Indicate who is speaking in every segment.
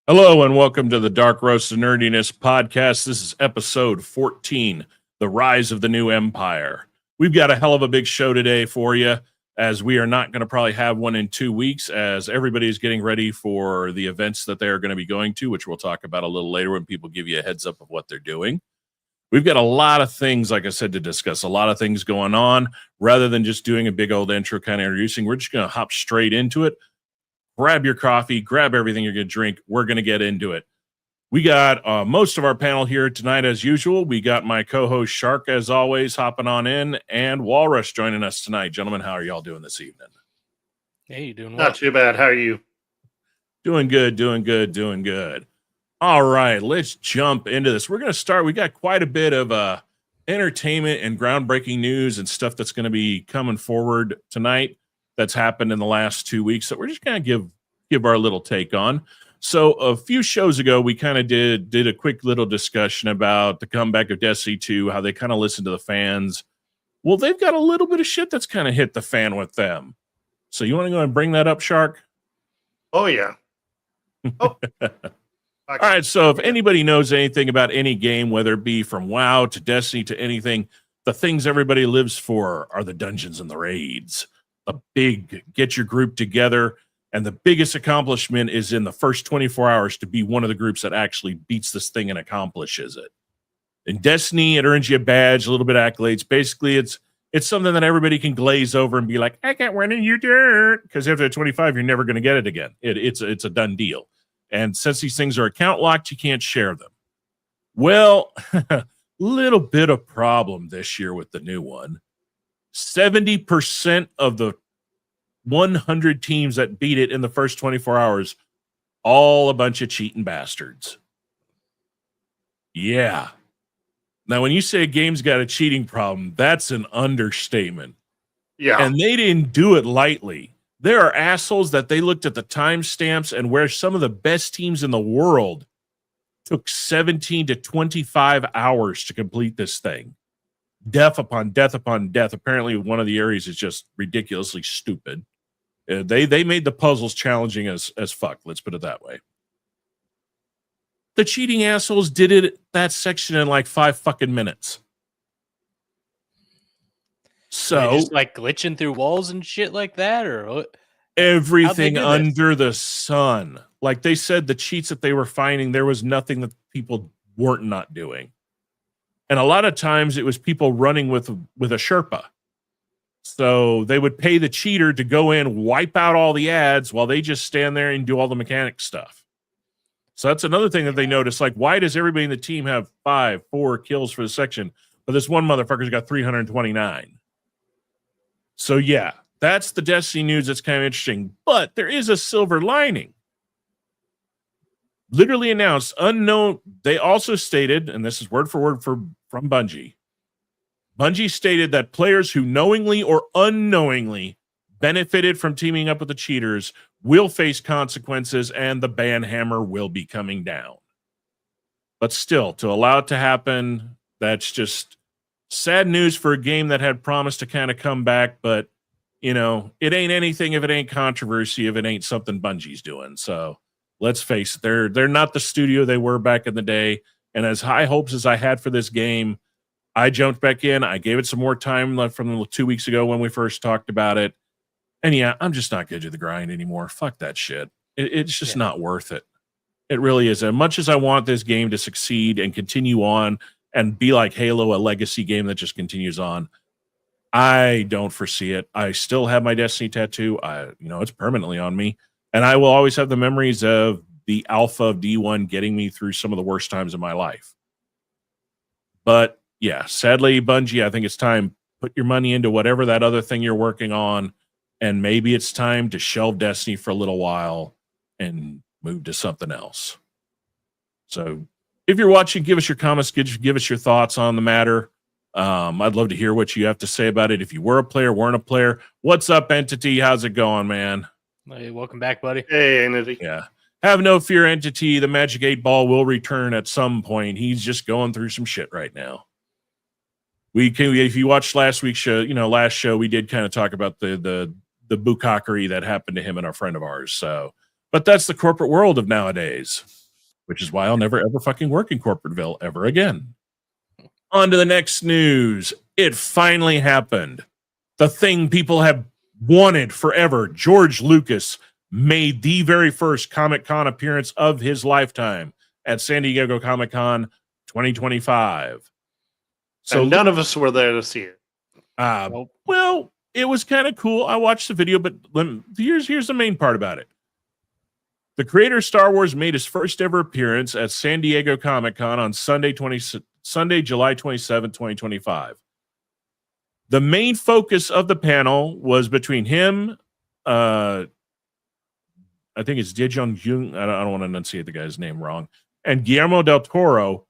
Speaker 1: Hello and welcome to the Dark Roast of Nerdiness podcast. This is episode 14, The Rise of the New Empire. We've got a hell of a big show today for you, as we are not going to probably have one in 2 weeks, as everybody is getting ready for the events that they are going to be going to, which we'll talk about a little later when people give you a heads up of what they're doing. We've got a lot of things, like I said, to discuss, a lot of things going on. Rather than just doing a big old intro kind of introducing, we're just going to hop straight into it. Grab your coffee, grab everything you're going to drink. We're going to get into it. We got most of our panel here tonight as usual. We got my co-host Shark, as always, hopping on in, and Walrus joining us tonight. Gentlemen, how are y'all doing this evening?
Speaker 2: Hey, you doing well?
Speaker 3: Not too bad. How are you?
Speaker 1: Doing good, doing good, doing good. All right, let's jump into this. We're going to start. We got quite a bit of entertainment and groundbreaking news and stuff that's going to be coming forward tonight that's happened in the last 2 weeks that we're just going to give our little take on. So a few shows ago, we kind of did a quick little discussion about the comeback of Destiny 2, how they kind of listened to the fans. Well, they've got a little bit of shit that's kind of hit the fan with them. So you want to go and bring that up, Shark?
Speaker 3: Oh, yeah. Oh.
Speaker 1: All right, so if anybody knows anything about any game, whether it be from WoW to Destiny to anything, the things everybody lives for are the dungeons and the raids. A big get your group together, and the biggest accomplishment is in the first 24 hours to be one of the groups that actually beats this thing and accomplishes it. In Destiny, it earns you a badge, a little bit of accolades. Basically, it's something that everybody can glaze over and be like, I got one in your dirt, because after 25, you're never going to get it again. It's a done deal. And since these things are account locked, you can't share them. Well, little bit of problem this year with the new one. 70% of the 100 teams that beat it in the first 24 hours, all a bunch of cheating bastards. Yeah. Now, when you say a game's got a cheating problem, that's an understatement.
Speaker 3: Yeah.
Speaker 1: And they didn't do it lightly. There are assholes that they looked at the timestamps and where some of the best teams in the world took 17 to 25 hours to complete this thing. Death upon death upon death. Apparently, one of the areas is just ridiculously stupid. They made the puzzles challenging as fuck. Let's put it that way. The cheating assholes did that section in like 5 fucking minutes. So
Speaker 2: just like glitching through walls and shit like that, or what?
Speaker 1: Everything under the sun. Like they said, the cheats that they were finding, there was nothing that people weren't not doing. And a lot of times it was people running with a Sherpa. So they would pay the cheater to go in, wipe out all the ads while they just stand there and do all the mechanic stuff. So that's another thing that they noticed. Like, why does everybody in the team have 4 kills for the section, but this one motherfucker's got 329? So yeah, that's the Destiny news that's kind of interesting. But there is a silver lining. Literally announced, unknown. They also stated, and this is word for word from Bungie. Bungie stated that players who knowingly or unknowingly benefited from teaming up with the cheaters will face consequences, and the ban hammer will be coming down. But still, to allow it to happen, that's just sad news for a game that had promised to kind of come back. But, you know, it ain't anything if it ain't controversy, if it ain't something Bungie's doing. So let's face it, they're not the studio they were back in the day. And as high hopes as I had for this game, I jumped back in. I gave it some more time from 2 weeks ago when we first talked about it. And yeah, I'm just not good to the grind anymore. Fuck that shit. It's just not worth it. It really is. As much as I want this game to succeed and continue on and be like Halo, a legacy game that just continues on, I don't foresee it. I still have my Destiny tattoo. It's permanently on me. And I will always have the memories of the alpha of D1 getting me through some of the worst times of my life. But yeah, sadly, Bungie, I think it's time. Put your money into whatever that other thing you're working on. And maybe it's time to shelve Destiny for a little while and move to something else. So if you're watching, give us your comments, give us your thoughts on the matter. I'd love to hear what you have to say about it. If you were a player, weren't a player. What's up, Entity? How's it going, man?
Speaker 2: Hey, welcome back, buddy.
Speaker 3: Hey, Entity.
Speaker 1: Yeah. Have no fear, Entity. The Magic 8 Ball will return at some point. He's just going through some shit right now. If you watched last week's show, last show, we did kind of talk about the bukkake that happened to him and a friend of ours. So, but that's the corporate world of nowadays. which is why I'll never ever fucking work in Corporateville ever again. On to the next news. It finally happened. The thing people have wanted forever. George Lucas made the very first Comic-Con appearance of his lifetime at San Diego Comic-Con 2025.
Speaker 3: So none of us were there to see it.
Speaker 1: Well, it was kind of cool. I watched the video, but here's the main part about it. The creator of Star Wars made his first ever appearance at San Diego Comic-Con on Sunday, July 27, 2025. The main focus of the panel was between him, I think it's Dejong Jung, I don't want to enunciate the guy's name wrong, and Guillermo del Toro.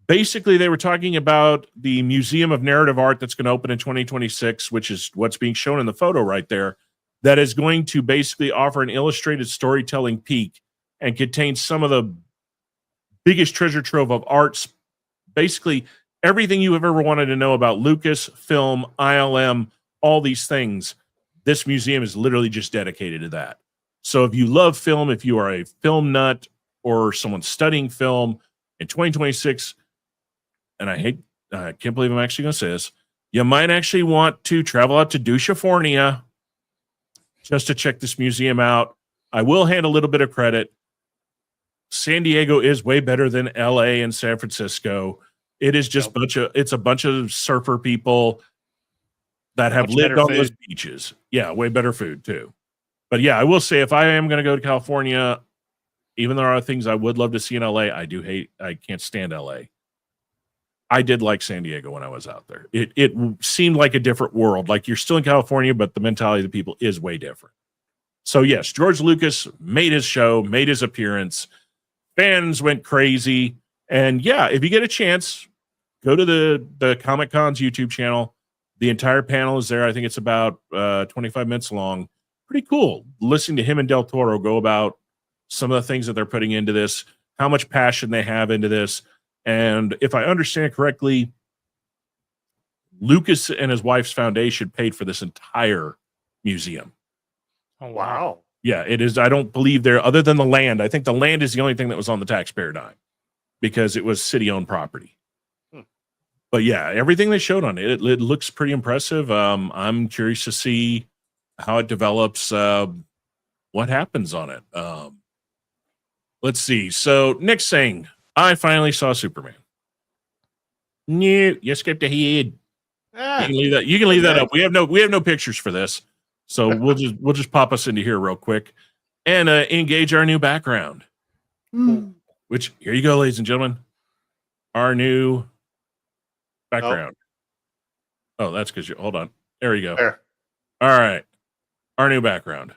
Speaker 1: Basically, they were talking about the Museum of Narrative Art that's going to open in 2026, which is what's being shown in the photo right there, that is going to basically offer an illustrated storytelling peek and contain some of the biggest treasure trove of arts, basically everything you have ever wanted to know about Lucas, film, ILM, all these things. This museum is literally just dedicated to that. So if you love film, if you are a film nut or someone studying film in 2026, and I can't believe I'm actually going to say this, you might actually want to travel out to Dushafornia just to check this museum out. I will hand a little bit of credit. San Diego is way better than LA and San Francisco. It is just it's a bunch of surfer people that have lived on those beaches. Yeah, way better food too. But yeah, I will say if I am going to go to California, even though there are things I would love to see in LA, I can't stand LA. I did like San Diego when I was out there. It seemed like a different world. Like you're still in California, but the mentality of the people is way different. So yes, George Lucas made his show, made his appearance. Fans went crazy. And yeah, if you get a chance, go to the Comic-Con's YouTube channel. The entire panel is there. I think it's about 25 minutes long. Pretty cool. Listening to him and Del Toro go about some of the things that they're putting into this, how much passion they have into this. And if I understand correctly, Lucas and his wife's foundation paid for this entire museum.
Speaker 2: Oh, wow.
Speaker 1: Yeah, it is. I don't believe there, other than the land. I think the land is the only thing that was on the taxpayer dime because it was city-owned property. But yeah, everything they showed on it looks pretty impressive. I'm curious to see how it develops, what happens on it. Let's see. So next thing, I finally saw Superman. No, you skipped ahead. You can leave that up. We have no pictures for this, so we'll just pop us into here real quick and engage our new background. Which here you go, ladies and gentlemen, our new background. Oh, that's because you hold on. There you go.
Speaker 3: There.
Speaker 1: All right, our new background.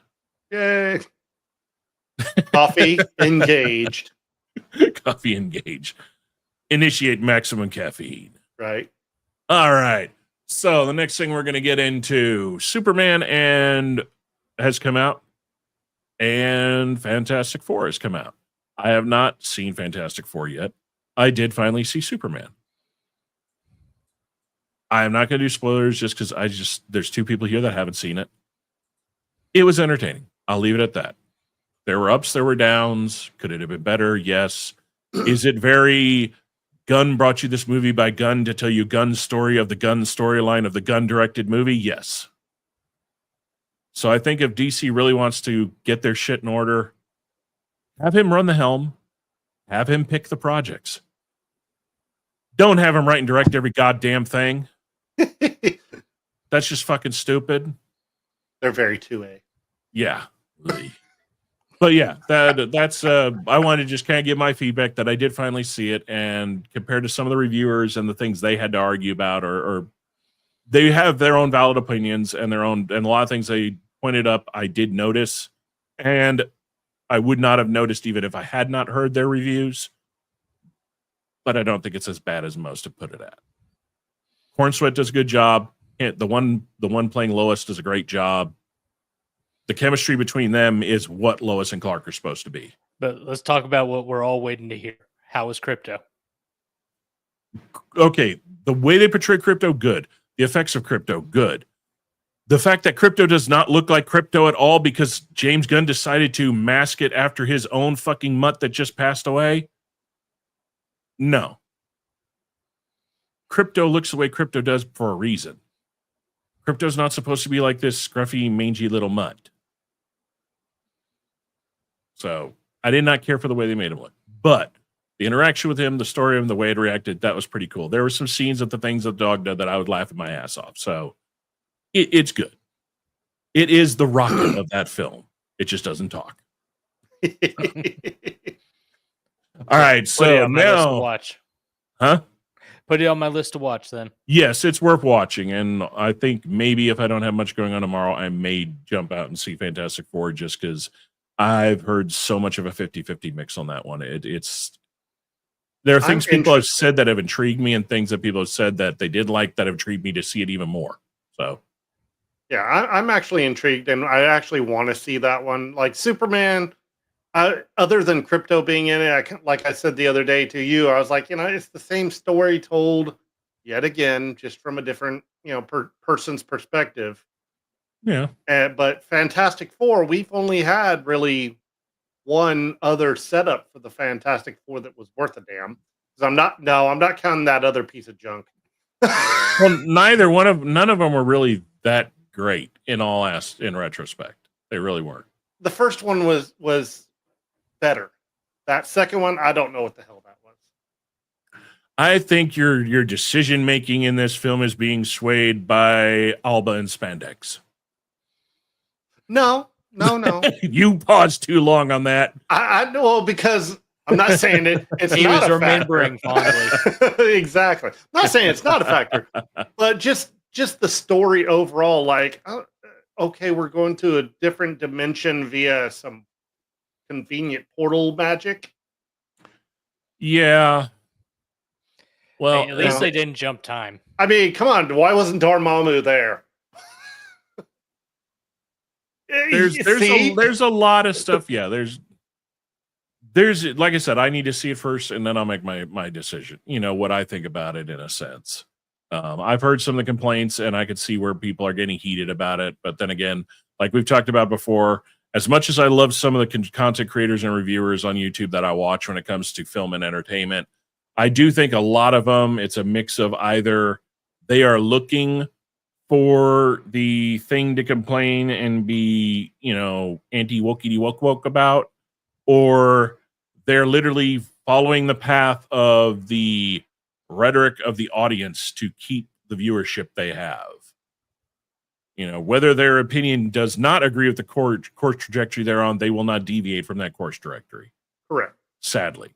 Speaker 3: Yay! Coffee engaged.
Speaker 1: Coffee engage. Initiate maximum caffeine.
Speaker 3: Right.
Speaker 1: All right. So the next thing we're going to get into, Superman has come out, and Fantastic Four has come out. I have not seen Fantastic Four yet. I did finally see Superman. I am not going to do spoilers just because there's two people here that haven't seen it. It was entertaining. I'll leave it at that. There were ups, there were downs. Could it have been better? Yes. Is it very Gunn brought you this movie by Gunn to tell you Gunn's story of the Gunn storyline of the Gunn directed movie? Yes. So I think if DC really wants to get their shit in order, have him run the helm, have him pick the projects. Don't have him write and direct every goddamn thing. That's just fucking stupid.
Speaker 3: They're very 2A.
Speaker 1: Yeah. But yeah, that's I wanted to just kind of give my feedback that I did finally see it, and compared to some of the reviewers and the things they had to argue about, or they have their own valid opinions and a lot of things they pointed up I did notice, and I would not have noticed even if I had not heard their reviews. But I don't think it's as bad as most have put it at. Cornsweat does a good job. The one playing Lois does a great job. The chemistry between them is what Lois and Clark are supposed to be.
Speaker 2: But let's talk about what we're all waiting to hear. How is Crypto?
Speaker 1: Okay, the way they portray Crypto, good. The effects of Crypto, good. The fact that Crypto does not look like Crypto at all because James Gunn decided to mask it after his own fucking mutt that just passed away, No. Crypto looks the way crypto does for a reason. Crypto's not supposed to be like this scruffy, mangy little mutt. So I did not care for the way they made him look. But the interaction with him, the story of him, the way it reacted, that was pretty cool. There were some scenes of the things that the dog did that I would laugh my ass off. So it's good. It is the Rocket of that film. It just doesn't talk. All right, so now
Speaker 2: watch.
Speaker 1: Huh?
Speaker 2: Put it on my list to watch then.
Speaker 1: Yes, it's worth watching. And I think maybe if I don't have much going on tomorrow, I may jump out and see Fantastic Four just because I've heard so much of a 50-50 mix on that one. There are things people have said that have intrigued me and things that people have said that they did like that have intrigued me to see it even more. So,
Speaker 3: yeah, I'm actually intrigued and I actually want to see that one. Like Superman, other than Crypto being in it, like I said the other day to you, I was like, it's the same story told yet again, just from a different, person's perspective.
Speaker 1: Yeah.
Speaker 3: But Fantastic Four, we've only had really one other setup for the Fantastic Four that was worth a damn. Because I'm not counting that other piece of junk.
Speaker 1: Well, none of them were really that great in retrospect. They really weren't.
Speaker 3: The first one was better. That second one, I don't know what the hell that was.
Speaker 1: I think your decision making in this film is being swayed by Alba and spandex.
Speaker 3: No.
Speaker 1: You paused too long on that.
Speaker 3: I know because I'm not saying it.
Speaker 2: He was remembering fondly.
Speaker 3: Exactly. I'm not saying it's not a factor, but just the story overall. Like, okay, we're going to a different dimension via some convenient portal magic.
Speaker 1: Yeah. Well,
Speaker 2: hey, at least they didn't jump time.
Speaker 3: I mean, come on. Why wasn't Dormammu there?
Speaker 1: There's a lot of stuff. Yeah, there's like I said, I need to see it first, and then I'll make my decision. What I think about it in a sense. I've heard some of the complaints, and I could see where people are getting heated about it. But then again, like we've talked about before, as much as I love some of the content creators and reviewers on YouTube that I watch when it comes to film and entertainment, I do think a lot of them, it's a mix of either they are looking for the thing to complain and be, anti-wokey woke about, or they're literally following the path of the rhetoric of the audience to keep the viewership they have. Whether their opinion does not agree with the course trajectory they're on, they will not deviate from that course directory.
Speaker 3: Correct.
Speaker 1: Sadly.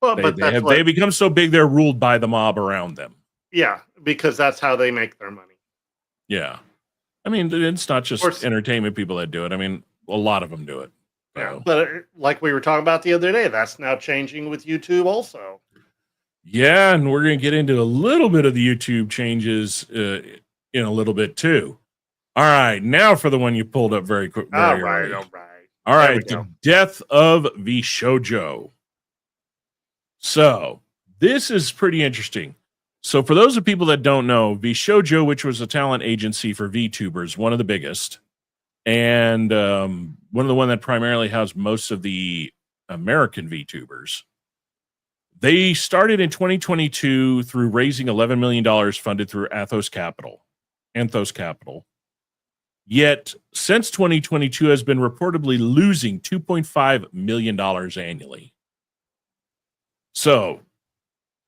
Speaker 3: Well,
Speaker 1: they become so big they're ruled by the mob around them.
Speaker 3: Yeah, because that's how they make their money.
Speaker 1: Yeah. I mean, it's not just entertainment people that do it. I mean, a lot of them do it. So.
Speaker 3: Yeah, but like we were talking about the other day, that's now changing with YouTube also.
Speaker 1: Yeah, and we're going to get into a little bit of the YouTube changes in a little bit too. All right, now for the one you pulled up very quick.
Speaker 3: All right.
Speaker 1: All right, the death of VShojo. So this is pretty interesting. So for those of people that don't know, VShojo, which was a talent agency for VTubers, one of the biggest, and one that primarily housed most of the American VTubers, they started in 2022 through raising $11 million funded through Anthos Capital. Yet, since 2022 has been reportedly losing $2.5 million annually. So,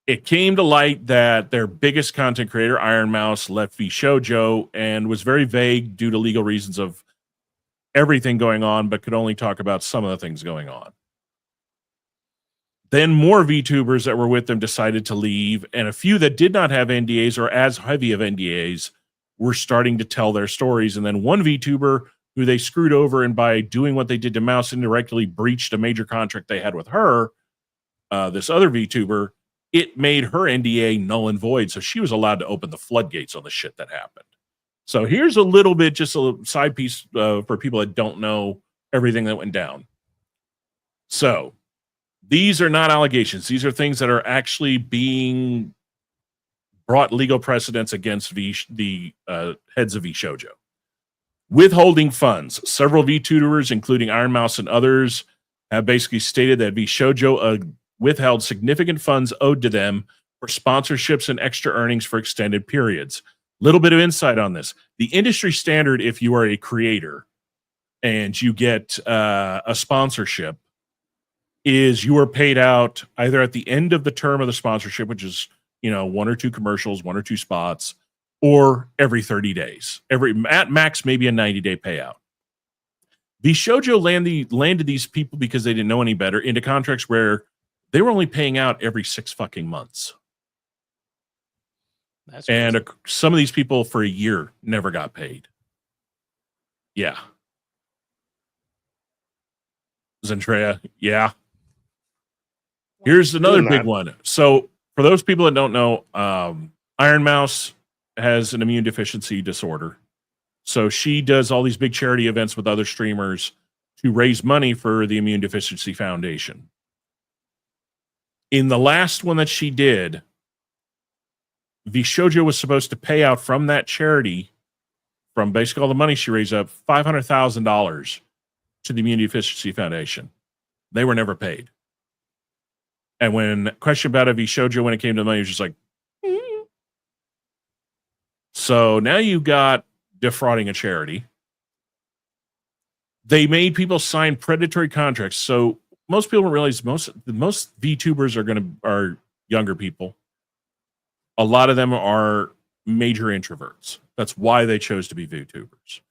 Speaker 1: it came to light that their biggest content creator, Iron Mouse, left VShojo and was very vague due to legal reasons of everything going on, but could only talk about some of the things going on. Then more VTubers that were with them decided to leave, and a few that did not have NDAs or as heavy of NDAs were starting to tell their stories. And then one VTuber who they screwed over, and by doing what they did to Mouse, indirectly breached a major contract they had with her, this other VTuber, it made her NDA null and void. So she was allowed to open the floodgates on the shit that happened. So here's a little bit, just a side piece for people that don't know everything that went down. So these are not allegations. These are things that are actually being brought legal precedents against the heads of VShojo. Withholding funds. Several VTubers, including Iron Mouse and others, have basically stated that VShojo withheld significant funds owed to them for sponsorships and extra earnings for extended periods. Little bit of insight on this. The industry standard, if you are a creator and you get a sponsorship, is you are paid out either at the end of the term of the sponsorship, which is, you know, 1 or 2 commercials, 1 or 2 spots, or every 30 days. At max, maybe a 90-day payout. Shoujo landed these people because they didn't know any better into contracts where they were only paying out every 6 fucking months. And some of these people for a year never got paid. Yeah. Zentrea, yeah. Here's another big one. So for those people that don't know, Iron Mouse has an immune deficiency disorder. So she does all these big charity events with other streamers to raise money for the Immune Deficiency Foundation. In the last one that she did, Shoujo was supposed to pay out from that charity, from basically all the money she raised up, $500,000 to the Immune Deficiency Foundation. They were never paid. And when questioned about it, Shoujo, when it came to the money, was just like, So now you've got defrauding a charity. They made people sign predatory contracts. So most people don't realize most VTubers are younger people. A lot of them are major introverts. That's why they chose to be VTubers.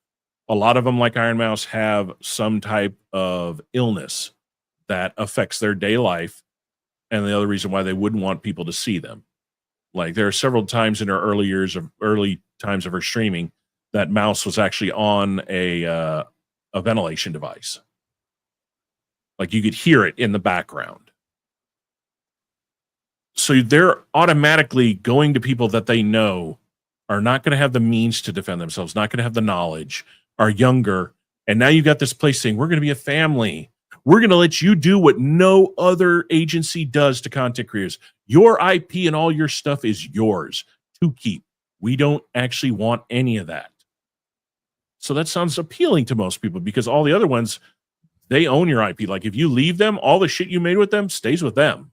Speaker 1: A lot of them, like Iron Mouse, have some type of illness that affects their day life, and the other reason why they wouldn't want people to see them. Like, there are several times in her early times of her streaming that Mouse was actually on a ventilation device. Like, you could hear it in the background. So they're automatically going to people that they know are not going to have the means to defend themselves, not going to have the knowledge, are younger. And now you've got this place saying, we're going to be a family. We're going to let you do what no other agency does to content creators. Your IP and all your stuff is yours to keep. We don't actually want any of that. So that sounds appealing to most people because all the other ones, they own your IP. Like, if you leave them, all the shit you made with them stays with them.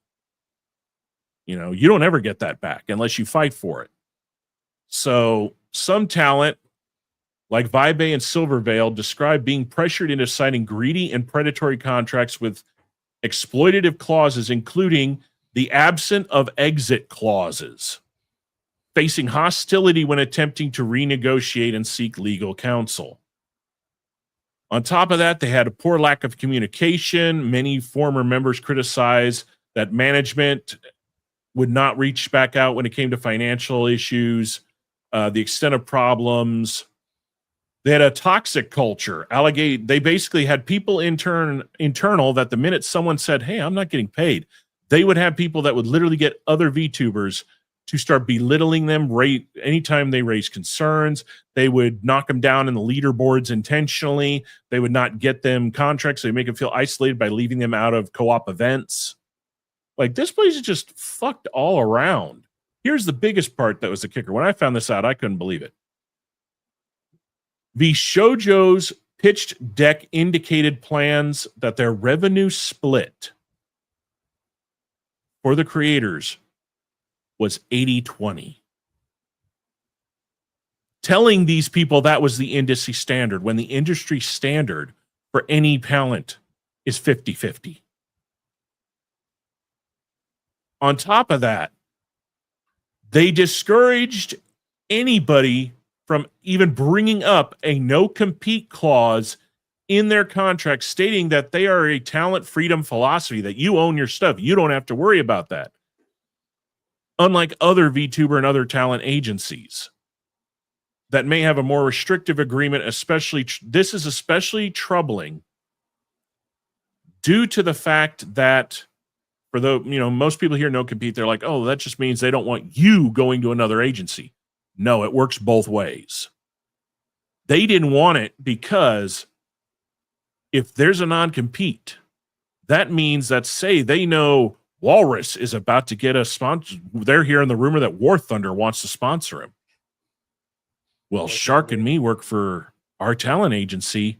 Speaker 1: You know, you don't ever get that back unless you fight for it. So some talent, like Vibe and Silverveil, describe being pressured into signing greedy and predatory contracts with exploitative clauses, including the absent of exit clauses, facing hostility when attempting to renegotiate and seek legal counsel. On top of that, they had a poor lack of communication. Many former members criticized that management would not reach back out when it came to financial issues, the extent of problems. They had a toxic culture. They basically had people internal that the minute someone said, hey, I'm not getting paid, they would have people that would literally get other VTubers to start belittling them anytime they raise concerns. They would knock them down in the leaderboards intentionally. They would not get them contracts. They make them feel isolated by leaving them out of co-op events. Like, this place is just fucked all around. Here's the biggest part that was the kicker. When I found this out, I couldn't believe it. The Shoujo's pitched deck indicated plans that their revenue split for the creators was 80-20. Telling these people that was the industry standard when the industry standard for any talent is 50-50. On top of that, they discouraged anybody from even bringing up a no-compete clause in their contract stating that they are a talent freedom philosophy, that you own your stuff. You don't have to worry about that. Unlike other VTuber and other talent agencies that may have a more restrictive agreement, this is especially troubling due to the fact that most people here no compete. They're like, oh, that just means they don't want you going to another agency. No, it works both ways. They didn't want it because if there's a non-compete, that means that, say, they know Walrus is about to get a sponsor. They're hearing the rumor that War Thunder wants to sponsor him. Well, Shark and me work for our talent agency.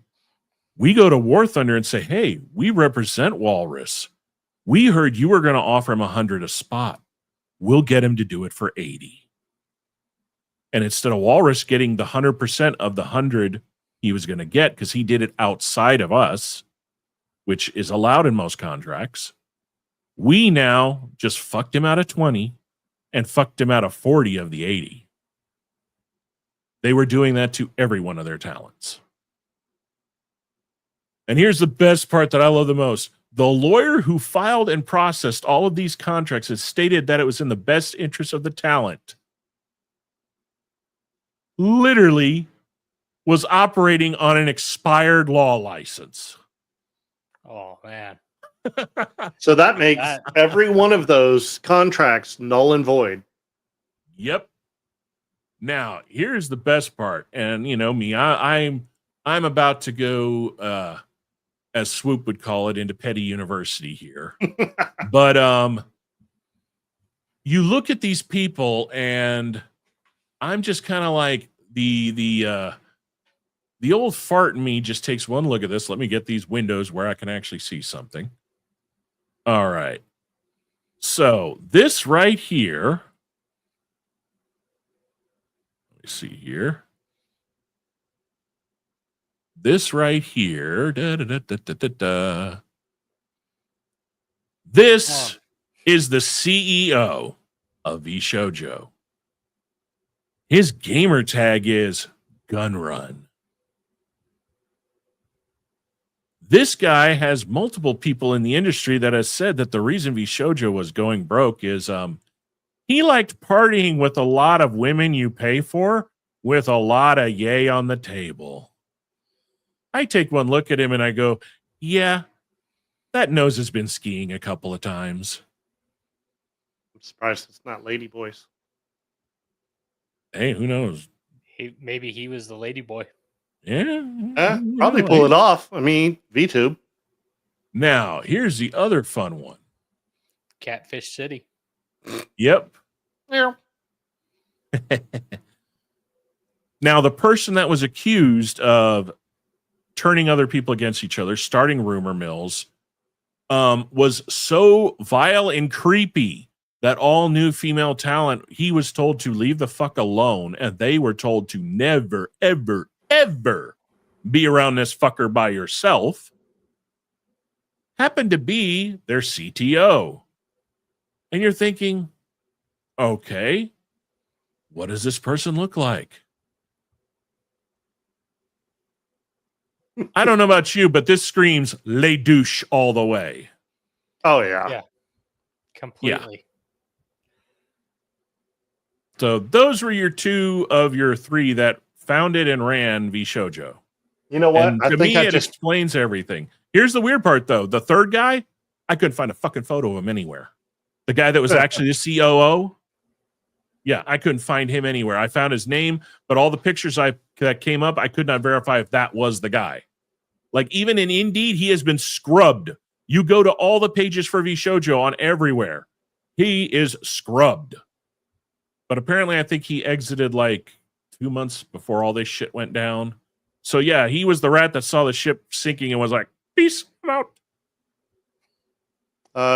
Speaker 1: We go to War Thunder and say, hey, we represent Walrus. We heard you were going to offer him 100 a spot. We'll get him to do it for 80. And instead of Walrus getting the 100% of the 100 he was going to get, because he did it outside of us, which is allowed in most contracts, we now just fucked him out of 20 and fucked him out of 40 of the 80. They were doing that to every one of their talents. And here's the best part that I love the most. The lawyer who filed and processed all of these contracts has stated that it was in the best interest of the talent. Literally was operating on an expired law license.
Speaker 2: Oh, man.
Speaker 3: So that makes every one of those contracts null and void.
Speaker 1: Yep. Now, here's the best part. And you know me, I'm about to go as Swoop would call it, into petty university here. But you look at these people, and I'm just kind of like the old fart in me just takes one look at this. Let me get these windows where I can actually see something. All right. So this right here, let me see here. This right here, this is the CEO of VShojo. His gamer tag is Gun Run. This guy has multiple people in the industry that has said that the reason VShojo was going broke is he liked partying with a lot of women you pay for with a lot of yay on the table. I take one look at him and I go, yeah, that nose has been skiing a couple of times.
Speaker 3: I'm surprised it's not lady boys.
Speaker 1: Hey, who knows?
Speaker 2: Maybe he was the lady boy.
Speaker 1: Yeah.
Speaker 3: Probably pull it off. I mean, VTube.
Speaker 1: Now, here's the other fun one.
Speaker 2: Catfish City.
Speaker 1: Yep.
Speaker 3: Yeah.
Speaker 1: Now, the person that was accused of turning other people against each other, starting rumor mills, was so vile and creepy that all new female talent, he was told to leave the fuck alone, and they were told to never, ever, ever be around this fucker by yourself. Happened to be their CTO. And you're thinking, okay, what does this person look like? I don't know about you, but this screams les douche all the way.
Speaker 3: Oh, yeah.
Speaker 2: Yeah. Completely.
Speaker 1: So those were your two of your three that founded and ran VShojo.
Speaker 3: You know what?
Speaker 1: And to me, it explains everything. Here's the weird part, though. The third guy, I couldn't find a fucking photo of him anywhere. The guy that was actually the COO, yeah, I couldn't find him anywhere. I found his name, but all the pictures that came up, I could not verify if that was the guy. Like, even in Indeed, he has been scrubbed. You go to all the pages for VShojo on everywhere. He is scrubbed. But apparently, I think he exited like 2 months before all this shit went down. So, yeah, he was the rat that saw the ship sinking and was like, peace, I'm out.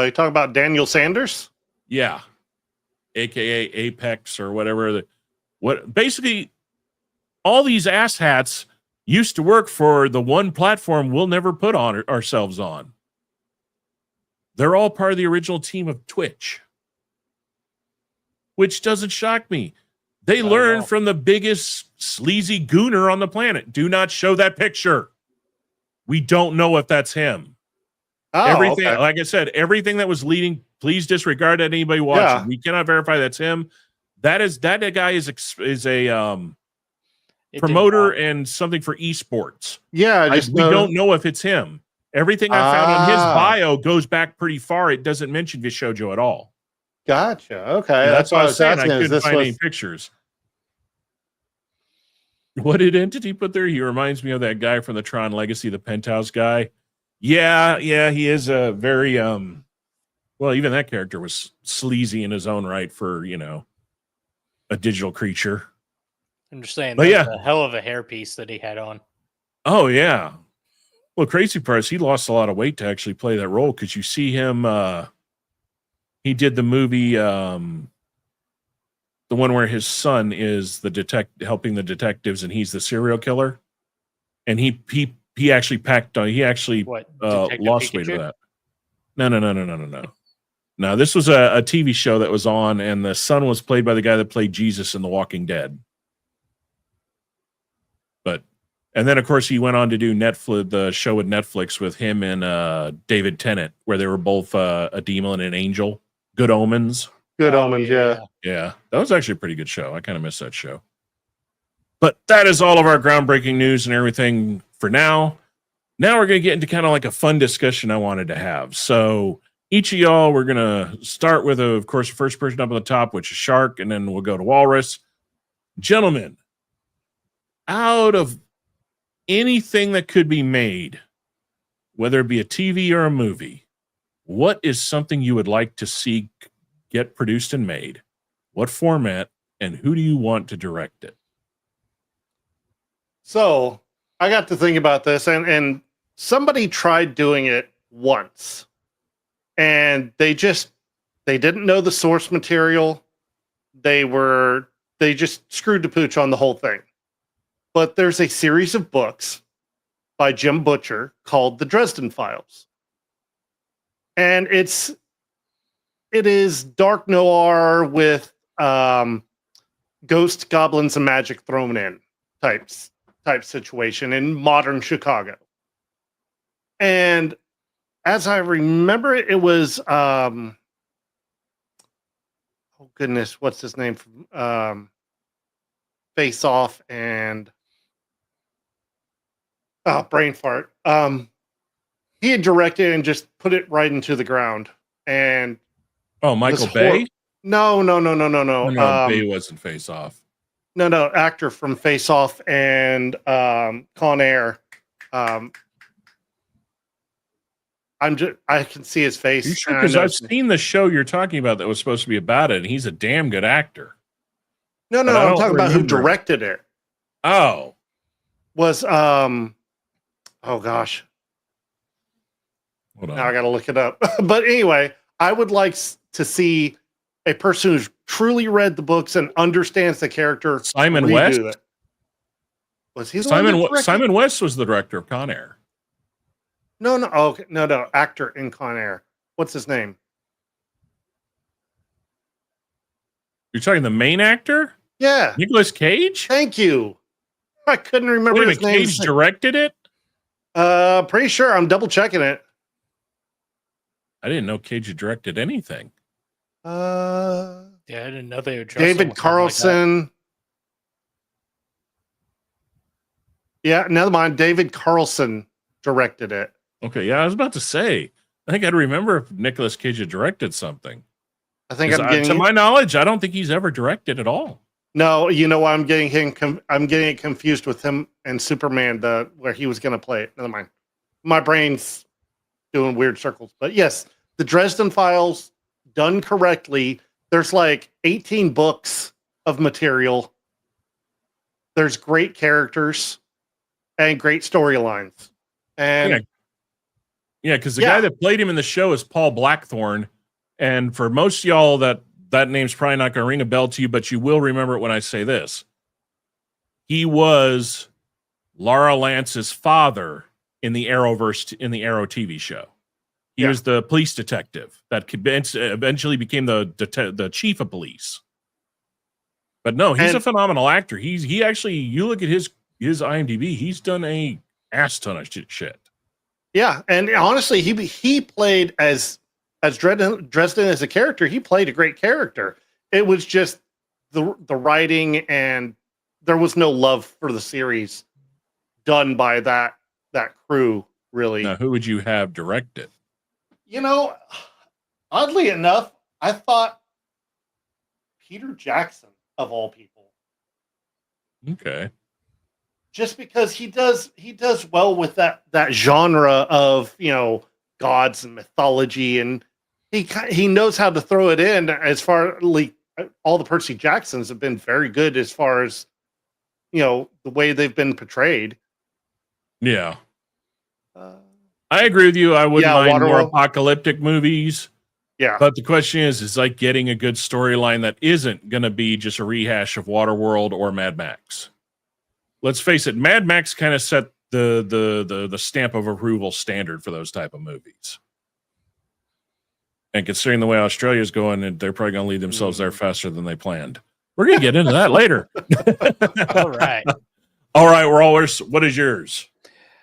Speaker 3: You talk about Daniel Sanders?
Speaker 1: Yeah. AKA Apex or whatever. Basically, all these asshats used to work for the one platform we'll never put on ourselves on. They're all part of the original team of Twitch, which doesn't shock me. They learned from the biggest sleazy gooner on the planet. Do not show that picture. We don't know if that's him.
Speaker 3: Oh,
Speaker 1: everything,
Speaker 3: okay.
Speaker 1: like I said, everything that was leading, please disregard that anybody watching.
Speaker 3: Yeah.
Speaker 1: We cannot verify that's him. That guy is a promoter and something for esports.
Speaker 3: Yeah,
Speaker 1: We don't know if it's him. Everything I found on his bio goes back pretty far. It doesn't mention VShojo at all.
Speaker 3: Gotcha. Okay,
Speaker 1: Yeah, that's what I was saying.
Speaker 3: asking.
Speaker 1: I couldn't find any pictures. What did Entity put there? He reminds me of that guy from the Tron Legacy, the Penthouse guy. Yeah, he is a very well, even that character was sleazy in his own right for, a digital creature.
Speaker 2: I'm just saying,
Speaker 1: But
Speaker 2: that's a hell of a hairpiece that he had on.
Speaker 1: Oh, yeah. Well, crazy part is he lost a lot of weight to actually play that role, because you see him. He did the movie, the one where his son is the helping the detectives, and he's the serial killer. And he actually packed on. He actually lost weight to that. No. No, this was a TV show that was on, and the son was played by the guy that played Jesus in The Walking Dead. And then, of course, he went on to do the show with Netflix with him and David Tennant, where they were both a demon and an angel. Good Omens.
Speaker 3: Good Omens, yeah.
Speaker 1: Yeah, that was actually a pretty good show. I kind of miss that show. But that is all of our groundbreaking news and everything for now. Now we're going to get into kind of like a fun discussion I wanted to have. So each of y'all, we're going to start with, of course, the first person up on the top, which is Shark, and then we'll go to Walrus. Gentlemen, out of anything that could be made, whether it be a TV or a movie, what is something you would like to see get produced and made? What format, and who do you want to direct it?
Speaker 3: So I got to think about this, and somebody tried doing it once, and they didn't know the source material. They just screwed the pooch on the whole thing. But there's a series of books by Jim Butcher called The Dresden Files. And it is dark noir with ghosts, goblins, and magic thrown in type situation in modern Chicago. And as I remember it was oh goodness, what's his name from Face Off and brain fart. He had directed and just put it right into the ground. And
Speaker 1: Michael Bay?
Speaker 3: No.
Speaker 1: Bay wasn't Face Off.
Speaker 3: No, actor from Face Off and Con Air. I can see his face.
Speaker 1: Are you sure? Because I've seen the show you're talking about that was supposed to be about it, and he's a damn good actor.
Speaker 3: No, I'm talking about who directed it.
Speaker 1: Oh.
Speaker 3: Was oh gosh.
Speaker 1: Hold on.
Speaker 3: Now I gotta look it up. But anyway, I would like to see a person who's truly read the books and understands the character.
Speaker 1: Simon West?
Speaker 3: Was he
Speaker 1: Simon West was the director of Con Air.
Speaker 3: No. Okay. No. Actor in Con Air. What's his name?
Speaker 1: You're talking the main actor?
Speaker 3: Yeah.
Speaker 1: Nicolas Cage?
Speaker 3: Thank you. I couldn't remember his name.
Speaker 1: Cage directed it?
Speaker 3: Pretty sure. I'm double checking it.
Speaker 1: I didn't know Cage had directed anything.
Speaker 2: Yeah, I didn't know they would.
Speaker 3: David Carlson. Like yeah, never mind. David Carlson directed it.
Speaker 1: Okay, yeah, I was about to say. I think I'd remember if Nicolas Cage had directed something.
Speaker 3: I think to
Speaker 1: my knowledge, I don't think he's ever directed at all.
Speaker 3: No, you know why I'm getting it confused with him and Superman, where he was going to play it. Never mind. My brain's doing weird circles. But yes, the Dresden Files done correctly. There's like 18 books of material. There's great characters and great storylines. And
Speaker 1: because the guy that played him in the show is Paul Blackthorne. And for most of y'all, that name's probably not going to ring a bell to you, but you will remember it when I say this. He was Laura Lance's father in the Arrowverse, in the Arrow TV show. He was the police detective that eventually became the chief of police. But no, he's a phenomenal actor. He actually, you look at his IMDb, he's done a ass ton of shit. Yeah,
Speaker 3: and honestly, he played as Dresden as a character. He played a great character. It was just the writing, and there was no love for the series done by that crew. Really.
Speaker 1: Now, who would you have direct it?
Speaker 3: You know, oddly enough, I thought Peter Jackson, of all people.
Speaker 1: Okay.
Speaker 3: Just because he does well with that genre of, you know, gods and mythology, and he knows how to throw it in. As far like all the Percy Jacksons have been very good as far as, you know, the way they've been portrayed.
Speaker 1: Yeah. I agree with you. I wouldn't mind more
Speaker 3: Waterworld.
Speaker 1: apocalyptic movies.
Speaker 3: Yeah.
Speaker 1: But the question is like getting a good storyline that isn't going to be just a rehash of Waterworld or Mad Max. Let's face it, Mad Max kind of set the stamp of approval standard for those type of movies. And considering the way Australia's going, they're probably going to lead themselves there faster than they planned. We're going to get into that later.
Speaker 2: All right.
Speaker 1: All right, Walrus, what is yours?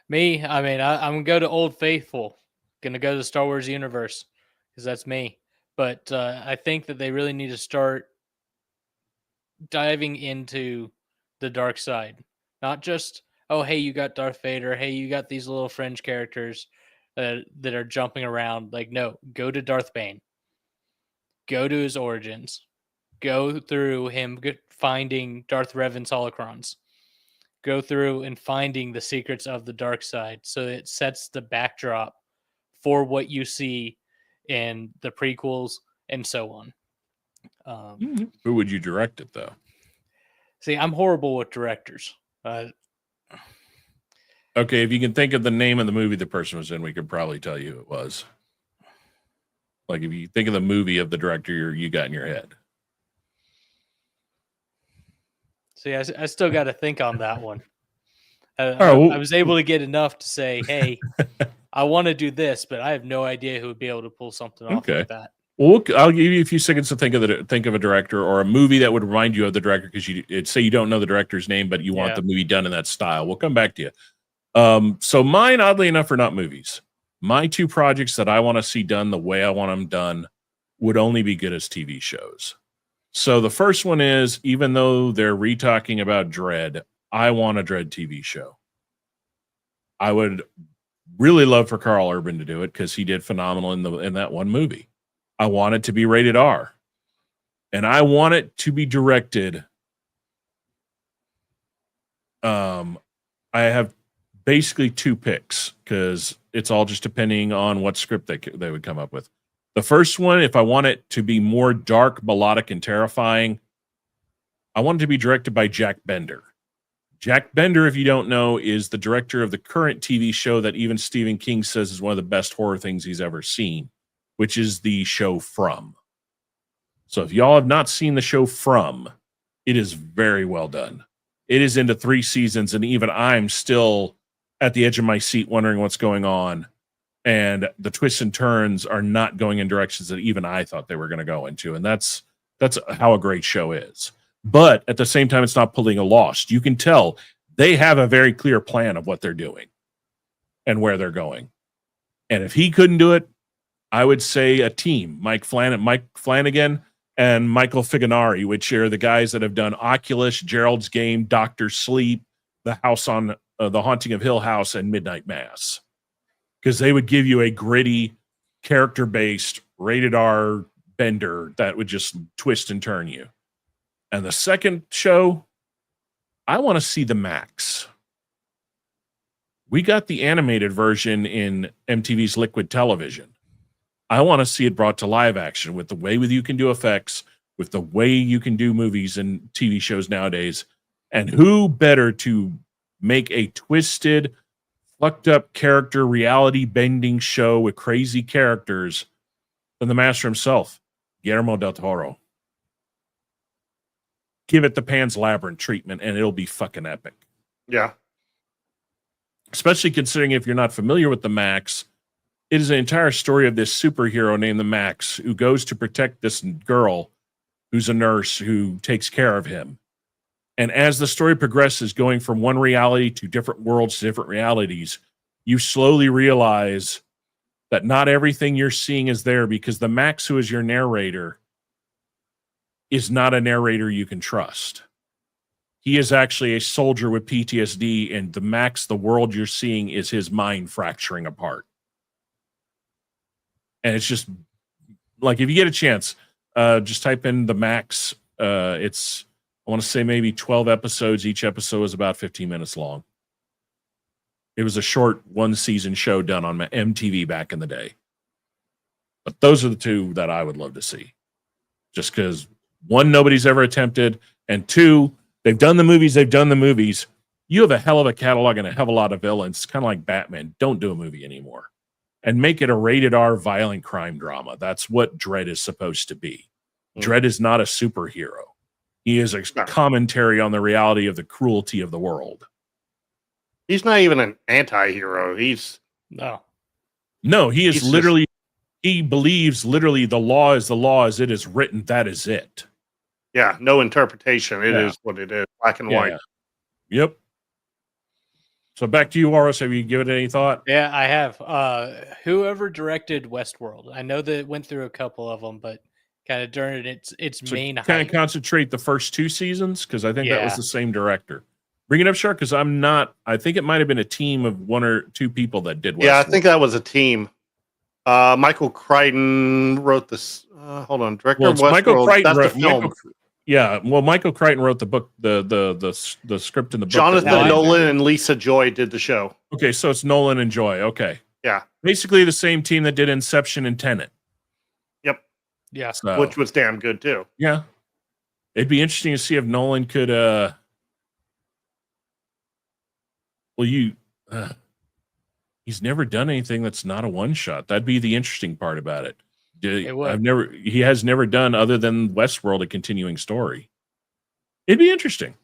Speaker 2: Me, I mean, I'm going to go to Old Faithful. Going to go to the Star Wars universe because that's me. But I think that they really need to start diving into the dark side. Not just, oh, hey, you got Darth Vader. Hey, you got these little fringe characters that are jumping around. Like, no, go to Darth Bane. Go to his origins. Go through him finding Darth Revan's holocrons. Go through and finding the secrets of the dark side. So it sets the backdrop for what you see in the prequels and so on.
Speaker 1: Who would you direct it, though?
Speaker 2: See, I'm horrible with directors.
Speaker 1: Okay, if you can think of the name of the movie the person was in, we could probably tell you who it was. Like if you think of the movie of the director you got in your head.
Speaker 2: See, I still got to think on that one.
Speaker 1: Well,
Speaker 2: I was able to get enough to say, hey, I want to do this, but I have no idea who would be able to pull something off like that.
Speaker 1: Well, I'll give you a few seconds to think of a director or a movie that would remind you of the director because you say you don't know the director's name, but you want the movie done in that style. We'll come back to you. So mine, oddly enough, are not movies. My two projects that I want to see done the way I want them done would only be good as TV shows. So the first one is, even though they're re-talking about Dredd, I want a Dredd TV show. I would really love for Carl Urban to do it because he did phenomenal in that one movie. I want it to be rated R. And I want it to be directed. I have basically two picks because it's all just depending on what script they would come up with. The first one, if I want it to be more dark, melodic, and terrifying, I want it to be directed by Jack Bender. Jack Bender, if you don't know, is the director of the current TV show that even Stephen King says is one of the best horror things he's ever seen, which is the show From. So if y'all have not seen the show From, it is very well done. It is into 3 seasons, and even I'm still at the edge of my seat wondering what's going on. And the twists and turns are not going in directions that even I thought they were going to go into. And that's how a great show is. But at the same time, it's not pulling a Lost. You can tell they have a very clear plan of what they're doing and where they're going. And if he couldn't do it, I would say a team, Mike Flanagan and Michael Figanari, which are the guys that have done Oculus, Gerald's Game, Dr. Sleep, The House on The Haunting of Hill House, and Midnight Mass. Because they would give you a gritty, character-based, rated R Bender that would just twist and turn you. And the second show, I want to see the Max. We got the animated version in MTV's Liquid Television. I want to see it brought to live action with the way you can do effects, with the way you can do movies and TV shows nowadays. And who better to make a twisted, fucked up character, reality bending show with crazy characters than the master himself, Guillermo del Toro. Give it the Pan's Labyrinth treatment and it'll be fucking epic.
Speaker 3: Yeah.
Speaker 1: Especially considering if you're not familiar with the Max, it is an entire story of this superhero named the Max who goes to protect this girl who's a nurse who takes care of him. And as the story progresses, going from one reality to different worlds to different realities, you slowly realize that not everything you're seeing is there because the Max, who is your narrator, is not a narrator you can trust. He is actually a soldier with PTSD, and the Max, the world you're seeing, is his mind fracturing apart. And it's just like, if you get a chance, just type in the Max. It's, I want to say maybe 12 episodes. Each episode is about 15 minutes long. It was a short 1-season show done on MTV back in the day. But those are the two that I would love to see. Just because, one, nobody's ever attempted, and two, they've done the movies. You you have a hell of a catalog and a hell of a lot of villains. Kind of like Batman. Don't do a movie anymore. And make it a rated R violent crime drama. That's what Dredd is supposed to be. Dredd is not a superhero. He is a commentary on the reality of the cruelty of the world.
Speaker 3: He's not even an anti-hero.
Speaker 1: No, he is literally, he believes literally the law is it is written. That is it.
Speaker 3: Yeah, no interpretation. It is what it is. Black and white.
Speaker 1: Yep. So back to you, Walrus. Have you given it any thought?
Speaker 2: Yeah, I have. Whoever directed Westworld, I know that it went through a couple of them, but kind of during its main
Speaker 1: kind of concentrate the first 2 seasons, because I think that was the same director. Bring it up, Shark, because I think it might have been a team of 1 or 2 people that did Westworld.
Speaker 3: Yeah, I think that was a team. Michael Crichton wrote this. Hold on, director of Westworld.
Speaker 1: Michael Crichton
Speaker 3: wrote the film.
Speaker 1: Michael Crichton wrote the book, the script in the book.
Speaker 3: Jonathan Nolan and Lisa Joy did the show.
Speaker 1: Okay, so it's Nolan and Joy. Okay.
Speaker 3: Yeah.
Speaker 1: Basically the same team that did Inception and Tenet.
Speaker 3: Yep.
Speaker 2: Yeah.
Speaker 1: So,
Speaker 3: which was damn good too.
Speaker 1: Yeah. It'd be interesting to see if Nolan could he's never done anything that's not a one-shot. That'd be the interesting part about it. He has never done, other than Westworld, a continuing story. It'd be interesting.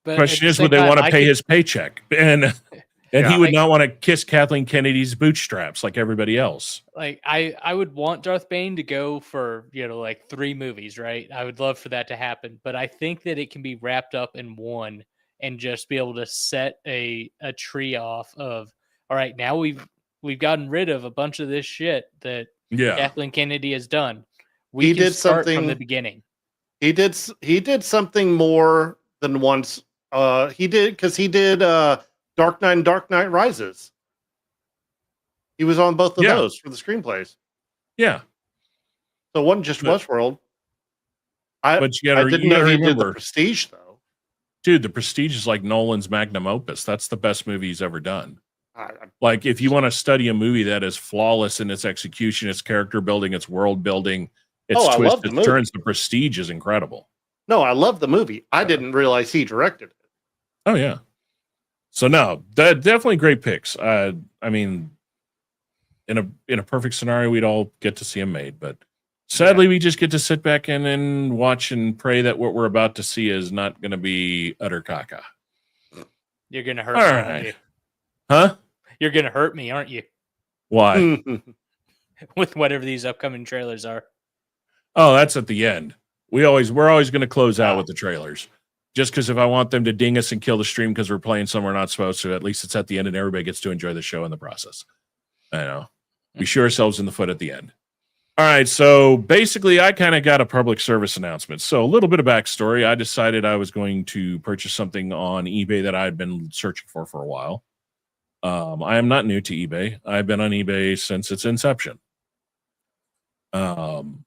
Speaker 1: But question is, would they want to pay his paycheck? And he would not want to kiss Kathleen Kennedy's bootstraps like everybody else.
Speaker 2: Like I would want Darth Bane to go for, like 3 movies, right? I would love for that to happen. But I think that it can be wrapped up in one and just be able to set a tree off of, all right, now we've gotten rid of a bunch of this shit that Kathleen Kennedy has done. We can start from the beginning.
Speaker 3: He did something more than once. He did Dark Knight and Dark Knight Rises. He was on both of those for the screenplays.
Speaker 1: Yeah.
Speaker 3: So it wasn't just Westworld.
Speaker 1: But you gotta
Speaker 3: didn't know he did The Prestige, though.
Speaker 1: Dude, The Prestige is like Nolan's magnum opus. That's the best movie he's ever done. Like, if you want to study a movie that is flawless in its execution, its character building, its world building, its twists, its turns, The Prestige is incredible.
Speaker 3: No, I love the movie. I didn't realize he directed it.
Speaker 1: Oh, yeah. So, no, definitely great picks. I mean, in a perfect scenario, we'd all get to see them made. But sadly, we just get to sit back and watch and pray that what we're about to see is not going to be utter caca.
Speaker 2: You're going to hurt
Speaker 1: me.
Speaker 2: All right.
Speaker 1: Huh?
Speaker 2: You're going to hurt me, aren't you?
Speaker 1: Why?
Speaker 2: With whatever these upcoming trailers are.
Speaker 1: Oh, that's at the end. We're always going to close out with the trailers. Just because if I want them to ding us and kill the stream because we're playing somewhere not supposed to, at least it's at the end and everybody gets to enjoy the show in the process. I know. We shoot ourselves in the foot at the end. All right, so basically I kind of got a public service announcement. So a little bit of backstory. I decided I was going to purchase something on eBay that I had been searching for a while. I am not new to eBay. I've been on eBay since its inception. Found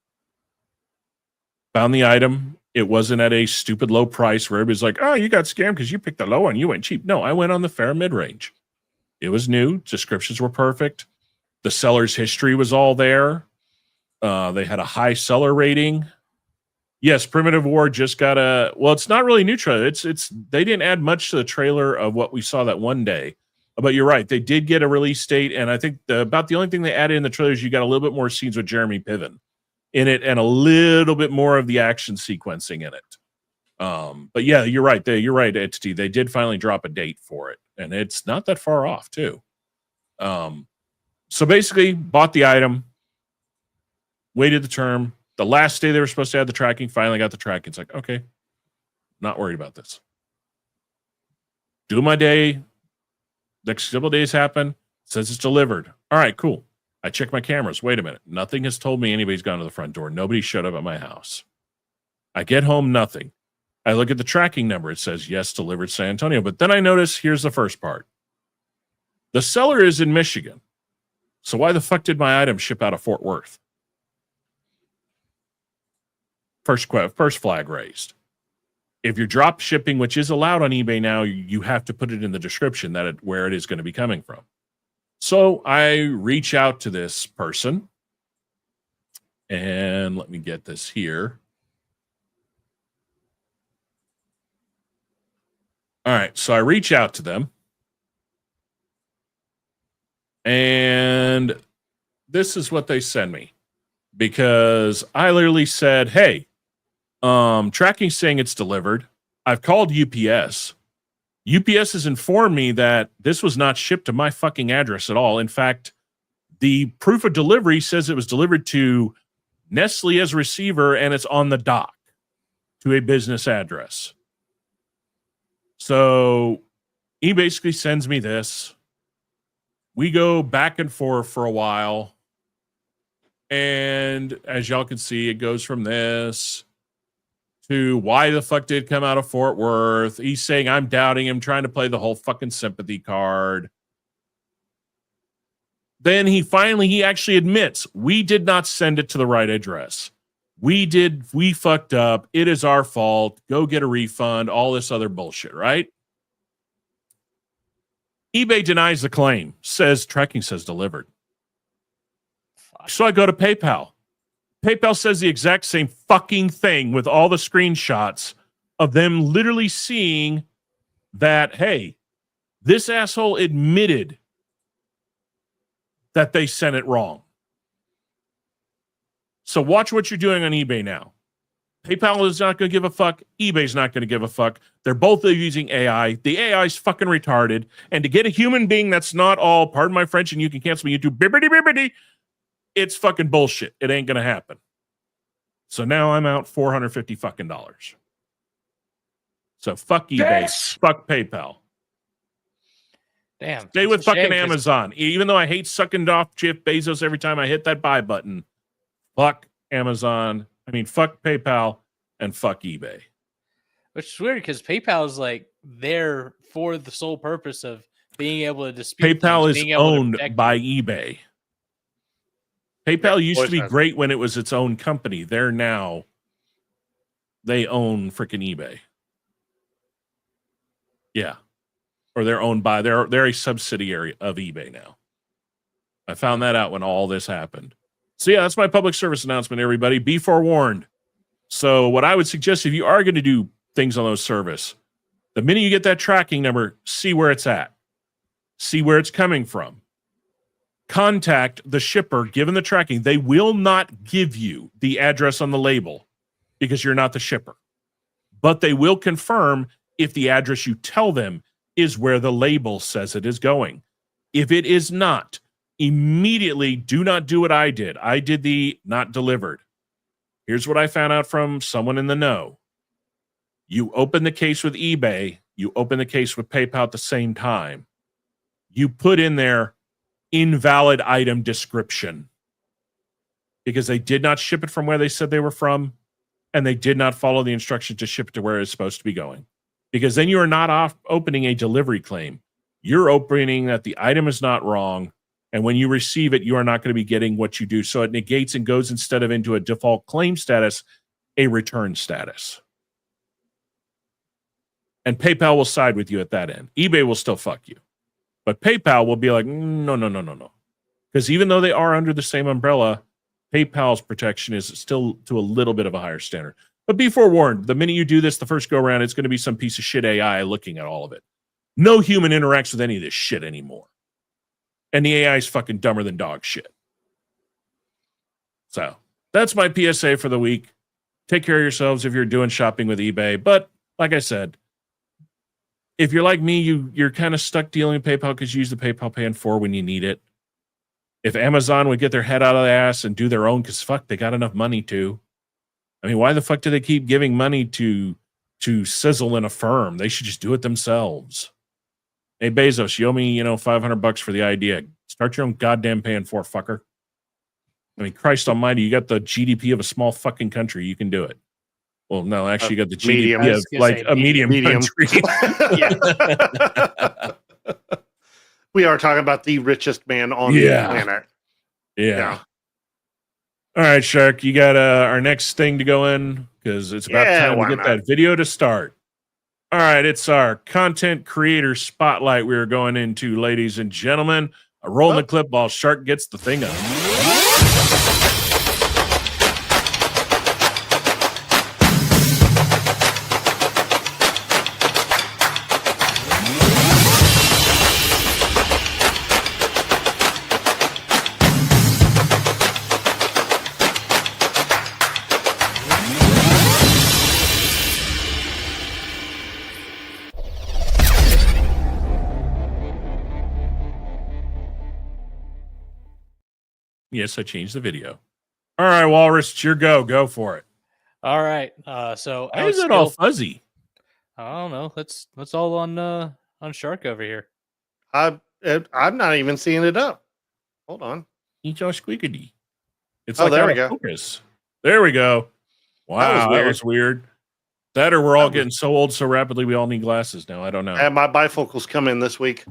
Speaker 1: the item. It wasn't at a stupid low price where everybody's like, oh, you got scammed because you picked the low one. You went cheap. No, I went on the fair mid-range. It was new. Descriptions were perfect. The seller's history was all there. They had a high seller rating. Yes, Primitive War just got it's not really new trailer. It's they didn't add much to the trailer of what we saw that one day. But you're right. They did get a release date, and I think about the only thing they added in the trailer is you got a little bit more scenes with Jeremy Piven in it and a little bit more of the action sequencing in it. But yeah, you're right. You're right, Entity. They did finally drop a date for it, and it's not that far off, too. So basically, bought the item, waited the term. The last day they were supposed to have the tracking, finally got the tracking. It's like, okay, not worried about this. Do my day. Next couple of days happen. Says it's delivered. All right, cool. I check my cameras. Wait a minute. Nothing has told me anybody's gone to the front door. Nobody showed up at my house. I get home, nothing. I look at the tracking number. It says, yes, delivered San Antonio. But then I notice, here's the first part. The seller is in Michigan. So why the fuck did my item ship out of Fort Worth? First flag raised. If you're drop shipping, which is allowed on eBay now, you have to put it in the description where it is going to be coming from. So I reach out to this person, and let me get this here. All right, so I reach out to them, and this is what they send me, because I literally said, hey, tracking saying it's delivered. I've called UPS. UPS has informed me that this was not shipped to my fucking address at all. In fact, the proof of delivery says it was delivered to Nestle as a receiver, and it's on the dock to a business address. So he basically sends me this. We go back and forth for a while. And as y'all can see, it goes from this to why the fuck did it come out of Fort Worth. He's saying I'm doubting him, trying to play the whole fucking sympathy card. Then he actually admits we did not send it to the right address. We fucked up. It is our fault. Go get a refund. All this other bullshit, right? eBay denies the claim. Tracking says delivered.
Speaker 2: Fuck.
Speaker 1: So I go to PayPal. PayPal says the exact same fucking thing with all the screenshots of them literally seeing that, hey, this asshole admitted that they sent it wrong. So watch what you're doing on eBay now. PayPal is not going to give a fuck. eBay's not going to give a fuck. They're both using AI. The AI is fucking retarded. And to get a human being that's not all, pardon my French, and you can cancel me YouTube, bibbidi, it's fucking bullshit. It ain't going to happen. So now I'm out $450 fucking dollars. So fuck eBay.
Speaker 2: Yes.
Speaker 1: Fuck PayPal.
Speaker 2: Damn.
Speaker 1: Stay
Speaker 2: it's
Speaker 1: with
Speaker 2: a
Speaker 1: fucking
Speaker 2: shame 'cause
Speaker 1: Amazon. Even though I hate sucking off Jeff Bezos every time I hit that buy button. Fuck Amazon. I mean, fuck PayPal and fuck eBay.
Speaker 2: Which is weird because PayPal is like there for the sole purpose of being able to dispute.
Speaker 1: PayPal
Speaker 2: things,
Speaker 1: is
Speaker 2: being able to
Speaker 1: owned
Speaker 2: protect
Speaker 1: by
Speaker 2: you.
Speaker 1: eBay. PayPal used to be
Speaker 3: always has.
Speaker 1: great when it was its own company. They own freaking eBay. Yeah. Or they're owned by, they're a subsidiary of eBay now. I found that out when all this happened. So yeah, that's my public service announcement, everybody. Be forewarned. So what I would suggest, if you are going to do things on those service, the minute you get that tracking number, see where it's at. See where it's coming from. Contact the shipper, given the tracking. They will not give you the address on the label because you're not the shipper. But they will confirm if the address you tell them is where the label says it is going. If it is not, immediately do not do what I did. I did the not delivered. Here's what I found out from someone in the know. You open the case with eBay, you open the case with PayPal at the same time. You put in there invalid item description because they did not ship it from where they said they were from, and they did not follow the instructions to ship it to where it's supposed to be going. Because then you are not opening a delivery claim. You're opening that the item is not wrong, and when you receive it, you are not going to be getting what you do. So it negates and goes, instead of into a default claim status, a return status. And PayPal will side with you at that end. eBay will still fuck you. But PayPal will be like, no. Because even though they are under the same umbrella, PayPal's protection is still to a little bit of a higher standard. But be forewarned, the minute you do this the first go around, it's going to be some piece of shit AI looking at all of it. No human interacts with any of this shit anymore. And the AI is fucking dumber than dog shit. So that's my PSA for the week. Take care of yourselves if you're doing shopping with eBay. But like I said, if you're like me, you're kind of stuck dealing with PayPal because you use the PayPal Pay in 4 when you need it. If Amazon would get their head out of the ass and do their own, because fuck, they got enough money to. I mean, why the fuck do they keep giving money to Sizzle and Affirm? They should just do it themselves. Hey, Bezos, you owe me, $500 for the idea. Start your own goddamn Pay in 4, fucker. I mean, Christ almighty, you got the GDP of a small fucking country. You can do it. Well, no, actually, you got the
Speaker 3: medium.
Speaker 1: GDP of like a medium country.
Speaker 3: Yeah. We are talking about the richest man on the planet.
Speaker 1: Yeah. All right, Shark, you got our next thing to go in because it's about time to get that video to start. All right, it's our content creator spotlight we are going into, ladies and gentlemen. Rolling the clip while Shark gets the thing up. Yes, I changed the video. All right, Walrus, it's your go. Go for it.
Speaker 2: All right. So
Speaker 1: Why
Speaker 2: Alex
Speaker 1: is it all
Speaker 2: Steele,
Speaker 1: fuzzy?
Speaker 2: I don't know. That's all on Shark over here.
Speaker 3: I'm not even seeing it up. Hold on.
Speaker 1: Each all squeakity. It's
Speaker 3: Oh,
Speaker 1: like
Speaker 3: there
Speaker 1: out
Speaker 3: we
Speaker 1: of
Speaker 3: go.
Speaker 1: focus. There we go. Wow, that was weird. That or we're all getting so old so rapidly we all need glasses now. I don't know.
Speaker 3: And my bifocals come in this week.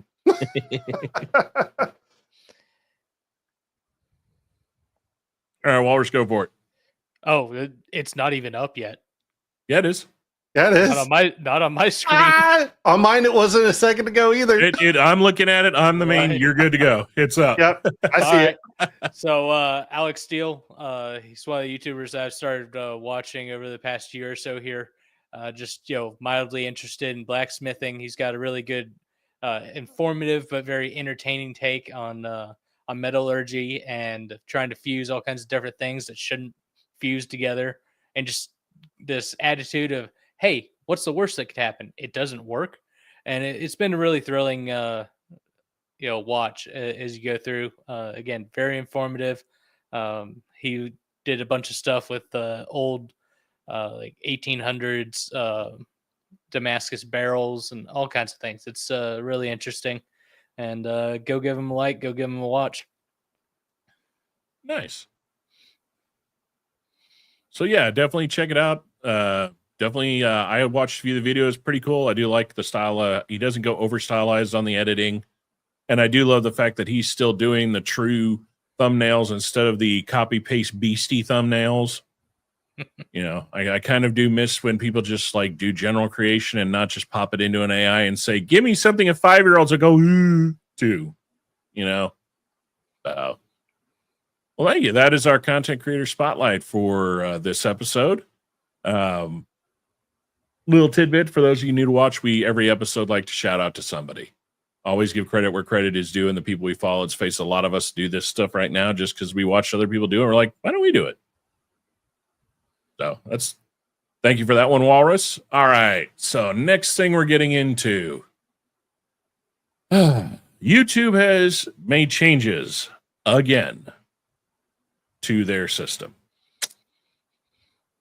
Speaker 1: All right, Walrus, go for it.
Speaker 2: Oh, it's not even up yet.
Speaker 1: Yeah, it is.
Speaker 3: That is.
Speaker 2: Not on my screen.
Speaker 3: On mine, it wasn't a second ago either.
Speaker 1: I'm looking at it. I'm the main.
Speaker 2: Right.
Speaker 1: You're good to go. It's up.
Speaker 3: Yep, I see it.
Speaker 2: So Alec Steele, he's one of the YouTubers that I've started watching over the past year or so here. Just mildly interested in blacksmithing. He's got a really good, informative but very entertaining take on metallurgy and trying to fuse all kinds of different things that shouldn't fuse together, and just this attitude of, hey, what's the worst that could happen? It doesn't work. And it's been a really thrilling watch as you go through. Again, very informative. He did a bunch of stuff with old like 1800s Damascus barrels and all kinds of things. It's really interesting. And go give him a like, go give him a watch.
Speaker 1: Nice. So yeah, definitely check it out. Definitely, I watched a few of the videos. Pretty cool. I do like the style. He doesn't go over stylized on the editing. And I do love the fact that he's still doing the true thumbnails instead of the copy paste beastie thumbnails. I kind of do miss when people just like do general creation and not just pop it into an AI and say, give me something a 5-year-olds will go to, well, thank you. That is our content creator spotlight for this episode. Little tidbit for those of you new to watch, we every episode like to shout out to somebody. Always give credit where credit is due, and the people we follow. Let's face it, a lot of us do this stuff right now just because we watch other people do it. We're like, why don't we do it? So thank you for that one, Walrus. All right. So next thing we're getting into, YouTube has made changes again to their system.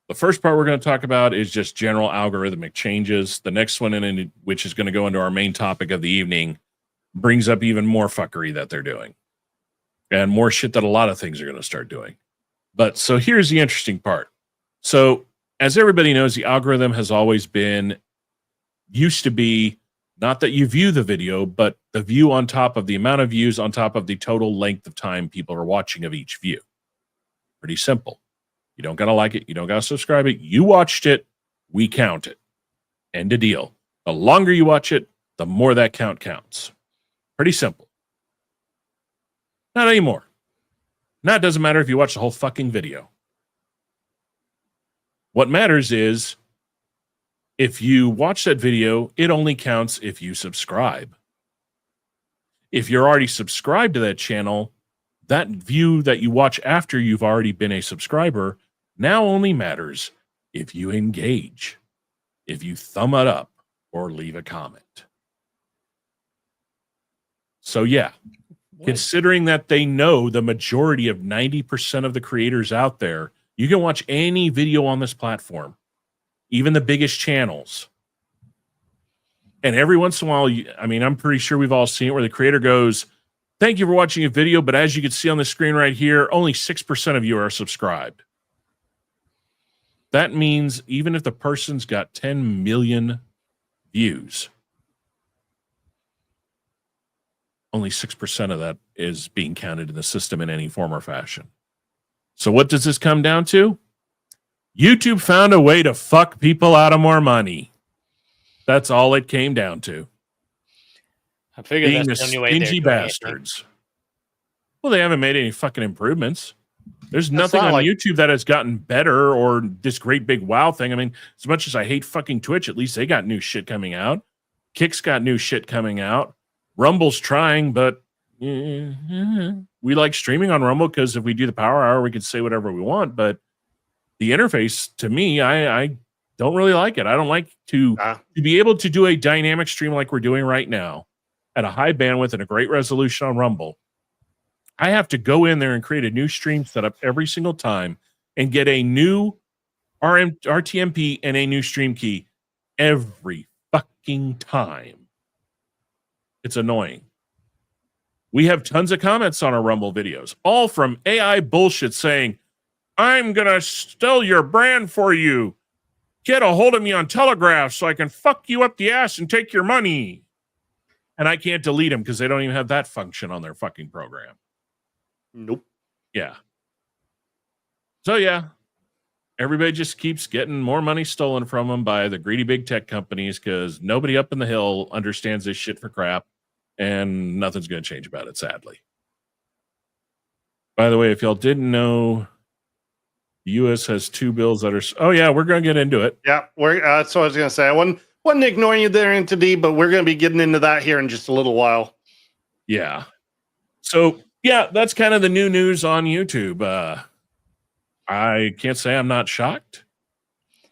Speaker 1: The first part we're going to talk about is just general algorithmic changes. The next one, which is going to go into our main topic of the evening, brings up even more fuckery that they're doing and more shit that a lot of things are going to start doing. But so here's the interesting part. So as everybody knows, the algorithm has always used to be not that you view the video, but the view on top of the amount of views on top of the total length of time people are watching of each view. Pretty simple. You don't got to like it. You don't got to subscribe it. You watched it. We count it. End of deal. The longer you watch it, the more that count counts. Pretty simple. Not anymore. Now it doesn't matter if you watch the whole fucking video. What matters is if you watch that video, it only counts if you subscribe. If you're already subscribed to that channel, that view that you watch after you've already been a subscriber now only matters if you engage, if you thumb it up or leave a comment. So yeah, considering that they know the majority of 90% of the creators out there, you can watch any video on this platform, even the biggest channels. And every once in a while, I'm pretty sure we've all seen it where the creator goes, thank you for watching a video, but as you can see on the screen right here, only 6% of you are subscribed. That means even if the person's got 10 million views, only 6% of that is being counted in the system in any form or fashion. So what does this come down to? YouTube found a way to fuck people out of more money. That's all it came down to.
Speaker 2: I figured
Speaker 1: Being
Speaker 2: that's
Speaker 1: the
Speaker 2: the only way
Speaker 1: stingy bastards. Well, they haven't made any fucking improvements. There's nothing on YouTube that has gotten better or this great big wow thing. I mean, as much as I hate fucking Twitch, at least they got new shit coming out. Kick's got new shit coming out. Rumble's trying, but we like streaming on Rumble because if we do the power hour, we can say whatever we want. But the interface, to me, I don't really like it. I don't like to be able to do a dynamic stream like we're doing right now at a high bandwidth and a great resolution on Rumble. I have to go in there and create a new stream setup every single time and get a new RTMP and a new stream key every fucking time. It's annoying. We have tons of comments on our Rumble videos, all from AI bullshit saying, I'm going to steal your brand for you. Get a hold of me on Telegraph so I can fuck you up the ass and take your money. And I can't delete them because they don't even have that function on their fucking program.
Speaker 3: Nope.
Speaker 1: Yeah. So, yeah. Everybody just keeps getting more money stolen from them by the greedy big tech companies because nobody up in the hill understands this shit for crap, and nothing's going to change about it, sadly. By the way, if y'all didn't know, the U.S. has 2 bills that are... Oh, yeah, we're going to get into it.
Speaker 3: Yeah, that's what I was going to say. I wasn't ignoring you there, Entity, but we're going to be getting into that here in just a little while.
Speaker 1: Yeah. So, yeah, that's kind of the new news on YouTube. I can't say I'm not shocked.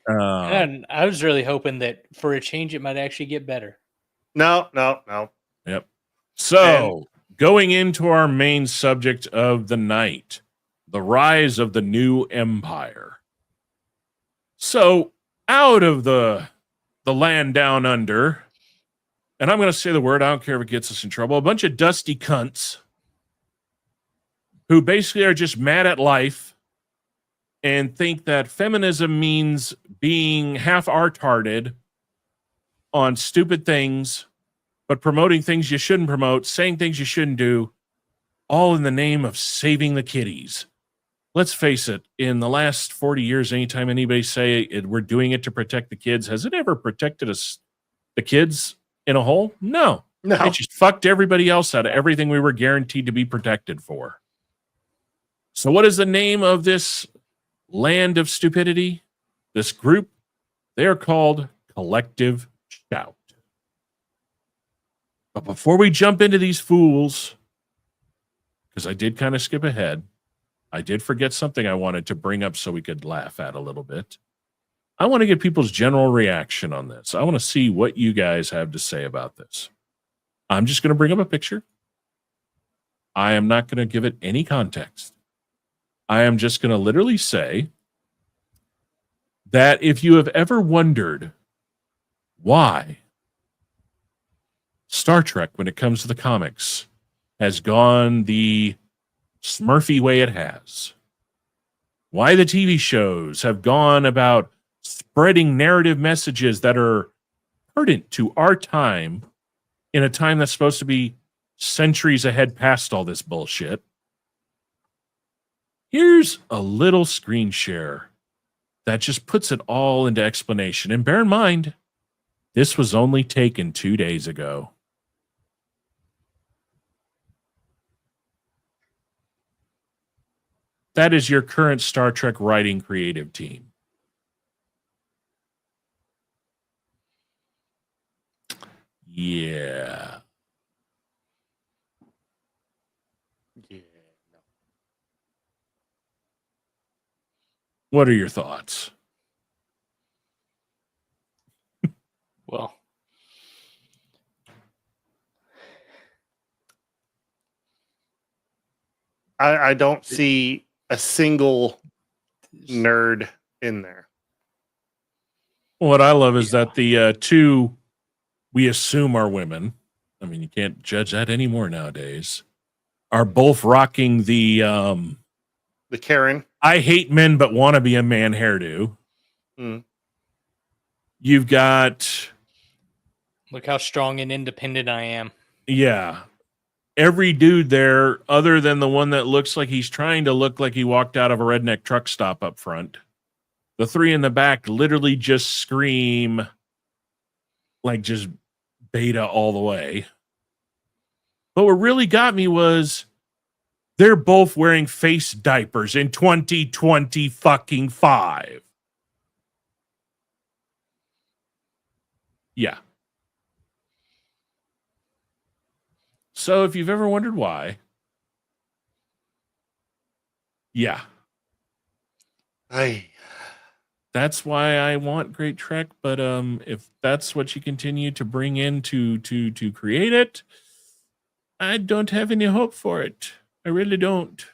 Speaker 2: And I was really hoping that for a change, it might actually get better.
Speaker 3: No.
Speaker 1: Yep. So, going into our main subject of the night, the rise of the new empire. So, out of the land down under, and I'm going to say the word, I don't care if it gets us in trouble, a bunch of dusty cunts who basically are just mad at life and think that feminism means being half retarded on stupid things, but promoting things you shouldn't promote, saying things you shouldn't do, all in the name of saving the kiddies. Let's face it, in the last 40 years, anytime anybody say we're doing it to protect the kids, has it ever protected us, the kids in a whole? No. It just fucked everybody else out of everything we were guaranteed to be protected for. So what is the name of this land of stupidity? This group? They are called Collective Shout. But before we jump into these fools, because I did kind of skip ahead, I did forget something I wanted to bring up so we could laugh at a little bit. I want to get people's general reaction on this. I want to see what you guys have to say about this. I'm just going to bring up a picture. I am not going to give it any context. I am just going to literally say that if you have ever wondered why Star Trek, when it comes to the comics, has gone the Smurfy way it has, why the TV shows have gone about spreading narrative messages that are pertinent to our time in a time that's supposed to be centuries ahead past all this bullshit. Here's a little screen share that just puts it all into explanation. And bear in mind, this was only taken 2 days ago. That is your current Star Trek writing creative team. Yeah. What are your thoughts?
Speaker 2: Well,
Speaker 3: I don't see a single nerd in there.
Speaker 1: What I love is that the 2 we assume are women. I mean, you can't judge that anymore nowadays. Are both rocking the
Speaker 3: Karen.
Speaker 1: I hate men but want to be a man hairdo. You've got...
Speaker 2: Look how strong and independent I am.
Speaker 1: Yeah. Every dude there, other than the one that looks like he's trying to look like he walked out of a redneck truck stop up front. The 3 in the back literally just scream like just beta all the way. But what really got me was they're both wearing face diapers in 2020 fucking 5. Yeah. So if you've ever wondered why, yeah. That's why I want Great Trek, but if that's what you continue to bring in to create it, I don't have any hope for it. I really don't.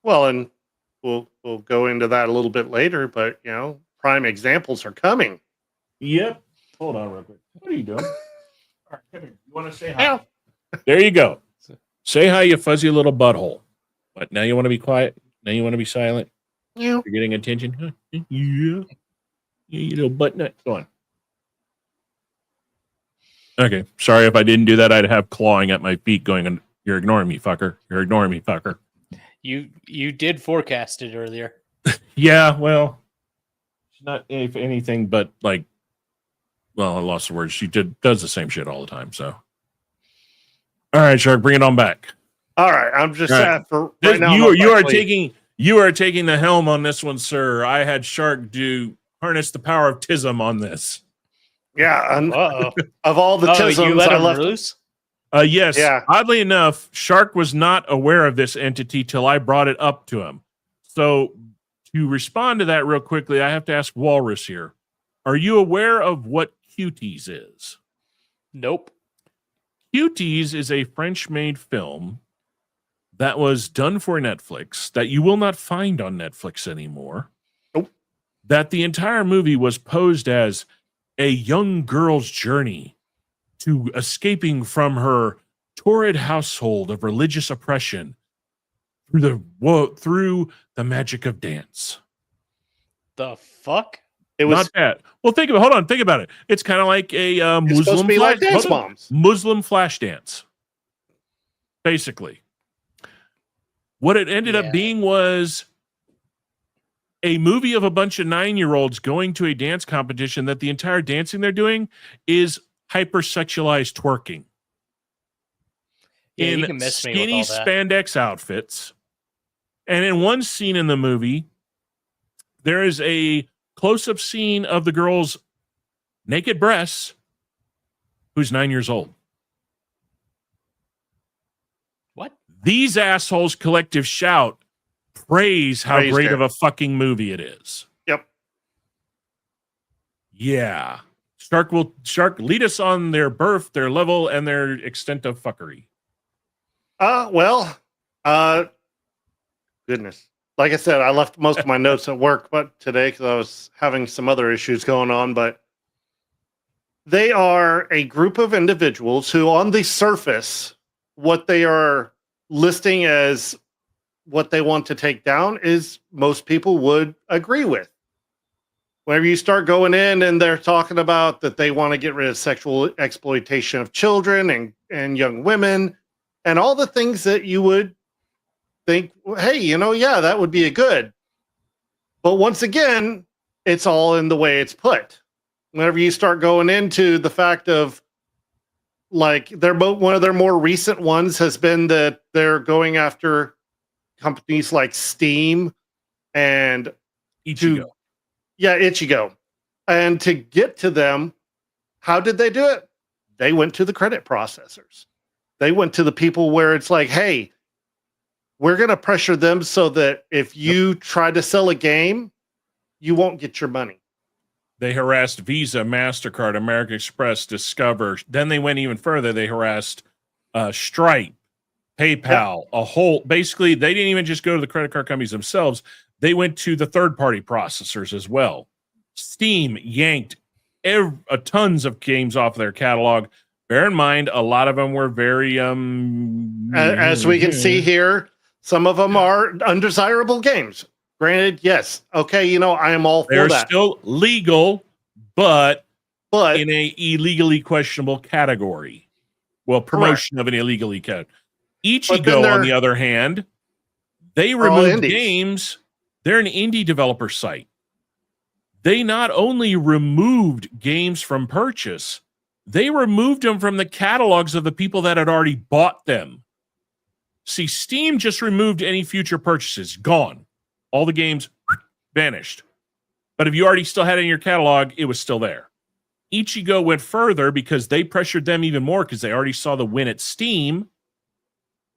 Speaker 3: Well, and we'll go into that a little bit later, but prime examples are coming.
Speaker 1: Yep. Hold on real quick. What are you doing? All right, come here. You want to say hi?
Speaker 3: Yeah.
Speaker 1: There you go. Say hi, you fuzzy little butthole. What, now you want to be quiet? Now you want to be silent?
Speaker 3: Yeah.
Speaker 1: You're getting attention? Huh? Yeah. Yeah, you little butt nut. Go on. Okay. Sorry if I didn't do that. I'd have clawing at my feet going, you're ignoring me, fucker. You're ignoring me, fucker.
Speaker 2: You did forecast it earlier.
Speaker 1: Yeah, well, she's not anything but like, well, I lost the words. She does the same shit all the time. So, all right, Shark, bring it on back.
Speaker 3: All right, I'm just
Speaker 1: All right.
Speaker 3: sad for right now.
Speaker 1: You are taking the helm on this one, sir. I had Shark harness the power of Tism on this.
Speaker 3: Yeah, and
Speaker 2: Uh-oh.
Speaker 3: of all the tisms,
Speaker 2: you let
Speaker 3: I
Speaker 2: him
Speaker 3: left.
Speaker 2: loose?
Speaker 1: Yes.
Speaker 3: Yeah.
Speaker 1: Oddly enough, Shark was not aware of this entity till I brought it up to him. So to respond to that real quickly, I have to ask Walrus here. Are you aware of what Cuties is?
Speaker 2: Nope.
Speaker 1: Cuties is a French-made film that was done for Netflix that you will not find on Netflix anymore.
Speaker 3: Nope.
Speaker 1: That the entire movie was posed as a young girl's journey to escaping from her torrid household of religious oppression through the magic of dance.
Speaker 2: The fuck?
Speaker 3: It was
Speaker 1: Not bad. Well, think about it. It's kind of like a
Speaker 3: it's supposed to be like Dance Moms.
Speaker 1: Muslim flash dance, basically. What it ended up being was a movie of a bunch of 9-year-olds going to a dance competition that the entire dancing they're doing is hypersexualized twerking.
Speaker 2: Yeah, you
Speaker 1: in
Speaker 2: can miss me with
Speaker 1: skinny
Speaker 2: all that.
Speaker 1: spandex outfits. And in one scene in the movie, there is a close-up scene of the girl's naked breasts who's 9 years old.
Speaker 2: What?
Speaker 1: These assholes collective shout, praise how
Speaker 3: Praised
Speaker 1: great
Speaker 3: it.
Speaker 1: of a fucking movie it is.
Speaker 3: Yep.
Speaker 1: Yeah. Shark lead us on their birth, their level, and their extent of fuckery.
Speaker 3: Goodness. Like I said, I left most of my notes at work, but today because I was having some other issues going on. But they are a group of individuals who, on the surface, what they are listing as what they want to take down is most people would agree with. Whenever you start going in and they're talking about that they want to get rid of sexual exploitation of children and young women and all the things that you would think, hey, yeah, that would be a good. But once again, it's all in the way it's put. Whenever you start going into the fact of like one of their more recent ones has been that they're going after companies like Steam and
Speaker 1: Ichigo.
Speaker 3: Ichigo. And to get to them, how did they do it? They went to the credit processors. They went to the people where it's like, hey, we're going to pressure them so that if you try to sell a game, you won't get your money.
Speaker 1: They harassed Visa, MasterCard, American Express, Discover. Then they went even further. They harassed Stripe, PayPal, basically, they didn't even just go to the credit card companies themselves. They went to the third-party processors as well. Steam yanked tons of games off their catalog. Bear in mind, a lot of them were very...
Speaker 3: as we can see here, some of them are undesirable games. Granted, yes. Okay, I am all for
Speaker 1: they're
Speaker 3: that.
Speaker 1: still legal, but in a illegally questionable category. Well, promotion of an illegally category. Ichigo, on the other hand, they removed games. They're an indie developer site. They not only removed games from purchase, they removed them from the catalogs of the people that had already bought them. See, Steam just removed any future purchases. Gone. All the games vanished. But if you already still had it in your catalog, it was still there. Ichigo went further because they pressured them even more because they already saw the win at Steam.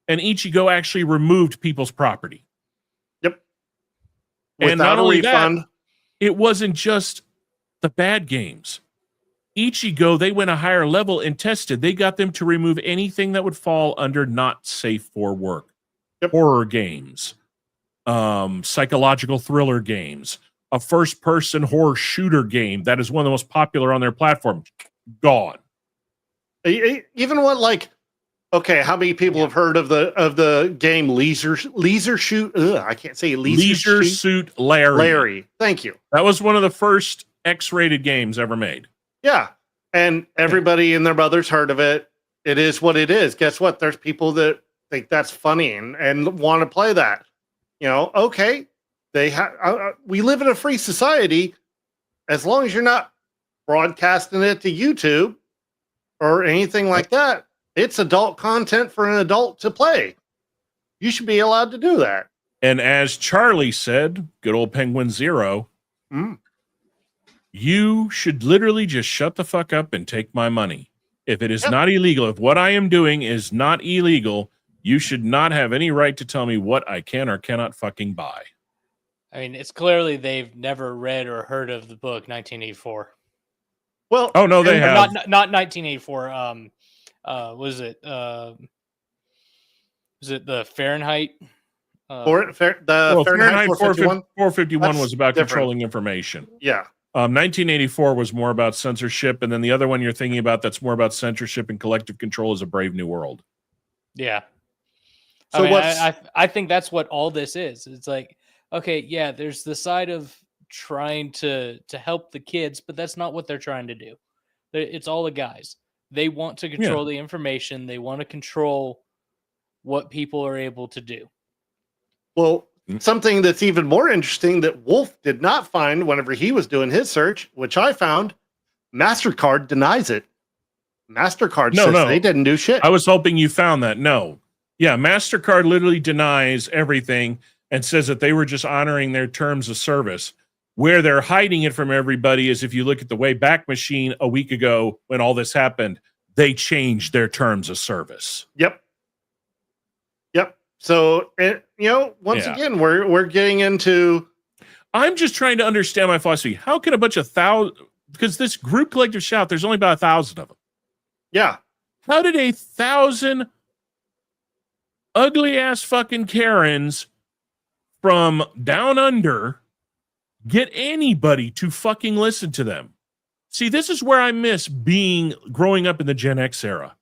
Speaker 1: And Ichigo actually removed people's property.
Speaker 3: Yep.
Speaker 1: And not
Speaker 3: Without a
Speaker 1: only
Speaker 3: refund.
Speaker 1: that, it wasn't just the bad games. Ichigo, they went a higher level and tested. They got them to remove anything that would fall under not safe for work. horror games, psychological thriller games, a first-person horror shooter game that is one of the most popular on their platform. Gone.
Speaker 3: Even what, like, okay, how many people have heard of the game Leisure Shoot? I can't say
Speaker 1: Leisure Suit Larry.
Speaker 3: Larry, thank you.
Speaker 1: That was one of the first X-rated games ever made.
Speaker 3: Yeah, and everybody and their mother's heard of it. It is what it is. Guess what? There's people that think that's funny and want to play that. You know, okay, we live in a free society. As long as you're not broadcasting it to YouTube or anything like that, it's adult content for an adult to play. You should be allowed to do that.
Speaker 1: And as Charlie said, good old Penguin Zero, you should literally just shut the fuck up and take my money. If it is not illegal, if what I am doing is not illegal, you should not have any right to tell me what I can or cannot fucking buy.
Speaker 2: I mean, it's clearly they've never read or heard of the book 1984.
Speaker 3: Well,
Speaker 1: oh no, they have
Speaker 2: not 1984. Was it the Fahrenheit?
Speaker 3: Fahrenheit
Speaker 1: 451 was about
Speaker 3: different.
Speaker 1: Controlling information.
Speaker 3: Yeah.
Speaker 1: 1984 was more about censorship, and then the other one you're thinking about that's more about censorship and collective control is A Brave New World.
Speaker 2: Yeah.
Speaker 3: So
Speaker 2: I think that's what all this is. It's like, okay, yeah, there's the side of trying to help the kids, but that's not what they're trying to do. It's all the guys. They want to control the information. They want to control what people are able to do.
Speaker 3: Well, something that's even more interesting that Wolf did not find whenever he was doing his search, which I found, MasterCard denies it. MasterCard says they didn't do shit.
Speaker 1: I was hoping you found that. No. Yeah, MasterCard literally denies everything and says that they were just honoring their terms of service. Where they're hiding it from everybody is if you look at the Wayback Machine a week ago when all this happened, they changed their terms of service.
Speaker 3: Yep. So, once again, we're getting into...
Speaker 1: I'm just trying to understand my philosophy. How can a bunch of because this group collective shout, there's only about 1,000 of them.
Speaker 3: Yeah.
Speaker 1: How did 1,000 ugly ass fucking Karens from down under get anybody to fucking listen to them? See, this is where I miss growing up in the Gen X era.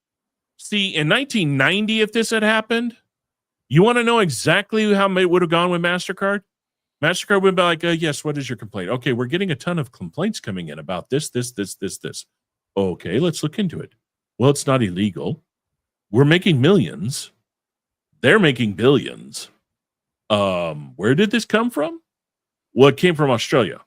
Speaker 1: See, in 1990, if this had happened, you want to know exactly how it would have gone with MasterCard? MasterCard would be like, yes, what is your complaint? Okay, we're getting a ton of complaints coming in about this. Okay, let's look into it. Well, it's not illegal. We're making millions. They're making billions. Where did this come from? Well, it came from Australia.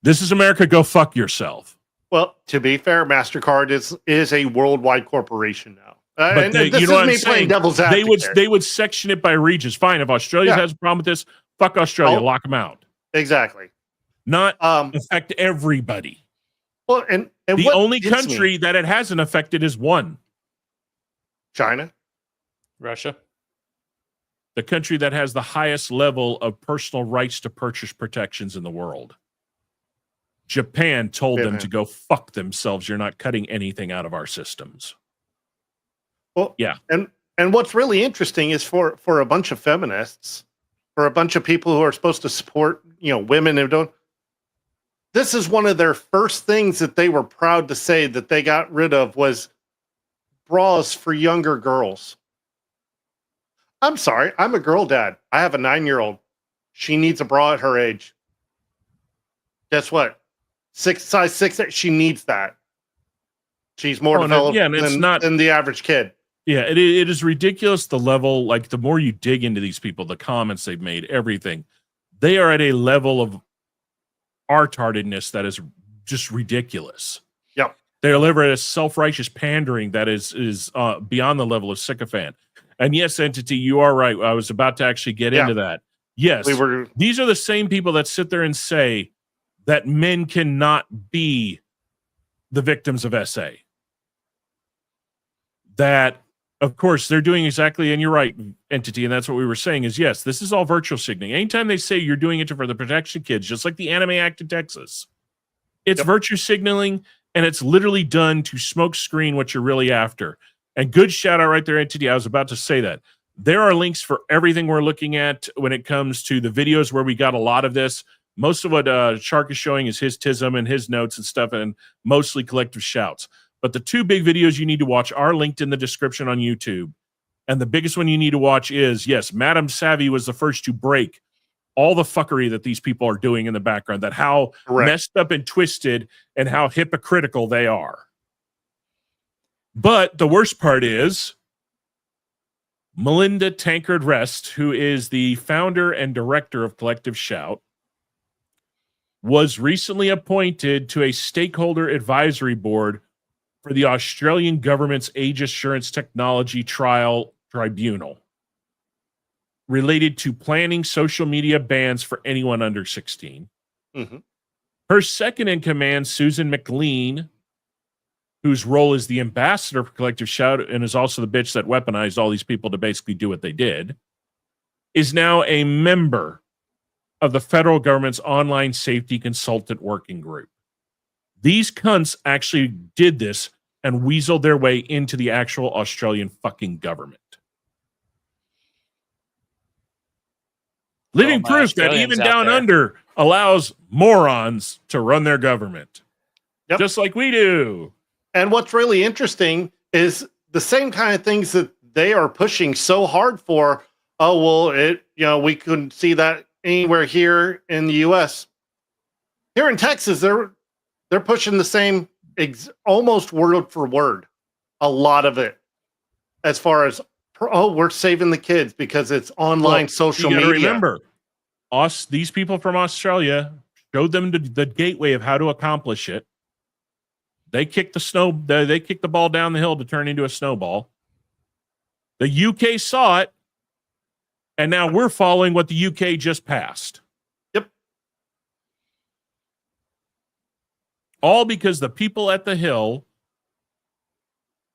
Speaker 1: This is America. Go fuck yourself.
Speaker 3: Well, to be fair, MasterCard is a worldwide corporation now.
Speaker 1: But
Speaker 3: this is me playing devil's advocate.
Speaker 1: They would section it by regions. Fine, if Australia has a problem with this, fuck Australia, lock them out.
Speaker 3: Exactly.
Speaker 1: Not affect everybody.
Speaker 3: Well, and
Speaker 1: the only country that it hasn't affected is one.
Speaker 3: China.
Speaker 2: Russia.
Speaker 1: The country that has the highest level of personal rights to purchase protections in the world. Japan told them to go fuck themselves. You're not cutting anything out of our systems.
Speaker 3: Well, yeah. And what's really interesting is for a bunch of feminists, for a bunch of people who are supposed to support, women who don't, this is one of their first things that they were proud to say that they got rid of was bras for younger girls. I'm sorry. I'm a girl dad. I have a 9-year-old. She needs a bra at her age. Guess what? Size 6, she needs that. She's more developed than the average kid.
Speaker 1: Yeah, it is ridiculous, the level, like the more you dig into these people, the comments they've made, everything. They are at a level of art-heartedness that is just ridiculous.
Speaker 3: Yep.
Speaker 1: They're at a self-righteous pandering that is beyond the level of sycophant. And yes, Entity, you are right. I was about to actually get into that. Yes, these are the same people that sit there and say that men cannot be the victims of SA. That, of course, they're doing exactly, and you're right, Entity, and that's what we were saying is, yes, this is all virtual signaling. Anytime they say you're doing it for the protection kids, just like the Anime Act in Texas, it's virtue signaling, and it's literally done to smoke screen what you're really after. And good shout out right there, NTD. I was about to say that. There are links for everything we're looking at when it comes to the videos where we got a lot of this. Most of what Shark is showing is his tism and his notes and stuff, and mostly collective shouts. But the two big videos you need to watch are linked in the description on YouTube. And the biggest one you need to watch is, yes, Madam Savvy was the first to break all the fuckery that these people are doing in the background, that how messed up and twisted and how hypocritical they are. But the worst part is Melinda Tankard Rest, who is the founder and director of Collective Shout, was recently appointed to a stakeholder advisory board for the Australian government's age assurance technology trial tribunal related to planning social media bans for anyone under 16.
Speaker 3: Mm-hmm.
Speaker 1: Her second in command, Susan McLean, whose role is the ambassador for Collective Shout and is also the bitch that weaponized all these people to basically do what they did, is now a member of the federal government's online safety consultant working group. These cunts actually did this and weaseled their way into the actual Australian fucking government. Living proof that even down under allows morons to run their government. Yep. Just like we do.
Speaker 3: And what's really interesting is the same kind of things that they are pushing so hard for. Oh, well, we couldn't see that anywhere here in the US. Here in Texas, they're pushing the same almost word for word. A lot of it, as far as we're saving the kids because it's online social media.
Speaker 1: Remember, these people from Australia showed them the gateway of how to accomplish it. They kicked the ball down the hill to turn into a snowball. The UK saw it, and now we're following what the UK just passed.
Speaker 3: Yep.
Speaker 1: All because the people at the Hill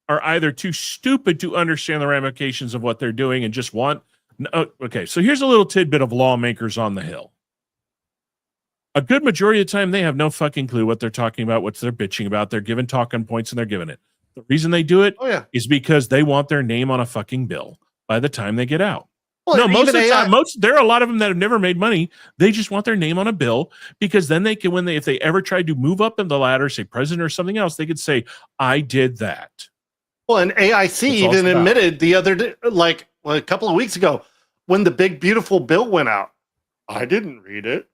Speaker 1: are either too stupid to understand the ramifications of what they're doing and just want... Okay, so here's a little tidbit of lawmakers on the Hill. A good majority of the time, they have no fucking clue what they're talking about, what they're bitching about. They're given talking points and they're giving it. The reason they do it is because they want their name on a fucking bill by the time they get out. Well, no, most of the time, there are a lot of them that have never made money. They just want their name on a bill because then they can, if they ever tried to move up in the ladder, say president or something else, they could say, I did that.
Speaker 3: Well, and AIC even admitted the other day, a couple of weeks ago, when the big beautiful bill went out, I didn't read it.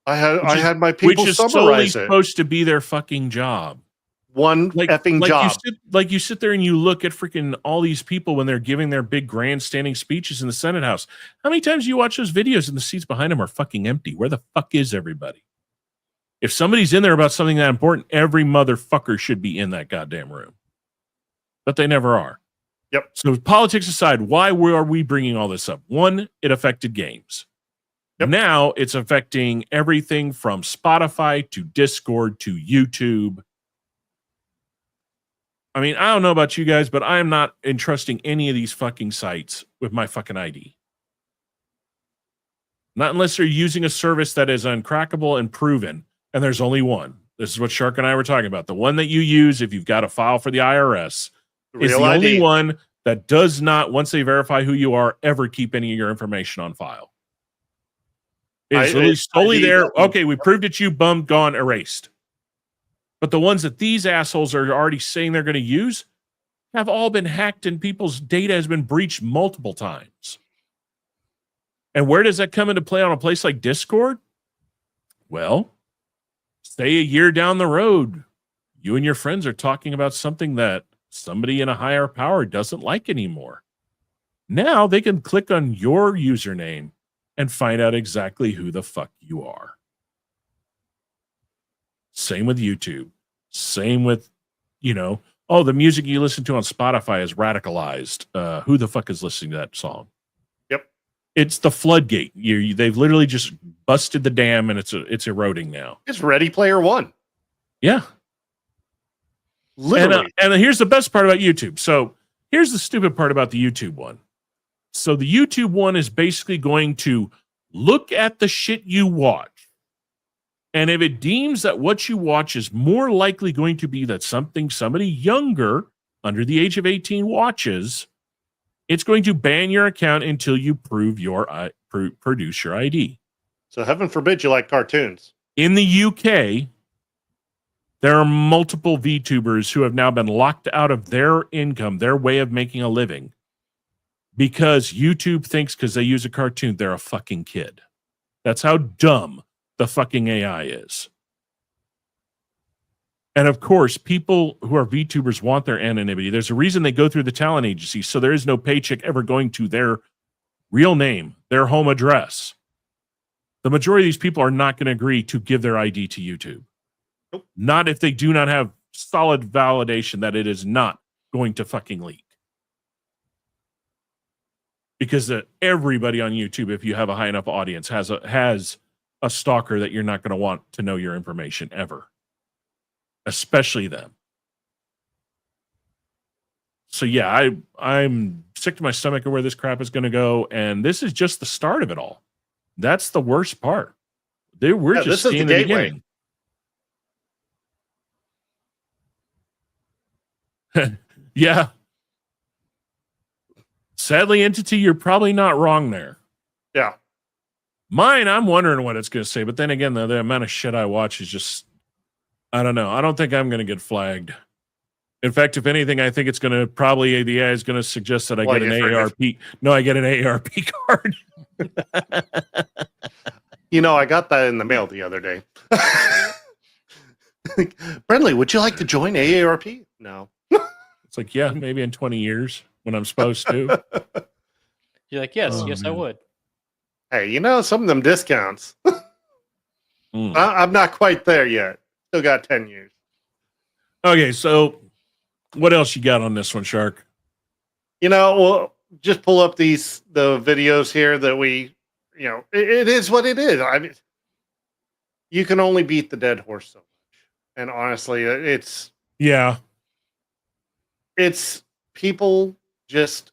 Speaker 3: I had my people summarize it. Which is solely
Speaker 1: supposed to be their fucking job.
Speaker 3: Effing job.
Speaker 1: You sit there and you look at freaking all these people when they're giving their big grandstanding speeches in the Senate House. How many times do you watch those videos and the seats behind them are fucking empty? Where the fuck is everybody? If somebody's in there about something that important, every motherfucker should be in that goddamn room. But they never are.
Speaker 3: Yep.
Speaker 1: So politics aside, why are we bringing all this up? One, it affected games. Yep. Now it's affecting everything from Spotify to Discord to YouTube. I mean, I don't know about you guys, but I am not entrusting any of these fucking sites with my fucking ID. Not unless they're using a service that is uncrackable and proven. And there's only one. This is what Shark and I were talking about. The one that you use if you've got a file for the IRS is the only one that does not, once they verify who you are, ever keep any of your information on file. It's solely there. Okay, we proved it. You bummed, gone, erased. But the ones that these assholes are already saying they're going to use have all been hacked and people's data has been breached multiple times. And where does that come into play on a place like Discord? Well, say a year down the road, you and your friends are talking about something that somebody in a higher power doesn't like anymore. Now they can click on your username and find out exactly who the fuck you are. Same with YouTube. Same with, the music you listen to on Spotify is radicalized. Who the fuck is listening to that song?
Speaker 3: Yep.
Speaker 1: It's the floodgate. They've literally just busted the dam and it's eroding now.
Speaker 3: It's Ready Player One.
Speaker 1: Yeah.
Speaker 3: Literally.
Speaker 1: And here's the best part about YouTube. So here's the stupid part about the YouTube one. So the YouTube one is basically going to look at the shit you watch. And if it deems that what you watch is more likely going to be that somebody younger under the age of 18 watches, it's going to ban your account until you prove your produce your ID.
Speaker 3: So heaven forbid you like cartoons.
Speaker 1: In the UK, there are multiple VTubers who have now been locked out of their income, their way of making a living, because YouTube thinks because they use a cartoon, they're a fucking kid. That's how dumb the fucking AI is. And of course, people who are VTubers want their anonymity. There's a reason they go through the talent agency, so there is no paycheck ever going to their real name, their home address. The majority of these people are not going to agree to give their ID to YouTube.
Speaker 3: Nope.
Speaker 1: Not if they do not have solid validation that it is not going to fucking leak. Because everybody on YouTube, if you have a high enough audience, has a stalker that you're not going to want to know your information ever. Especially them. So yeah, I'm sick to my stomach of where this crap is going to go, and this is just the start of it all. That's the worst part. We're just seeing the beginning. Yeah. Sadly, Entity, you're probably not wrong there.
Speaker 3: Yeah.
Speaker 1: Mine, I'm wondering what it's going to say, but then again, the amount of shit I watch is just, I don't know. I don't think I'm going to get flagged. In fact, if anything, I think it's going to probably, the AI is going to suggest that I get an AARP. No, I get an AARP card.
Speaker 3: You know, I got that in the mail the other day. Brenlee, would you like to join AARP? No.
Speaker 1: It's like, yeah, maybe in 20 years when I'm supposed to.
Speaker 2: You're like, yes,
Speaker 1: Oh,
Speaker 2: yes,
Speaker 1: man.
Speaker 2: I would.
Speaker 3: Hey, you know, some of them discounts. I'm not quite there yet. Still got 10 years.
Speaker 1: Okay, so what else you got on this one, Shark?
Speaker 3: You know, we'll just pull up the videos here that we, you know, it is what it is. I mean, you can only beat the dead horse so much. And honestly, it's people just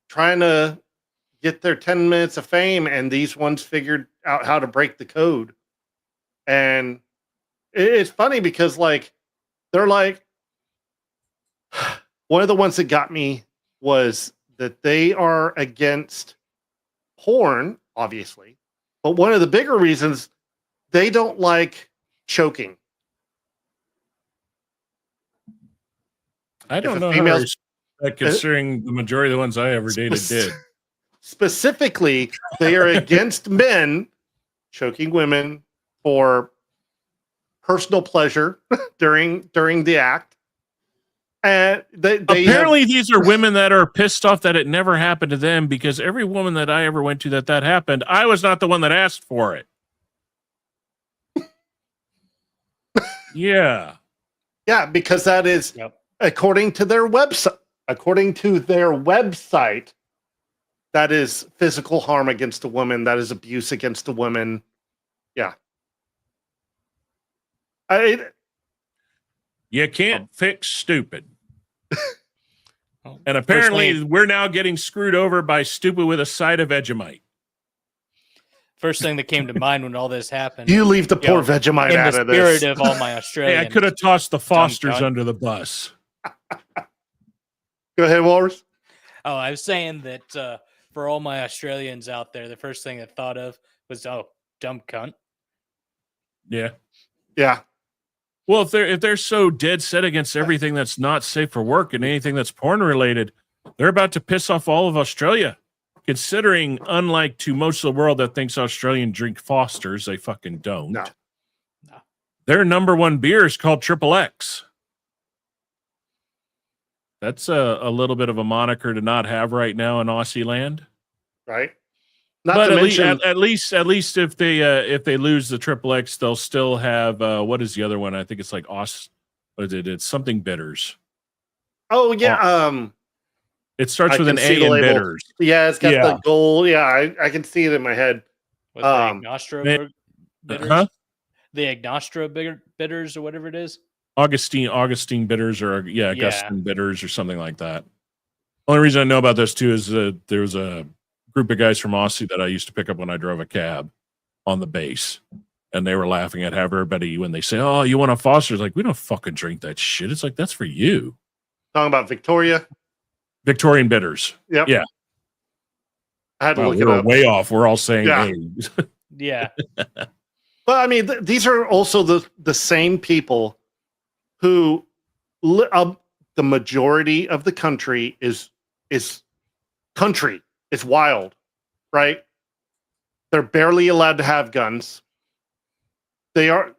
Speaker 3: trying to get their 10 minutes of fame, and these ones figured out how to break the code. And it's funny because, like, they're like, one of the ones that got me was that they are against porn, obviously, but one of the bigger reasons they don't like choking.
Speaker 1: I don't know
Speaker 3: females,
Speaker 1: how considering the majority of the ones I ever dated did.
Speaker 3: Specifically, they are against men choking women for personal pleasure during the act. And they
Speaker 1: apparently these are women that are pissed off that it never happened to them, because every woman that I ever went to that happened, I was not the one that asked for it. Yeah.
Speaker 3: Yeah, because that is according to their website. According to their website, that is physical harm against a woman. That is abuse against a woman. Yeah.
Speaker 1: You can't fix stupid. And apparently we're now getting screwed over by stupid with a side of Vegemite.
Speaker 2: First thing that came to mind when all this happened.
Speaker 3: You leave the poor Vegemite out of this.
Speaker 2: In the spirit of all my Australian.
Speaker 1: Hey, I could have tossed the Fosters under the bus.
Speaker 3: Go ahead, Walrus.
Speaker 2: Oh, I was saying that for all my Australians out there, the first thing I thought of was, oh, dumb cunt.
Speaker 1: Yeah.
Speaker 3: Yeah.
Speaker 1: Well, if they're so dead set against everything that's not safe for work and anything that's porn related, they're about to piss off all of Australia. Considering, unlike to most of the world that thinks Australian drink Fosters, they fucking don't.
Speaker 3: No.
Speaker 1: Their number one beer is called Triple X. That's a little bit of a moniker to not have right now in Aussie land,
Speaker 3: right?
Speaker 1: But at least if they lose the Triple X, they'll still have what is the other one? I think it's like it's something bitters.
Speaker 3: Oh yeah,
Speaker 1: it starts with an A in bitters.
Speaker 3: Yeah, it's got the gold. Yeah, I can see it in my head.
Speaker 2: With the Agnostra bitters,
Speaker 1: huh?
Speaker 2: The Agnostra bitters or whatever it is.
Speaker 1: Augustine bitters or Augustine bitters or something like that. Only reason I know about those two is there was a group of guys from Aussie that I used to pick up when I drove a cab on the base. And they were laughing at everybody when they say, "Oh, you want a Foster's?" Like, we don't fucking drink that shit. It's like, that's for you.
Speaker 3: Talking about Victorian
Speaker 1: bitters.
Speaker 3: Yep.
Speaker 1: Yeah.
Speaker 3: I had to look
Speaker 1: we
Speaker 3: it
Speaker 1: were
Speaker 3: up.
Speaker 1: way off. We're all saying,
Speaker 3: Yeah.
Speaker 1: hey.
Speaker 2: Yeah.
Speaker 3: But I mean, these are also the same people who the majority of the country is country. It's wild, right? They're barely allowed to have guns. Their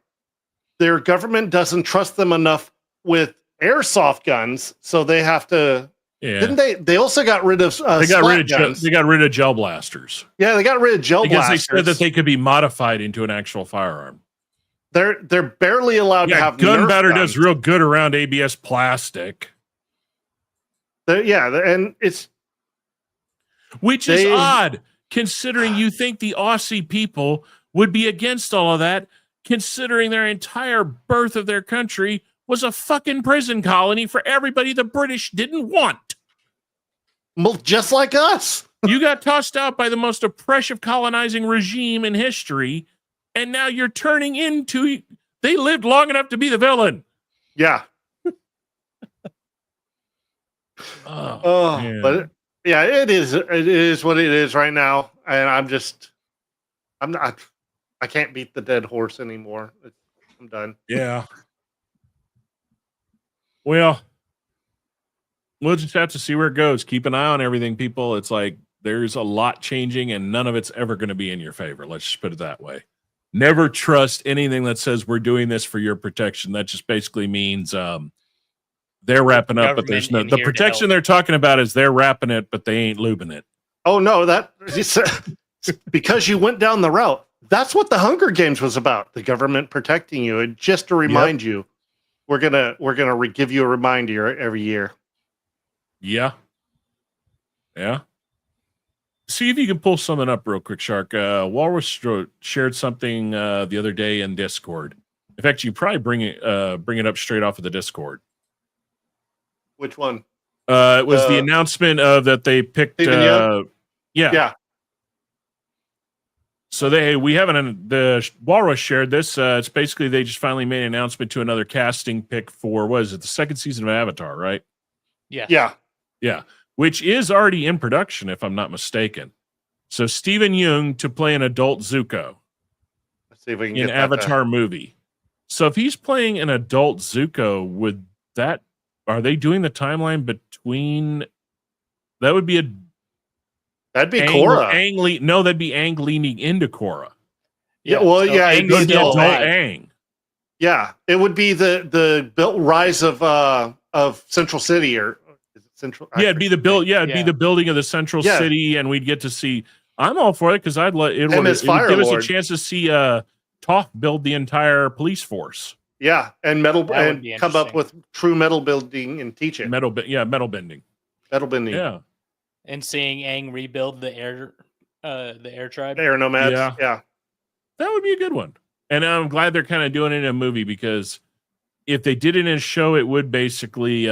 Speaker 3: government doesn't trust them enough with airsoft guns, so they have to.
Speaker 1: Yeah.
Speaker 3: Didn't they also got rid of
Speaker 1: they got rid of
Speaker 3: guns.
Speaker 1: they got rid of gel blasters.
Speaker 3: Yeah, they got rid of gel
Speaker 1: because
Speaker 3: blasters.
Speaker 1: they said that they could be modified into an actual firearm.
Speaker 3: They're barely allowed to have
Speaker 1: gunpowder does real good around ABS plastic.
Speaker 3: And it's
Speaker 1: which is odd considering you think the Aussie people would be against all of that, considering their entire birth of their country was a fucking prison colony for everybody the British didn't want.
Speaker 3: Well, just like us.
Speaker 1: You got tossed out by the most oppressive colonizing regime in history, and now you're turning into... They lived long enough to be the villain.
Speaker 3: Yeah. But yeah, it is what it is right now, and I can't beat the dead horse anymore. I'm done.
Speaker 1: Yeah. Well, we'll just have to see where it goes. Keep an eye on everything, people. It's like there's a lot changing, and none of it's ever going to be in your favor. Let's just put it that way. Never trust anything that says we're doing this for your protection. That just basically means they're wrapping up, but there's no... The protection they're talking about is they're wrapping it, but they ain't lubing it.
Speaker 3: Oh, no, because you went down the route. That's what the Hunger Games was about. The government protecting you. And just to remind you, we're gonna give you a reminder every year. Yeah.
Speaker 1: See if you can pull something up real quick, Shark. Walrus shared something the other day in Discord. In fact, you probably bring it up straight off of the Discord.
Speaker 3: Which one?
Speaker 1: It was the announcement of that they picked. Yeah. So the Walrus shared this. It's basically they just finally made an announcement to another casting pick for, what is it, the second season of Avatar, right?
Speaker 3: Yeah.
Speaker 1: Which is already in production, if I'm not mistaken. So Stephen Yeun to play an adult Zuko.
Speaker 3: Let's see if we can
Speaker 1: in
Speaker 3: get
Speaker 1: Avatar movie. So if he's playing an adult Zuko, are they doing the timeline between? That would be
Speaker 3: that'd be Korra.
Speaker 1: That'd be Aang leaning into Korra.
Speaker 3: Aang. Yeah, it would be the rise of Central City, or is it Central?
Speaker 1: It'd be the the building of the Central City, and we'd get to see. I'm all for it because it would give us a chance to see Toph build the entire police force.
Speaker 3: Yeah, and come up with true metal building and teach it.
Speaker 1: Metal bending.
Speaker 3: Yeah.
Speaker 2: And seeing Aang rebuild the air tribe.
Speaker 3: Air nomads. Yeah.
Speaker 1: That would be a good one. And I'm glad they're kind of doing it in a movie, because if they did it in a show, it would basically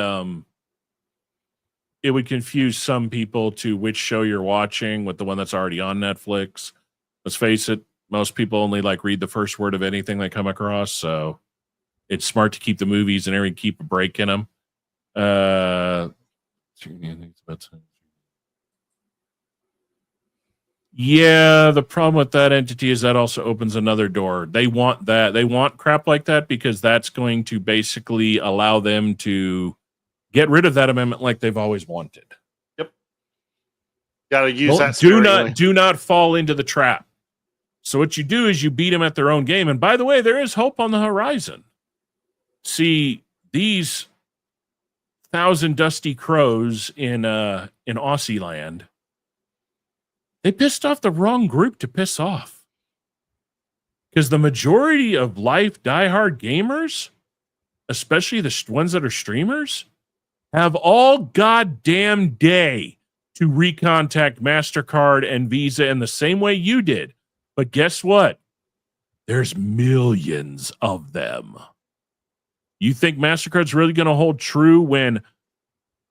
Speaker 1: it would confuse some people to which show you're watching with the one that's already on Netflix. Let's face it, most people only read the first word of anything they come across, so it's smart to keep the movies and keep a break in them. Yeah, the problem with that entity is that also opens another door. They want that. They want crap like that because that's going to basically allow them to get rid of that amendment like they've always wanted.
Speaker 3: Yep. Got to use that.
Speaker 1: Do not fall into the trap. So what you do is you beat them at their own game. And by the way, there is hope on the horizon. See, these 1,000 dusty crows in Aussie land, they pissed off the wrong group to piss off. Because the majority of diehard gamers, especially the ones that are streamers, have all goddamn day to recontact MasterCard and Visa in the same way you did. But guess what? There's millions of them. You think MasterCard's really going to hold true when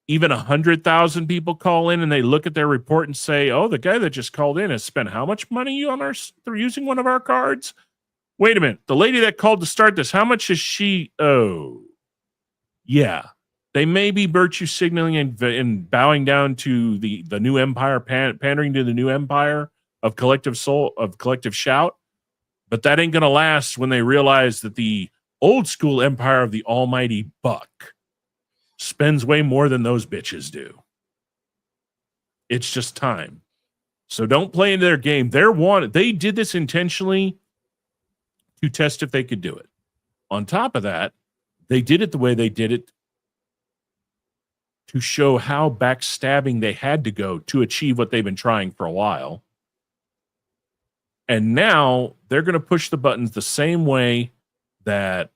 Speaker 1: even 100,000 people call in and they look at their report and say, oh, the guy that just called in has spent how much money through using one of our cards? Wait a minute. The lady that called to start this, how much is she? Oh, yeah. They may be virtue signaling and bowing down to the new empire, pandering to the new empire of collective soul, of collective shout. But that ain't going to last when they realize that the old school empire of the almighty buck spends way more than those bitches do. It's just time. So don't play into their game. They did this intentionally to test if they could do it. On top of that, they did it the way they did it to show how backstabbing they had to go to achieve what they've been trying for a while. And now they're going to push the buttons the same way that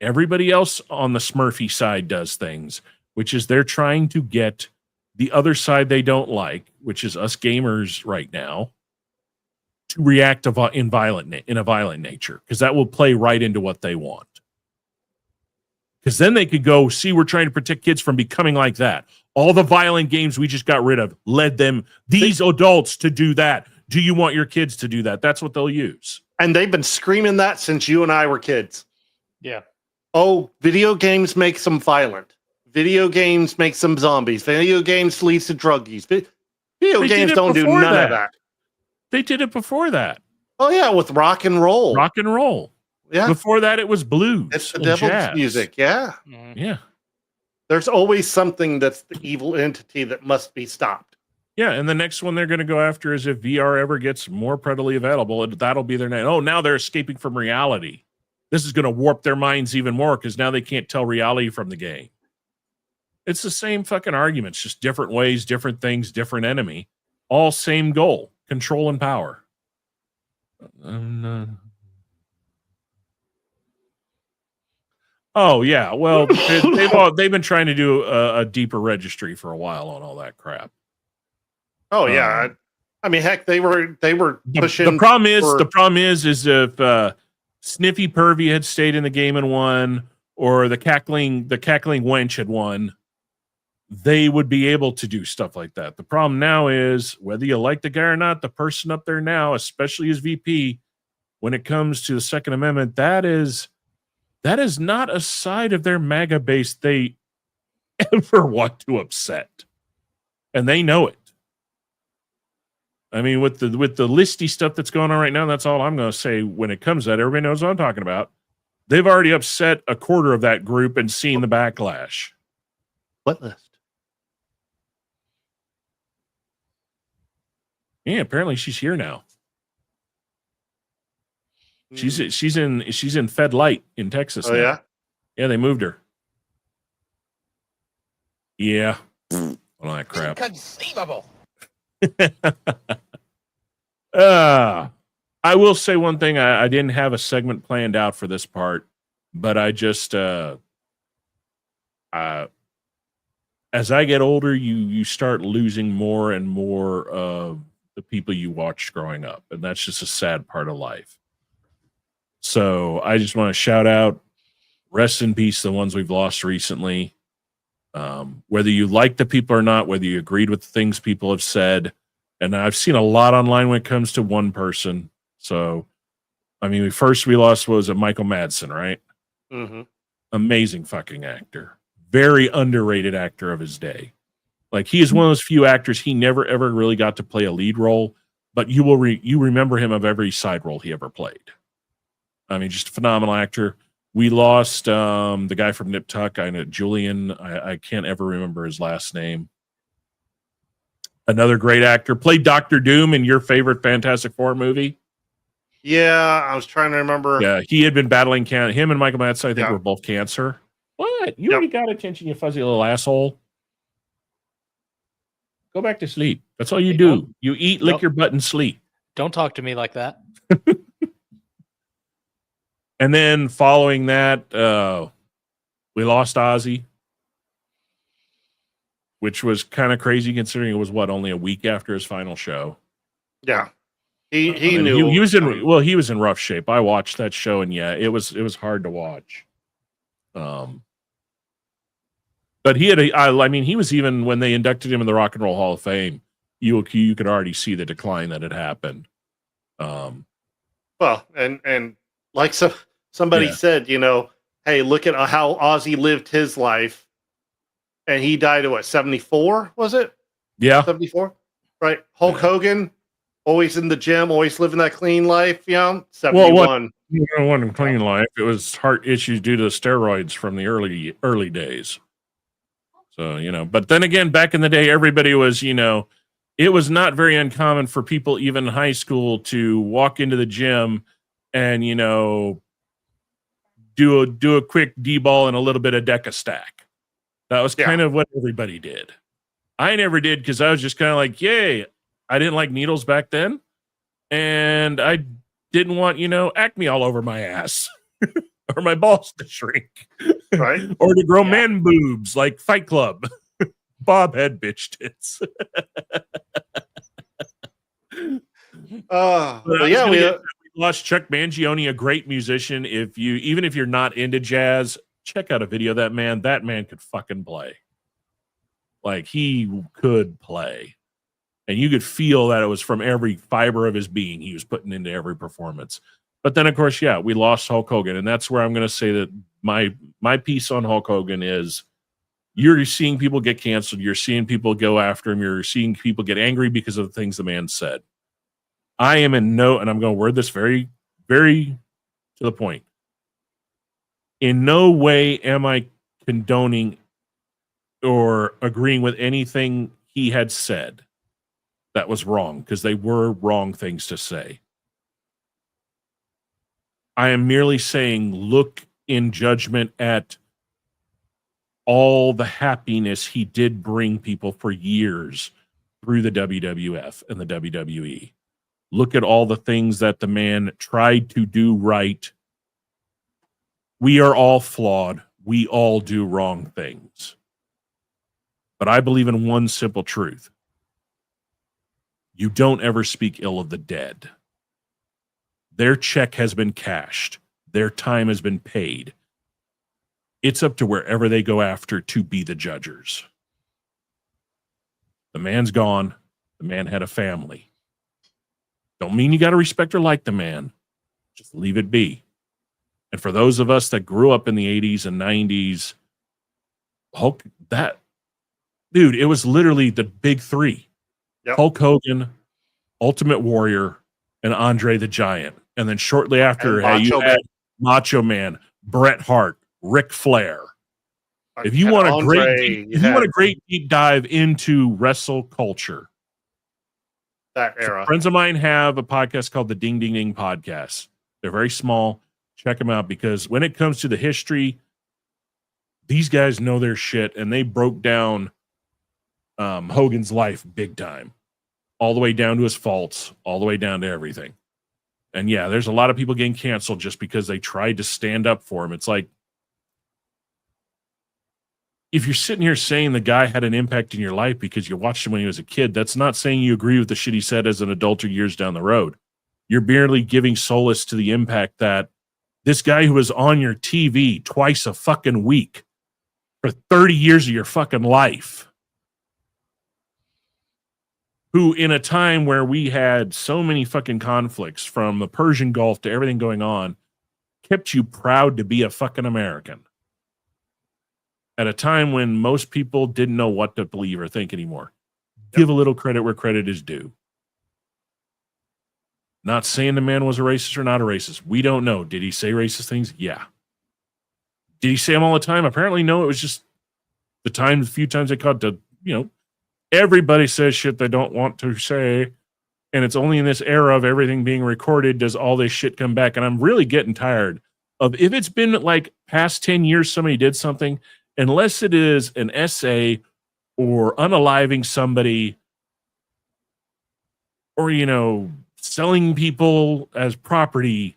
Speaker 1: everybody else on the Smurfy side does things, which is they're trying to get the other side they don't like, which is us gamers right now, to react in a violent nature, because that will play right into what they want. Because then they could go, see, we're trying to protect kids from becoming like that. All the violent games we just got rid of led them, these adults, to do that. Do you want your kids to do that? That's what they'll use.
Speaker 3: And they've been screaming that since you and I were kids.
Speaker 2: Yeah.
Speaker 3: Oh, video games make them violent. Video games make them zombies. Video games leads to druggies. Video games don't do none of that.
Speaker 1: They did it before that.
Speaker 3: Oh, yeah, with rock and roll.
Speaker 1: Rock and roll.
Speaker 3: Yeah.
Speaker 1: Before that, it was blues.
Speaker 3: It's the
Speaker 1: and
Speaker 3: devil's
Speaker 1: jazz.
Speaker 3: music. Yeah.
Speaker 2: Mhm.
Speaker 1: Yeah.
Speaker 3: There's always something that's the evil entity that must be stopped.
Speaker 1: Yeah, and the next one they're going to go after is if VR ever gets more readily available, that'll be their name. Oh, now they're escaping from reality. This is going to warp their minds even more because now they can't tell reality from the game. It's the same fucking arguments, just different ways, different things, different enemy. All same goal, control and power. Oh, yeah. Well, they've been trying to do a deeper registry for a while on all that crap.
Speaker 3: Oh, yeah. I mean, heck, they were pushing.
Speaker 1: The problem is if Sniffy Pervy had stayed in the game and won, or the cackling wench had won, they would be able to do stuff like that. The problem now is, whether you like the guy or not, the person up there now, especially as VP, when it comes to the Second Amendment, that is not a side of their MAGA base they ever want to upset. And they know it. I mean, with the listy stuff that's going on right now, that's all I'm going to say when it comes to that. Everybody knows what I'm talking about. They've already upset a quarter of that group and seen the backlash.
Speaker 3: What list?
Speaker 1: Yeah, apparently she's here now. She's in Fed Light in Texas.
Speaker 3: Oh,
Speaker 1: now.
Speaker 3: yeah?
Speaker 1: Yeah, they moved her. Yeah. All that crap.
Speaker 4: Inconceivable.
Speaker 1: I will say one thing. I didn't have a segment planned out for this part, but I just as I get older, you start losing more and more of the people you watched growing up, and that's just a sad part of life. So I just want to shout out, rest in peace, the ones we've lost recently. Whether you like the people or not, whether you agreed with the things people have said, and I've seen a lot online when it comes to one person. So, I mean, we lost, what was it, Michael Madsen, right?
Speaker 3: Mm-hmm.
Speaker 1: Amazing fucking actor. Very underrated actor of his day. Like, he is one of those few actors, he never ever really got to play a lead role, but you remember him of every side role he ever played. I mean, just a phenomenal actor. We lost the guy from Nip Tuck, I know, Julian. I can't ever remember his last name. Another great actor. Played Dr. Doom in your favorite Fantastic Four movie.
Speaker 3: Yeah, I was trying to remember.
Speaker 1: Yeah, he had been battling cancer. Him and Michael Madsen, I think, were both cancer. What? You already got attention, you fuzzy little asshole. Go back to sleep. That's all you do. You eat, lick your butt, and sleep.
Speaker 2: Don't talk to me like that.
Speaker 1: And then following that, we lost Ozzy, which was kind of crazy considering it was only a week after his final show.
Speaker 3: Yeah, he knew
Speaker 1: he was in rough shape. I watched that show, and yeah, it was hard to watch. But he had he was, even when they inducted him in the Rock and Roll Hall of Fame, you could already see the decline that had happened.
Speaker 3: Well, and Like somebody
Speaker 1: Yeah.
Speaker 3: said, hey, look at how Ozzy lived his life, and he died at what, 74? Was it
Speaker 1: Yeah.
Speaker 3: 74? Right. Hulk
Speaker 1: Yeah.
Speaker 3: Hogan, always in the gym, always living that clean life. 71.
Speaker 1: Well, it wasn't clean life. It was heart issues due to steroids from the early days. So, but then again, back in the day, everybody was, it was not very uncommon for people, even in high school, to walk into the gym and, do a quick D-ball and a little bit of deca stack. That was kind of what everybody did. I never did because I was just kind of like, yay. I didn't like needles back then. And I didn't want, acne all over my ass or my balls to shrink.
Speaker 3: Right.
Speaker 1: Or to grow man boobs like Fight Club. Bob had bitch tits. We lost Chuck Mangione, a great musician. Even if you're not into jazz, check out a video of that man. That man could fucking play. Like, he could play. And you could feel that it was from every fiber of his being he was putting into every performance. But then, of course, we lost Hulk Hogan. And that's where I'm going to say that my piece on Hulk Hogan is you're seeing people get canceled. You're seeing people go after him. You're seeing people get angry because of the things the man said. I am and I'm going to word this very, very to the point. In no way am I condoning or agreeing with anything he had said that was wrong, because they were wrong things to say. I am merely saying, look in judgment at all the happiness he did bring people for years through the WWF and the WWE. Look at all the things that the man tried to do right. We are all flawed. We all do wrong things. But I believe in one simple truth. You don't ever speak ill of the dead. Their check has been cashed. Their time has been paid. It's up to wherever they go after to be the judgers. The man's gone. The man had a family. Don't mean you got to respect or like the man. Just leave it be. And for those of us that grew up in the 80s and 90s, dude, it was literally the big three. Yep. Hulk Hogan, Ultimate Warrior, and Andre the Giant. And then shortly after, you had Macho Man, Bret Hart, Ric Flair. If you want a great deep dive into wrestle culture,
Speaker 3: that era.
Speaker 1: Friends of mine have a podcast called the Ding Ding Ding Podcast. They're very small. Check them out, because when it comes to the history, these guys know their shit, and they broke down Hogan's life big time, all the way down to his faults, all the way down to everything. And there's a lot of people getting canceled just because they tried to stand up for him. It's like, if you're sitting here saying the guy had an impact in your life because you watched him when he was a kid, that's not saying you agree with the shit he said as an adult or years down the road. You're barely giving solace to the impact that this guy who was on your TV twice a fucking week for 30 years of your fucking life, who in a time where we had so many fucking conflicts from the Persian Gulf to everything going on, kept you proud to be a fucking American. At a time when most people didn't know what to believe or think anymore. Yep. Give a little credit where credit is due. Not saying the man was a racist or not a racist. We don't know. Did he say racist things? Yeah. Did he say them all the time? Apparently, no. It was just the few times they caught everybody says shit they don't want to say. And it's only in this era of everything being recorded does all this shit come back. And I'm really getting tired of, if it's been like past 10 years somebody did something, unless it is an essay or unaliving somebody or, selling people as property,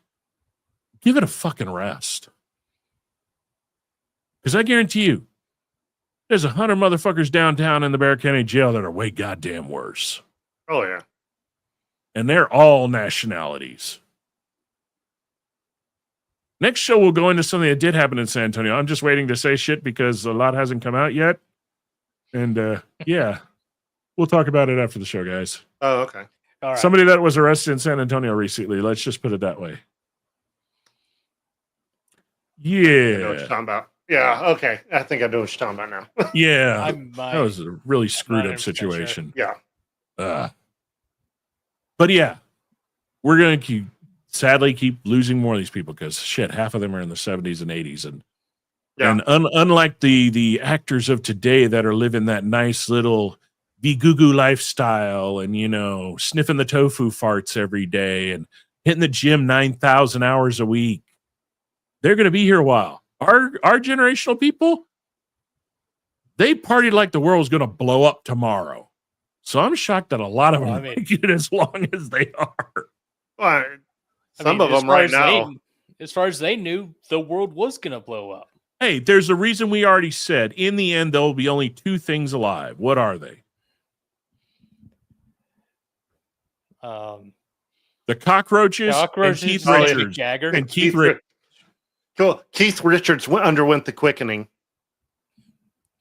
Speaker 1: give it a fucking rest. Because I guarantee you, there's 100 motherfuckers downtown in the Bexar County Jail that are way goddamn worse.
Speaker 3: Oh, yeah.
Speaker 1: And they're all nationalities. Next show, we'll go into something that did happen in San Antonio. I'm just waiting to say shit because a lot hasn't come out yet. And, we'll talk about it after the show, guys.
Speaker 3: Oh, okay.
Speaker 2: All right.
Speaker 1: Somebody that was arrested in San Antonio recently. Let's just put it that way.
Speaker 3: I know what you're
Speaker 1: Yeah.
Speaker 3: talking about. Yeah, okay. I think I know what you're talking about now.
Speaker 1: Yeah.
Speaker 2: I
Speaker 1: That was a really screwed
Speaker 2: not
Speaker 1: up
Speaker 2: 100% sure.
Speaker 1: situation.
Speaker 3: Yeah.
Speaker 1: But yeah, we're going to sadly keep losing more of these people because shit, half of them are in the 70s and 80s. And
Speaker 3: Yeah.
Speaker 1: unlike the actors of today that are living that nice little be-goo-goo lifestyle and, you know, sniffing the tofu farts every day and hitting the gym 9,000 hours a week, they're going to be here a while. Our generational people, they partied like the world was going to blow up tomorrow. So I'm shocked that a lot of them make it as long as they are.
Speaker 3: Well, some of them right now.
Speaker 2: As far as they knew, the world was going to blow up.
Speaker 1: Hey, there's a reason we already said. In the end, there will be only two things alive. What are they? The cockroaches and Keith Richards.
Speaker 2: Jagger.
Speaker 1: And Keith Richards.
Speaker 3: Cool. Keith Richards underwent the quickening.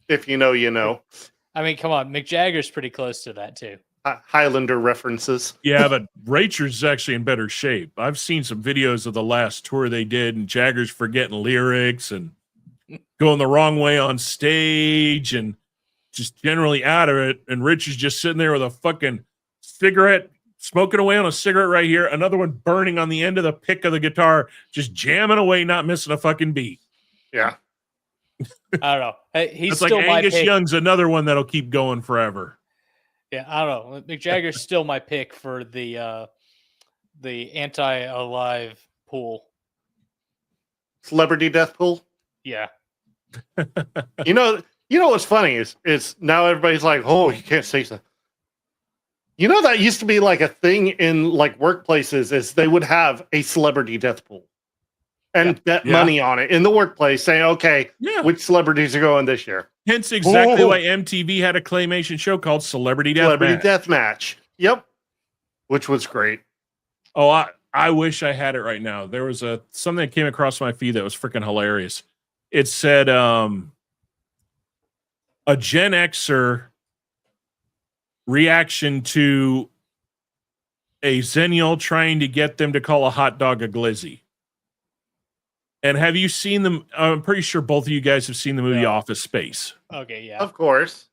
Speaker 3: If you know, you know.
Speaker 2: I mean, come on. Mick Jagger's pretty close to that, too.
Speaker 3: Highlander references.
Speaker 1: Yeah, but Richards is actually in better shape. I've seen some videos of the last tour they did, and Jagger's forgetting lyrics and going the wrong way on stage and just generally out of it. And Rich is just sitting there with a fucking cigarette, smoking away on a cigarette right here, another one burning on the end of the pick of the guitar, just jamming away, not missing a fucking beat.
Speaker 3: Yeah.
Speaker 2: I don't know. Hey, he's
Speaker 1: it's
Speaker 2: still
Speaker 1: like
Speaker 2: my
Speaker 1: Angus
Speaker 2: pick.
Speaker 1: Young's another one that'll keep going forever.
Speaker 2: Yeah, I don't know. Mick Jagger's still my pick for the anti-alive pool.
Speaker 3: Celebrity death pool?
Speaker 2: Yeah.
Speaker 3: You know what's funny is now everybody's like, oh, you can't say so. You know, that used to be like a thing in like workplaces is they would have a celebrity death pool and bet money on it in the workplace saying, okay, which celebrities are going this year.
Speaker 1: Hence exactly why MTV had a claymation show called Celebrity
Speaker 3: Deathmatch. Yep. Which was great.
Speaker 1: Oh, I wish I had it right now. There was something that came across my feed that was freaking hilarious. It said a Gen Xer reaction to a Zennial trying to get them to call a hot dog a glizzy. And have you seen them? I'm pretty sure both of you guys have seen the movie Office Space.
Speaker 2: Okay, yeah.
Speaker 3: Of course.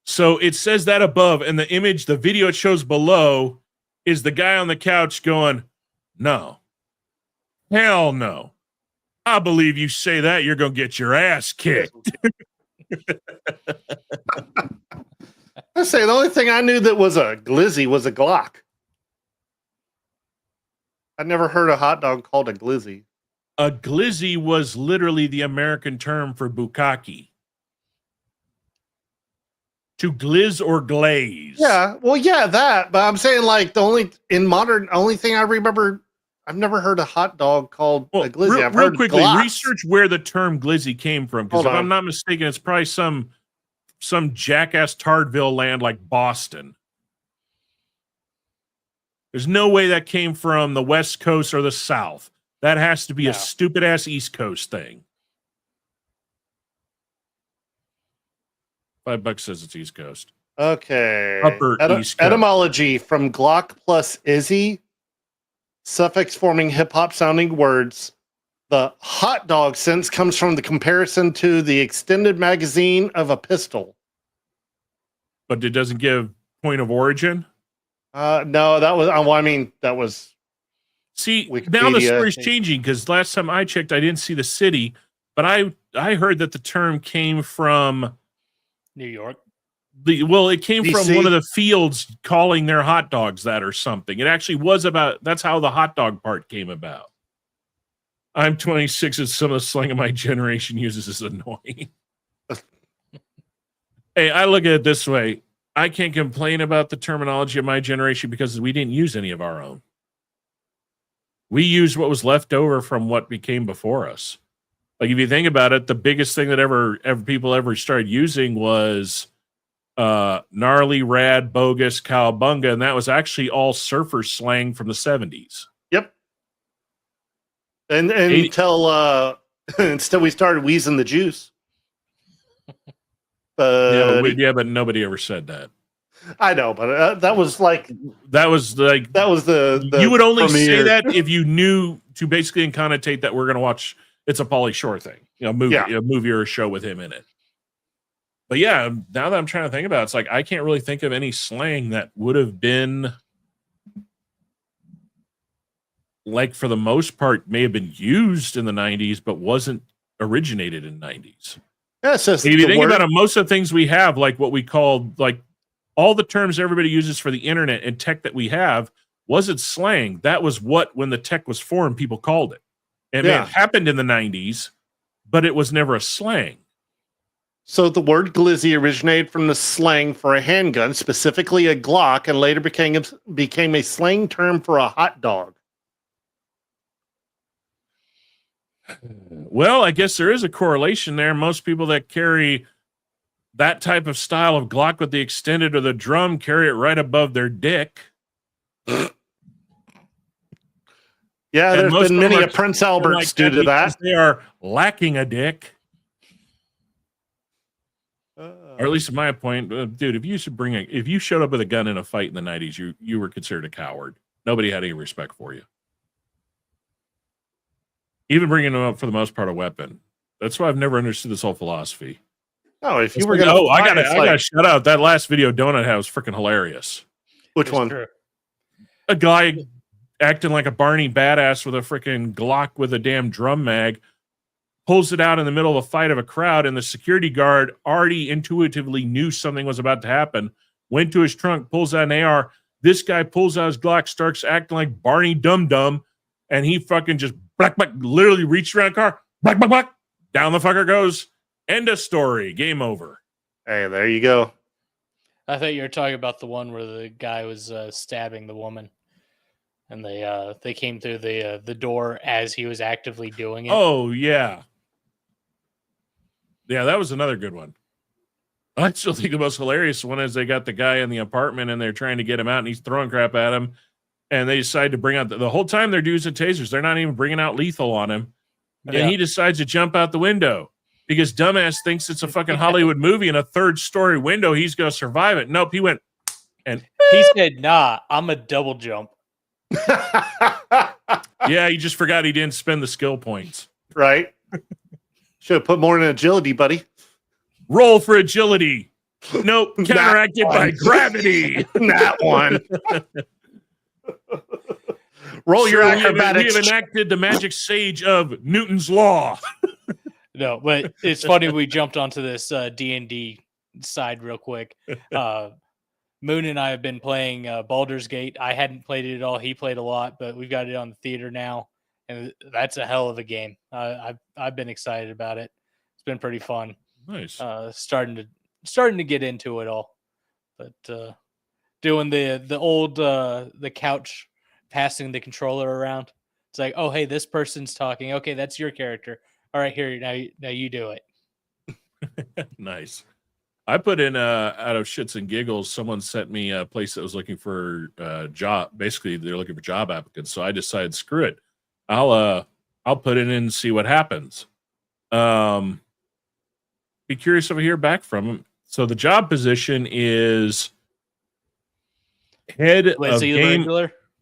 Speaker 1: So it says that above, and the image, the video it shows below is the guy on the couch going, no. Hell no. I believe you say that, you're going to get your ass kicked.
Speaker 3: I say the only thing I knew that was a glizzy was a Glock. I'd never heard a hot dog called a glizzy.
Speaker 1: A glizzy was literally the American term for bukkake. To gliz or glaze.
Speaker 3: Yeah, well, yeah, that. But I'm saying like the only thing I remember, I've never heard a hot dog called a glizzy. I've heard
Speaker 1: quickly,
Speaker 3: Glocks.
Speaker 1: research where the term glizzy came from. Because if I'm not mistaken, it's probably some jackass Tardville land like Boston. There's no way that came from the West Coast or the South. That has to be a stupid ass East Coast thing. $5 says it's East Coast.
Speaker 3: Okay.
Speaker 1: Upper East Coast.
Speaker 3: Etymology from Glock plus Izzy. Suffix forming hip hop sounding words. The hot dog sense comes from the comparison to the extended magazine of a pistol.
Speaker 1: But it doesn't give point of origin?
Speaker 3: No, that was.
Speaker 1: See,
Speaker 3: Wikipedia,
Speaker 1: now the story's changing because last time I checked, I didn't see the city, but I heard that the term came from
Speaker 2: New York.
Speaker 1: It came
Speaker 3: DC?
Speaker 1: from one of the fields calling their hot dogs that or something. It actually was that's how the hot dog part came about. I'm 26 and some of the slang of my generation uses is annoying. Hey, I look at it this way. I can't complain about the terminology of my generation because we didn't use any of our own. We used what was left over from what became before us. Like if you think about it, the biggest thing that people ever started using was gnarly, rad, bogus, cowabunga, and that was actually all surfer slang from the 70s.
Speaker 3: Yep. And until we started wheezing the juice.
Speaker 1: But nobody ever said that.
Speaker 3: I know, but that was the
Speaker 1: you would only say
Speaker 3: premiere.
Speaker 1: that if you knew to basically connotate that we're going to watch it's a Pauly Shore thing, a movie or a show with him in it. But yeah, now that I'm trying to think about it, it's like I can't really think of any slang that would have been like, for the most part, may have been used in the 90s, but wasn't originated in 90s.
Speaker 3: Yeah, so
Speaker 1: if you think about it, most of the things we have, like what we call, like all the terms everybody uses for the internet and tech that we have, wasn't slang. That was what, when the tech was formed, people called it. It may have happened in the 90s, but it was never a slang.
Speaker 3: So the word glizzy originated from the slang for a handgun, specifically a Glock, and later became a slang term for a hot dog.
Speaker 1: Well, I guess there is a correlation there. Most people that carry that type of style of Glock with the extended or the drum carry it right above their dick.
Speaker 3: Yeah, there's been many a Prince Alberts due to that.
Speaker 1: They are lacking a dick. Or at least in my point, dude, if you showed up with a gun in a fight in the 90s, you were considered a coward. Nobody had any respect for you. Even bringing them up, for the most part, a weapon. That's why I've never understood this whole philosophy.
Speaker 3: No, if you were going to...
Speaker 1: I gotta shout out that last video Donut had was freaking hilarious.
Speaker 3: Which one?
Speaker 2: True.
Speaker 1: A guy acting like a Barney badass with a freaking Glock with a damn drum mag, pulls it out in the middle of a fight of a crowd, and the security guard already intuitively knew something was about to happen, went to his trunk, pulls out an AR. This guy pulls out his Glock, starts acting like Barney Dum-Dum, and he fucking just literally reached around the car, down the fucker goes. End of story. Game over.
Speaker 3: Hey, there you go.
Speaker 2: I thought you were talking about the one where the guy was stabbing the woman, and they came through the door as he was actively doing it.
Speaker 1: Oh yeah, yeah, that was another good one. I still think the most hilarious one is they got the guy in the apartment and they're trying to get him out, and he's throwing crap at him, and they decide to bring out the whole time they're using tasers. They're not even bringing out lethal on him, and then he decides to jump out the window. Because dumbass thinks it's a fucking Hollywood movie in a 3rd-story window. He's going to survive it. Nope, he went and
Speaker 2: he said, "Nah, I'm a double jump."
Speaker 1: Yeah, he just forgot he didn't spend the skill points.
Speaker 3: Right. Should have put more in agility, buddy.
Speaker 1: Roll for agility. Nope, counteracted by gravity.
Speaker 3: That one. Roll your acrobatics.
Speaker 1: We have enacted the magic sage of Newton's law.
Speaker 2: No, but it's funny we jumped onto this D&D side real quick. Moon and I have been playing Baldur's Gate. I hadn't played it at all. He played a lot, but we've got it on the theater now, and that's a hell of a game. I've been excited about it. It's been pretty fun.
Speaker 1: Nice.
Speaker 2: Starting to get into it all, but doing the old the couch, passing the controller around. It's like, oh hey, this person's talking. Okay, that's your character. All right, here now you do it.
Speaker 1: Nice. I put in out of shits and giggles. Someone sent me a place that was looking for job. Basically, they're looking for job applicants. So I decided, screw it. I'll put it in and see what happens. Be curious if I hear back from them. So the job position is head of game.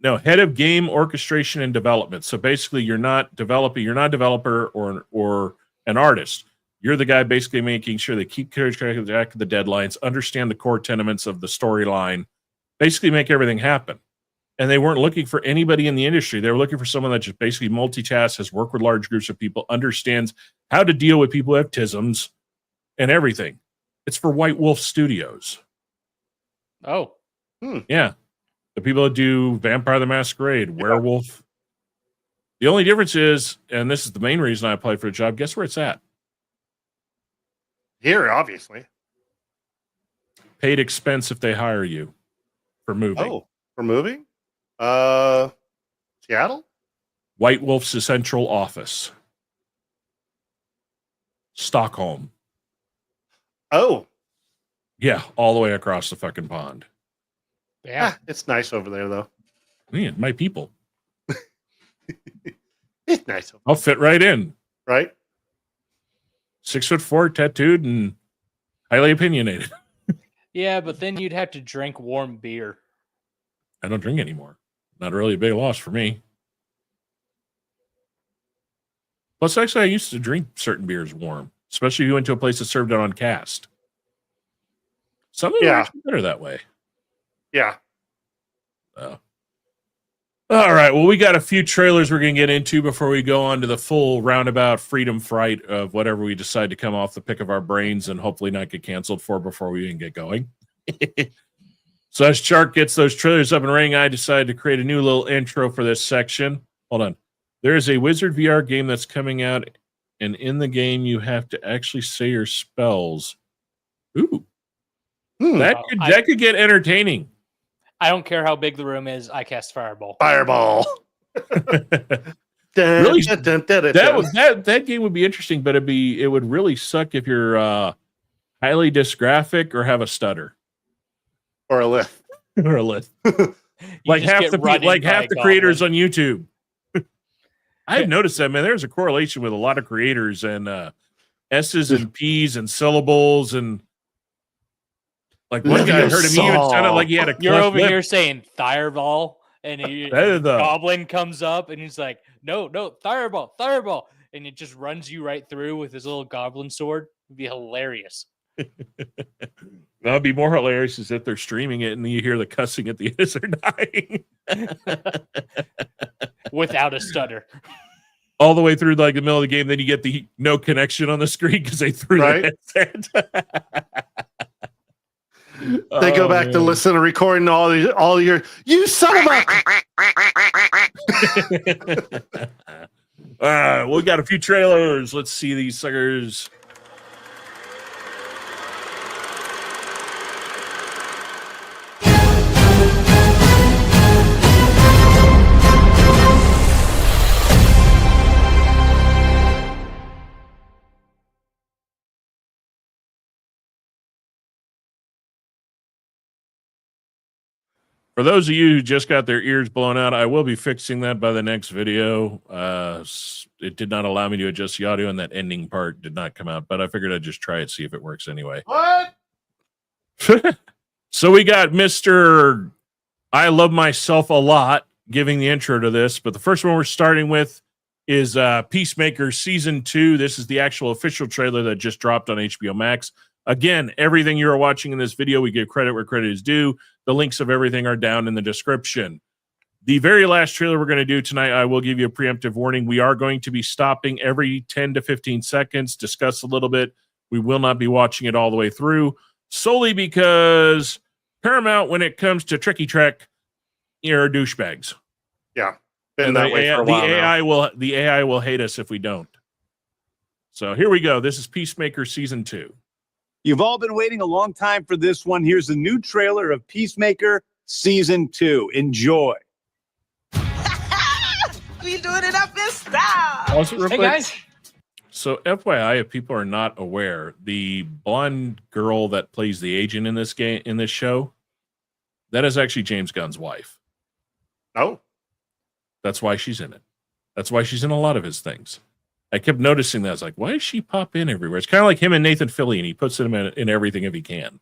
Speaker 1: Head of game orchestration and development. So basically, you're not a developer or an artist. You're the guy basically making sure they keep track of the deadlines, understand the core tenements of the storyline, basically make everything happen. And they weren't looking for anybody in the industry. They were looking for someone that just basically multitasks, has worked with large groups of people, understands how to deal with people who have tisms and everything. It's for White Wolf Studios.
Speaker 2: Oh.
Speaker 1: Yeah. The people that do Vampire the Masquerade, Werewolf. The only difference is, and this is the main reason I applied for the job, guess where it's at?
Speaker 3: Here, obviously.
Speaker 1: Paid expense if they hire you for moving.
Speaker 3: Oh, for moving? Seattle?
Speaker 1: White Wolf's central office. Stockholm.
Speaker 3: Oh.
Speaker 1: Yeah, all the way across the fucking pond.
Speaker 2: Yeah.
Speaker 3: It's nice over there, though.
Speaker 1: Man, my people.
Speaker 3: It's nice.
Speaker 1: I'll fit right in.
Speaker 3: Right?
Speaker 1: 6'4", tattooed, and highly opinionated.
Speaker 2: Yeah, but then you'd have to drink warm beer.
Speaker 1: I don't drink anymore. Not really a big loss for me. Plus, actually, I used to drink certain beers warm, especially if you went to a place that served it on cast. Some of them are actually better that way.
Speaker 3: Yeah.
Speaker 1: All right. Well, we got a few trailers we're going to get into before we go on to the full roundabout freedom fright of whatever we decide to come off the pick of our brains and hopefully not get canceled for before we even get going. So as Shark gets those trailers up and running, I decided to create a new little intro for this section. Hold on. There is a Wizard VR game that's coming out, and in the game, you have to actually say your spells. Ooh. That could get entertaining.
Speaker 2: I don't care how big the room is. I cast Fireball.
Speaker 3: Fireball.
Speaker 1: Really, that game would be interesting, but it would really suck if you're highly dysgraphic or have a stutter
Speaker 3: or a lisp
Speaker 1: or a lisp. like half the creators on YouTube. I've noticed that, man. There's a correlation with a lot of creators and S's and P's and syllables and. Like one guy heard him even sounded like he had a
Speaker 2: You're over here saying Fireball, and Goblin comes up and he's like, no, Fireball, and it just runs you right through with his little Goblin sword. It'd be hilarious.
Speaker 1: That'd be more hilarious is if they're streaming it and you hear the cussing at the end as they're dying.
Speaker 2: Without a stutter.
Speaker 1: All the way through like the middle of the game, then you get the no connection on the screen because they threw the headset.
Speaker 3: They go back to listen to recording all your you son of a.
Speaker 1: We got a few trailers. Let's see these suckers. For those of you who just got their ears blown out, I will be fixing that by the next video. It did not allow me to adjust the audio, and that ending part did not come out, but I figured I'd just try it, see if it works anyway.
Speaker 3: What?
Speaker 1: So we got Mr. I Love Myself a Lot giving the intro to this, but the first one we're starting with is Peacemaker Season 2. This is the actual official trailer that just dropped on HBO Max. Again, everything you're watching in this video, we give credit where credit is due. The links of everything are down in the description. The very last trailer we're going to do tonight, I will give you a preemptive warning. We are going to be stopping every 10 to 15 seconds, discuss a little bit. We will not be watching it all the way through, solely because Paramount, when it comes to Tricky Trek, are douchebags.
Speaker 3: Yeah. Been that way for a while
Speaker 1: the AI will hate us if we don't. So here we go. This is Peacemaker Season 2.
Speaker 4: You've all been waiting a long time for this one. Here's the new trailer of Peacemaker Season 2. Enjoy.
Speaker 5: We doing it up in style.
Speaker 2: Hey, guys.
Speaker 1: So FYI, if people are not aware, the blonde girl that plays the agent in this game, in this show, that is actually James Gunn's wife.
Speaker 3: Oh.
Speaker 1: That's why she's in it. That's why she's in a lot of his things. I kept noticing that. I was like, why does she pop in everywhere? It's kind of like him and Nathan Fillion. He puts him in everything if he can.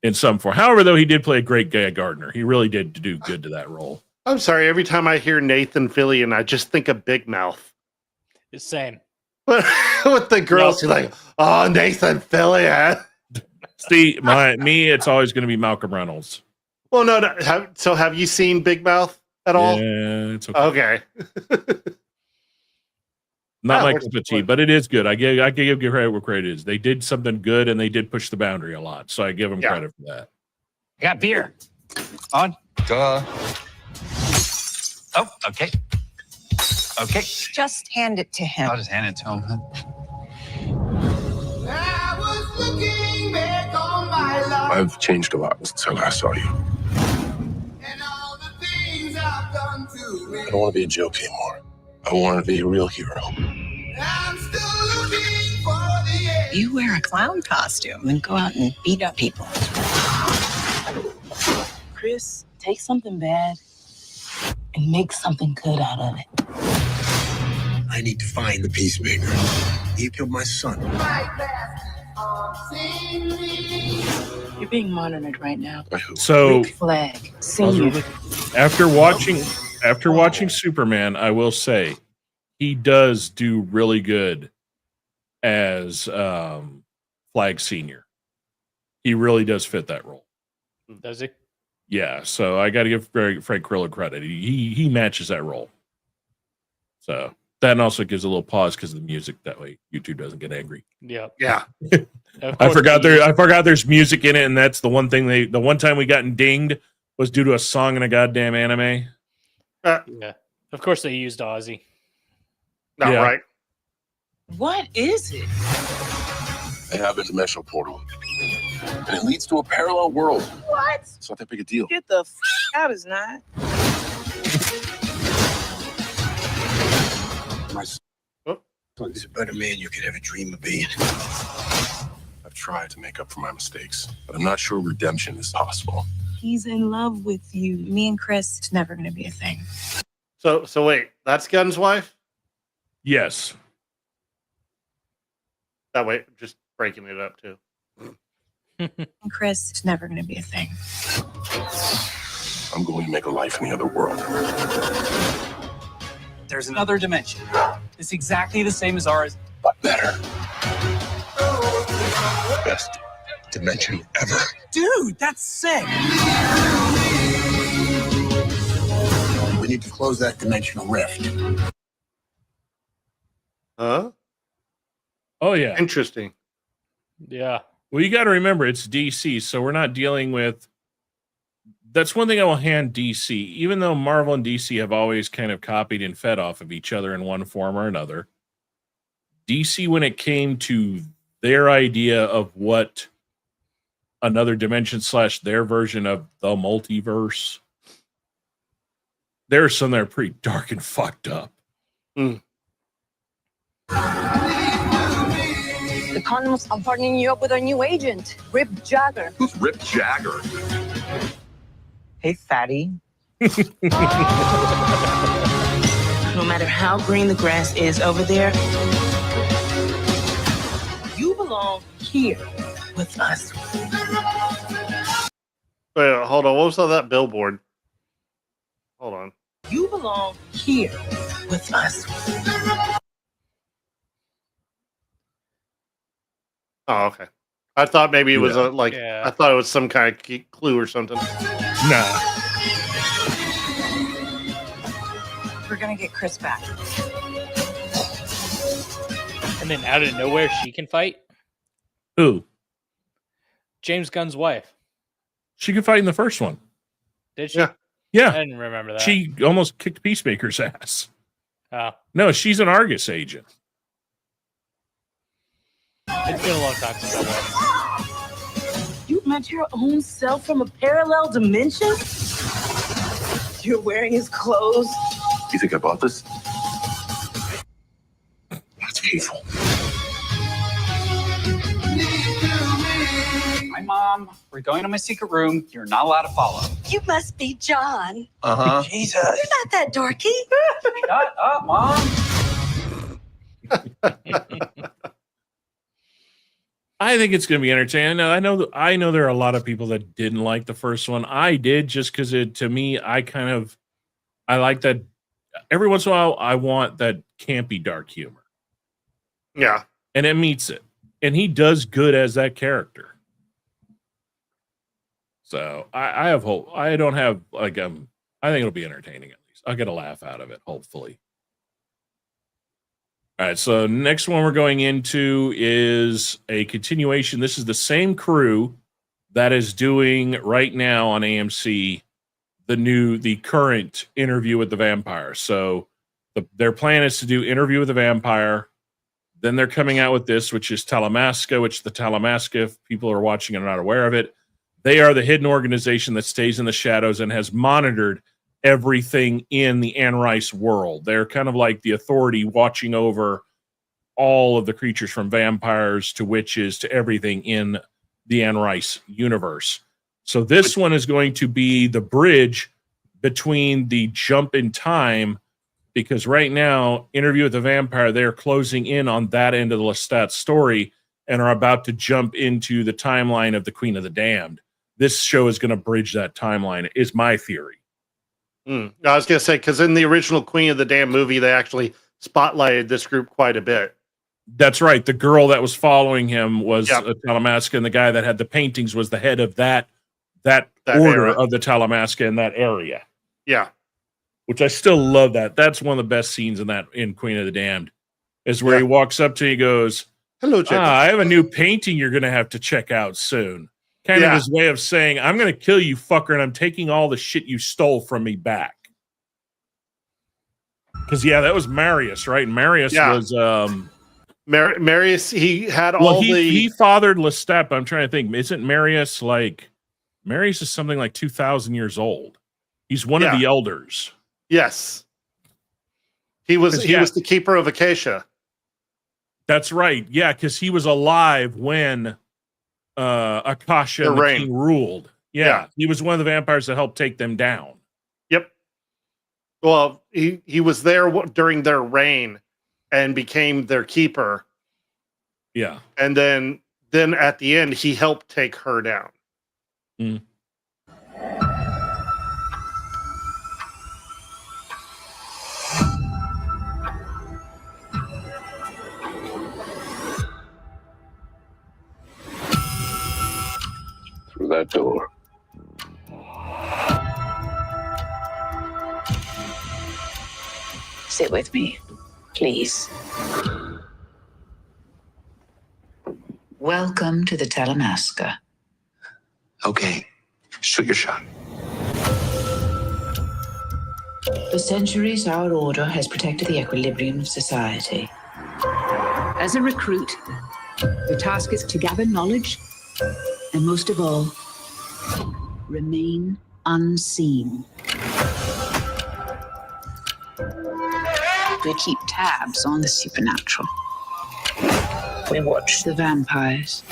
Speaker 1: In some form. However, though, he did play a great Guy Gardner. He really did do good to that role.
Speaker 3: I'm sorry. Every time I hear Nathan Fillion, I just think of Big Mouth.
Speaker 2: It's same.
Speaker 3: With the girls, you're like, oh, Nathan Fillion.
Speaker 1: See, it's always going to be Malcolm Reynolds.
Speaker 3: Well, no. So have you seen Big Mouth at all?
Speaker 1: Yeah, it's okay. Not my cup of tea, but it is good. I give credit where credit is. They did something good, and they did push the boundary a lot. So I give them credit for that.
Speaker 6: I got beer. On. Duh. Oh, okay. Okay.
Speaker 5: Just hand it to him.
Speaker 6: I'll just hand it to him.
Speaker 7: I was looking back on my life.
Speaker 8: I've changed a lot since I last saw you.
Speaker 7: And all the things I've done to me.
Speaker 8: I don't want to be a joke anymore. I want to be a real hero.
Speaker 7: I'm still looking for the end.
Speaker 5: You wear a clown costume and go out and beat up people. Chris, take something bad and make something good out of it.
Speaker 8: I need to find the Peacemaker. He killed my son.
Speaker 7: My past on seeing me.
Speaker 5: You're being monitored right now.
Speaker 8: By who?
Speaker 1: So
Speaker 5: Rick Flag, senior.
Speaker 1: after watching Superman, I will say he does do really good as Flag Senior. He really does fit that role.
Speaker 2: Does he?
Speaker 1: Yeah, so I got to give Frank Grillo credit. He matches that role. So that also gives a little pause because of the music. That way, YouTube doesn't get angry.
Speaker 2: Yeah.
Speaker 3: Yeah.
Speaker 1: I forgot there's music in it, and that's the one thing the one time we got dinged was due to a song in a goddamn anime.
Speaker 2: Yeah. Of course they used Ozzy.
Speaker 3: Not
Speaker 1: Yeah.
Speaker 3: right.
Speaker 5: What is it?
Speaker 8: They have a dimensional portal, and it leads to a parallel world.
Speaker 5: What?
Speaker 8: It's not that big a deal.
Speaker 5: Get the out, is not.
Speaker 8: My son is a better man you could ever dream of being. I've tried to make up for my mistakes, but I'm not sure redemption is possible.
Speaker 5: He's in love with you. Me and Chris, it's never going to be a thing.
Speaker 3: So wait, that's Gunn's wife?
Speaker 1: Yes.
Speaker 3: That way, just breaking it up too.
Speaker 5: And Chris, it's never going to be a thing.
Speaker 8: I'm going to make a life in the other world.
Speaker 9: There's another dimension. It's exactly the same as ours.
Speaker 8: But better. Best dimension ever.
Speaker 9: Dude, that's sick.
Speaker 8: We need to close that dimensional rift.
Speaker 3: Huh?
Speaker 1: Oh yeah.
Speaker 3: Interesting.
Speaker 2: Yeah.
Speaker 1: Well, you got to remember it's DC, so we're not dealing with. That's one thing I will hand DC. Even though Marvel and DC have always kind of copied and fed off of each other in one form or another, DC, when it came to their idea of what another dimension / their version of the multiverse, there's some that are pretty dark and fucked up.
Speaker 5: The Condoms, I'm partnering you up with our new agent, Rip Jagger.
Speaker 8: Who's Rip Jagger?
Speaker 5: Hey, fatty. No matter how green the grass is over there, you belong here with us.
Speaker 3: Wait, hold on. What was on that billboard? Hold on.
Speaker 5: You belong here with us.
Speaker 3: Oh, okay. I thought maybe it was
Speaker 2: Yeah.
Speaker 3: I thought it was some kind of clue or something.
Speaker 1: Nah.
Speaker 5: We're gonna get Chris back.
Speaker 2: And then out of nowhere, she can fight.
Speaker 1: Who?
Speaker 2: James Gunn's wife.
Speaker 1: She could fight in the first one.
Speaker 2: Did she?
Speaker 3: Yeah.
Speaker 1: Yeah.
Speaker 2: I didn't remember that.
Speaker 1: She almost kicked Peacemaker's ass.
Speaker 2: Oh,
Speaker 1: No, she's an Argus agent.
Speaker 2: it's been a long time since I watched.
Speaker 5: You met your own self from a parallel dimension? You're wearing his clothes.
Speaker 8: You think I bought this? That's painful.
Speaker 9: Hi, Mom. We're going to my secret room. You're not allowed to follow.
Speaker 5: You must be John.
Speaker 8: Uh-huh.
Speaker 9: Jesus.
Speaker 5: Not that dorky.
Speaker 9: Shut up, Mom.
Speaker 1: I think it's going to be entertaining. I know there are a lot of people that didn't like the first one. I did, just because to me, I like that. Every once in a while, I want that campy dark humor,
Speaker 3: Yeah.
Speaker 1: and it meets it. And he does good as that character. So I have hope. I don't have I think it'll be entertaining at least. I'll get a laugh out of it, hopefully. All right, so next one we're going into is a continuation. This is the same crew that is doing right now on AMC the current Interview with the Vampire. So their plan is to do Interview with the Vampire. Then they're coming out with this, which is Talamasca, which the Talamasca, if people are watching and are not aware of it, they are the hidden organization that stays in the shadows and has monitored everything in the Anne Rice world. They're kind of like the authority watching over all of the creatures from vampires to witches to everything in the Anne Rice universe. So this one is going to be the bridge between the jump in time, because right now, Interview with the Vampire, they're closing in on that end of the Lestat story and are about to jump into the timeline of the Queen of the Damned. This show is going to bridge that timeline, is my theory.
Speaker 3: I was going to say, because in the original Queen of the Damned movie, they actually spotlighted this group quite a bit.
Speaker 1: That's right. The girl that was following him was
Speaker 3: Yep.
Speaker 1: a Talamasca, and the guy that had the paintings was the head of that
Speaker 3: That
Speaker 1: order
Speaker 3: era.
Speaker 1: of the Talamasca in that area.
Speaker 3: Yeah.
Speaker 1: Which I still love that. That's one of the best scenes in Queen of the Damned, is where
Speaker 3: Yeah.
Speaker 1: he walks up to you and goes,
Speaker 3: Hello, Jacob.
Speaker 1: I have a new painting you're going to have to check out soon. Kind of
Speaker 3: Yeah.
Speaker 1: his way of saying, I'm going to kill you, fucker, and I'm taking all the shit you stole from me back. Because, that was Marius, right? Marius
Speaker 3: Yeah.
Speaker 1: was...
Speaker 3: Marius, he had
Speaker 1: he fathered Lestat. I'm trying to think. Isn't Marius Marius is something like 2,000 years old. He's one of the elders.
Speaker 3: Yes. He was the keeper of Acacia.
Speaker 1: That's right. Yeah, because he was alive when Akasha and the king ruled. Yeah, he was one of the vampires that helped take them down.
Speaker 3: Yep. Well, he was there during their reign and became their keeper.
Speaker 1: Yeah.
Speaker 3: And then at the end, he helped take her down.
Speaker 1: Mm.
Speaker 8: Through that door.
Speaker 5: Sit with me, please. Welcome to the Talamasca.
Speaker 6: Okay. Shoot your shot.
Speaker 5: For centuries, our order has protected the equilibrium of society.
Speaker 10: As a recruit, your task is to gather knowledge and, most of all, remain unseen. We keep tabs on the supernatural. We watch the vampires,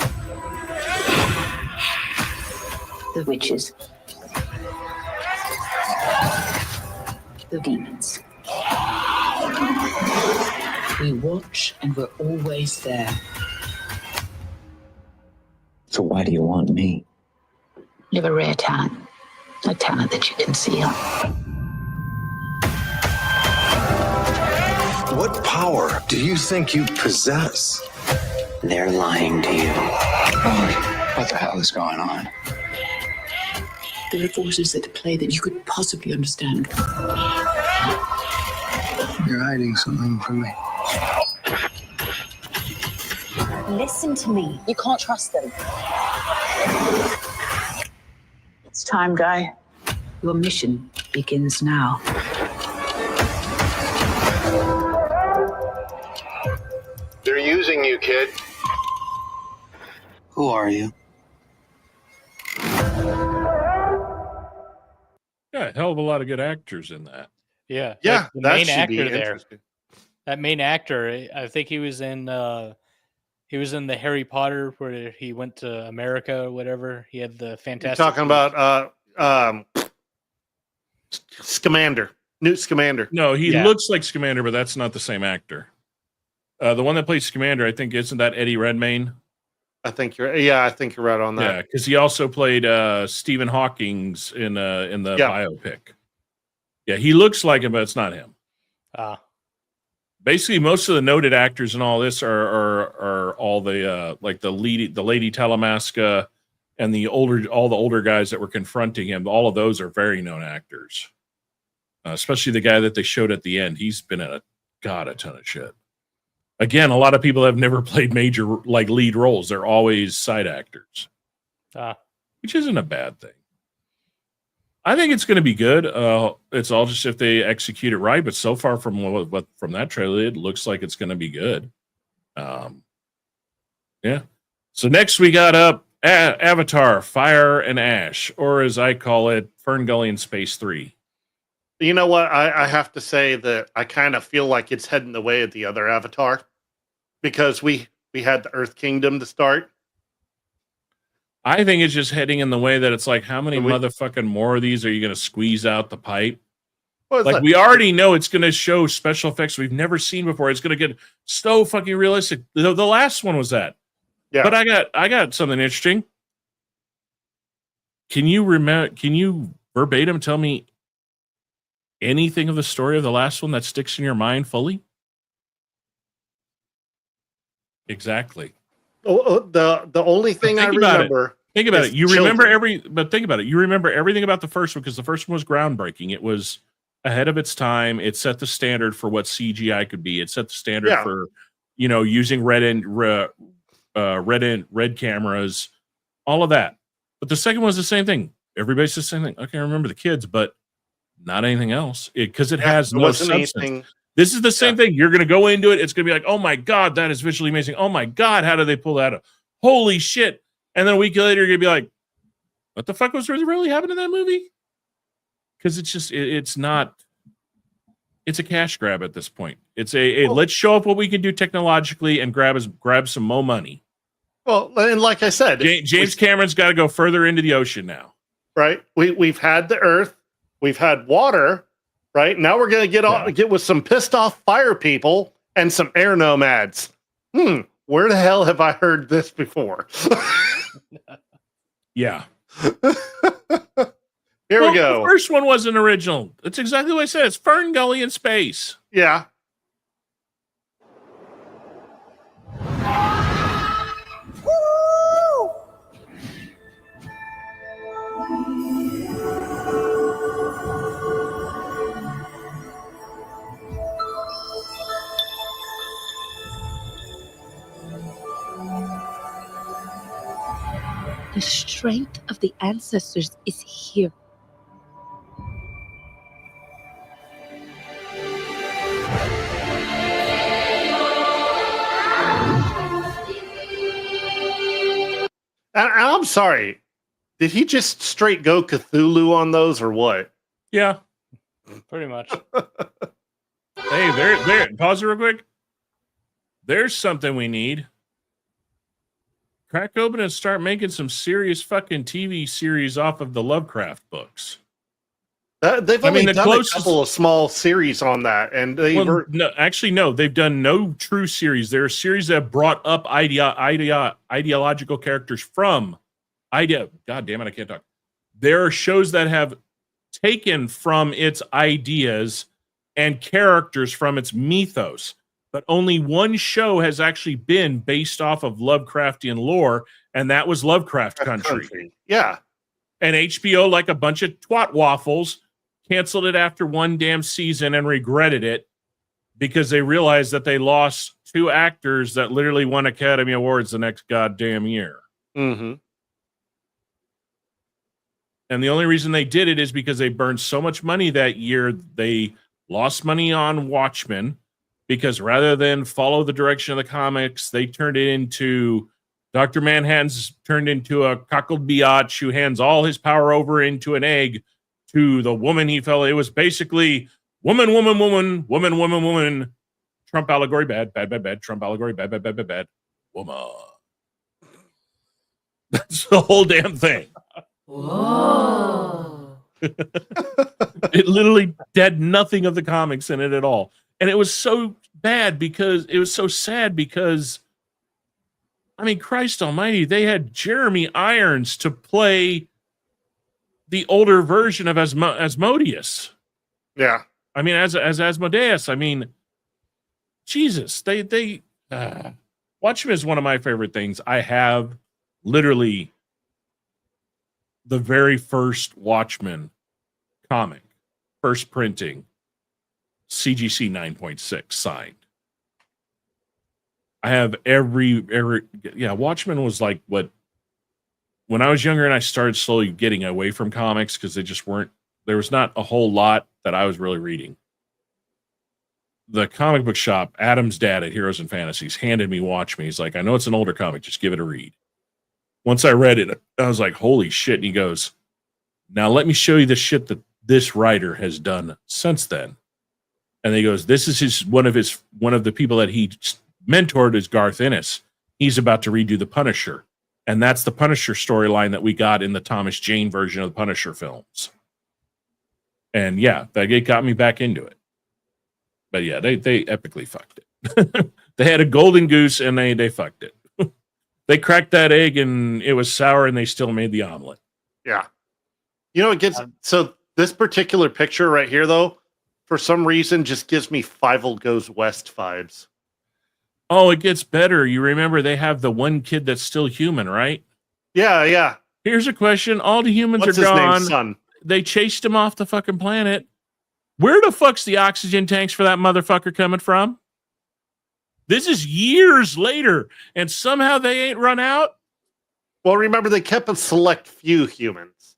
Speaker 10: the witches, the demons. We watch and we're always there.
Speaker 6: So why do you want me?
Speaker 5: You have a rare talent, a talent that you conceal.
Speaker 8: What power do you think you possess?
Speaker 6: They're lying to you. What the hell is going on?
Speaker 10: There are forces at play that you could possibly understand.
Speaker 6: You're hiding something from me.
Speaker 5: Listen to me. You can't trust them.
Speaker 10: It's time, Guy. Your mission begins now.
Speaker 8: They're using you, kid.
Speaker 6: Who are you?
Speaker 1: Yeah, a hell of a lot of good actors in that.
Speaker 2: Yeah.
Speaker 3: Yeah,
Speaker 2: like the
Speaker 3: that
Speaker 2: main
Speaker 3: should be
Speaker 2: actor there.
Speaker 3: interesting.
Speaker 2: That main actor, I think he was in the Harry Potter where he went to America or whatever. He had the
Speaker 3: You're
Speaker 2: fantastic.
Speaker 3: talking about Scamander, Newt Scamander.
Speaker 1: No, he
Speaker 2: Yeah.
Speaker 1: looks like Scamander, but that's not the same actor. The one that plays Scamander, I think, isn't that Eddie Redmayne?
Speaker 3: I think you're right on
Speaker 1: Yeah,
Speaker 3: that.
Speaker 1: because he also played Stephen Hawking's in the biopic. Yeah, he looks like him, but it's not him. Basically, most of the noted actors in all this are all the like the Lady Talamasca and all the older guys that were confronting him. All of those are very known actors, especially the guy that they showed at the end. He's been in a ton of shit. Again, a lot of people have never played major lead roles. They're always side actors, which isn't a bad thing. I think it's going to be good. It's all just if they execute it right. But so far from that trailer, it looks like it's going to be good. Yeah. So next we got up Avatar: Fire and Ash, or as I call it, Fern Gully in Space 3.
Speaker 3: You know what? I have to say that I kind of feel like it's heading the way of the other Avatar because we had the Earth Kingdom to start.
Speaker 1: I think it's just heading in the way that it's like, how many
Speaker 3: We-
Speaker 1: motherfucking more of these are you going to squeeze out the pipe?
Speaker 3: Well, it's
Speaker 1: Like, we already know it's going to show special effects we've never seen before. It's going to get so fucking realistic. The last one was that.
Speaker 3: Yeah.
Speaker 1: But I got something interesting. Can you verbatim tell me anything of the story of the last one that sticks in your mind fully? Exactly.
Speaker 3: The only thing I remember.
Speaker 1: Think about it. You
Speaker 3: children.
Speaker 1: think about it. You remember everything about the first one because the first one was groundbreaking. It was ahead of its time. It set the standard for what CGI could be. It set the standard for, using red cameras, all of that. But the second one was the same thing. Everybody's the same thing. Okay, I remember the kids, but not anything else because it has no substance. This is the same thing. You're going to go into it. It's going to be like, oh my God, that is visually amazing. Oh my God, how did they pull that up? Holy shit. And then a week later, you're going to be like, what the fuck was really happening in that movie? Because it's not, it's a cash grab at this point. It's let's show up what we can do technologically and grab some more money.
Speaker 3: Well, and like I said,
Speaker 1: James Cameron's got to go further into the ocean now.
Speaker 3: Right. We've had the earth, we've had water, right? Now we're going to get with some pissed off fire people and some air nomads. Where the hell have I heard this before?
Speaker 1: Yeah.
Speaker 3: Here we go.
Speaker 1: The first one wasn't original. It's exactly what I said. It's Fern Gully in space.
Speaker 3: Yeah.
Speaker 5: The strength of the ancestors is here.
Speaker 3: And I'm sorry. Did he just straight go Cthulhu on those or what?
Speaker 1: Yeah.
Speaker 2: Pretty much.
Speaker 1: Hey, there. Pause it real quick. There's something we need. Crack open and start making some serious fucking TV series off of the Lovecraft books.
Speaker 3: They've only done a couple of small series on that, and
Speaker 1: no. They've done no true series. There are series that have brought up ideological characters from God damn it, I can't talk. There are shows that have taken from its ideas and characters from its mythos. But only one show has actually been based off of Lovecraftian lore, and that was Lovecraft Country.
Speaker 3: Yeah.
Speaker 1: And HBO, like a bunch of twat waffles, canceled it after one damn season and regretted it because they realized that they lost 2 actors that literally won Academy Awards the next goddamn year.
Speaker 3: Mm-hmm.
Speaker 1: And the only reason they did it is because they burned so much money that year, they lost money on Watchmen. Because rather than follow the direction of the comics, they turned it into Dr. Manhattan's turned into a cockled biatch who hands all his power over into an egg to the woman he fell. It was basically woman. Trump allegory, bad. Trump allegory, bad. Woman. That's the whole damn thing.
Speaker 5: Whoa.
Speaker 1: It literally had nothing of the comics in it at all. And it was so bad because it was so sad because, I mean, Christ almighty, they had Jeremy Irons to play the older version of Asmodeus.
Speaker 3: Yeah.
Speaker 1: I mean, as Asmodeus, I mean, Jesus, they Watchmen is one of my favorite things. I have literally the very first Watchmen comic, first printing. CGC 9.6 signed. I have every Watchmen was like what when I was younger and I started slowly getting away from comics because there was not a whole lot that I was really reading. The comic book shop, Adam's dad at Heroes and Fantasies, handed me Watchmen. He's like, I know it's an older comic, just give it a read. Once I read it, I was like, holy shit. And he goes, now let me show you the shit that this writer has done since then. And he goes, this is one of the people that he mentored is Garth Ennis. He's about to redo The Punisher. And that's the Punisher storyline that we got in the Thomas Jane version of the Punisher films. And yeah, it got me back into it. But yeah, they epically fucked it. They had a golden goose and they fucked it. They cracked that egg and it was sour and they still made the omelet.
Speaker 3: Yeah. You know, it gets so this particular picture right here, though, for some reason, just gives me Fievel Goes West vibes.
Speaker 1: Oh, it gets better. You remember they have the one kid that's still human, right?
Speaker 3: Yeah.
Speaker 1: Here's a question. All the humans
Speaker 3: What's
Speaker 1: are
Speaker 3: his name?
Speaker 1: gone.
Speaker 3: Son.
Speaker 1: They chased him off the fucking planet. Where the fuck's the oxygen tanks for that motherfucker coming from? This is years later, and somehow they ain't run out.
Speaker 3: Well, remember, they kept a select few humans.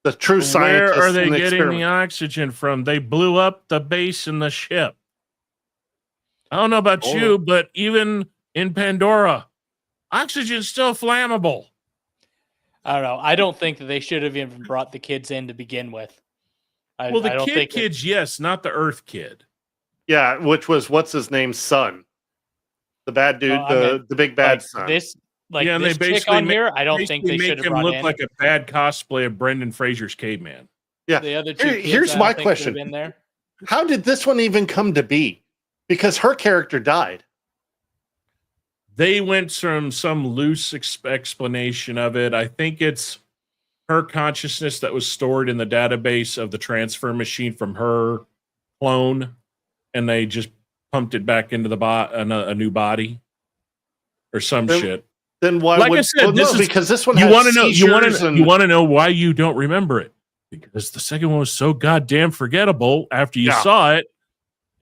Speaker 3: The true scientists.
Speaker 1: Where are they
Speaker 3: and
Speaker 1: getting the
Speaker 3: experiment.
Speaker 1: oxygen from? They blew up the base and the ship. I don't know about you, but even in Pandora, oxygen's still flammable.
Speaker 2: I don't know. I don't think that they should have even brought the kids in to begin with.
Speaker 1: Well, the kids, yes, not the Earth kid.
Speaker 3: Yeah, which was what's his name's son, the bad dude, the big bad son.
Speaker 2: This,
Speaker 1: Yeah, and
Speaker 2: this
Speaker 1: they
Speaker 2: chick
Speaker 1: basically
Speaker 2: on here, I don't think they
Speaker 1: make
Speaker 2: should have
Speaker 1: him
Speaker 2: brought
Speaker 1: look
Speaker 2: in.
Speaker 1: like a bad cosplay of Brendan Fraser's caveman.
Speaker 3: Yeah.
Speaker 2: The other two kids,
Speaker 3: Here's
Speaker 2: I
Speaker 3: my
Speaker 2: don't think
Speaker 3: question:
Speaker 2: should have been there.
Speaker 3: How did this one even come to be? Because her character died.
Speaker 1: They went from some loose explanation of it. I think it's her consciousness that was stored in the database of the transfer machine from her clone, and they just pumped it back into the a new body or some shit.
Speaker 3: Then why?
Speaker 1: Like
Speaker 3: would,
Speaker 1: I said,
Speaker 3: well, no, because this one.
Speaker 1: You
Speaker 3: want
Speaker 1: to know? You want to know why you don't remember it? Because the second one was so goddamn forgettable after you saw it.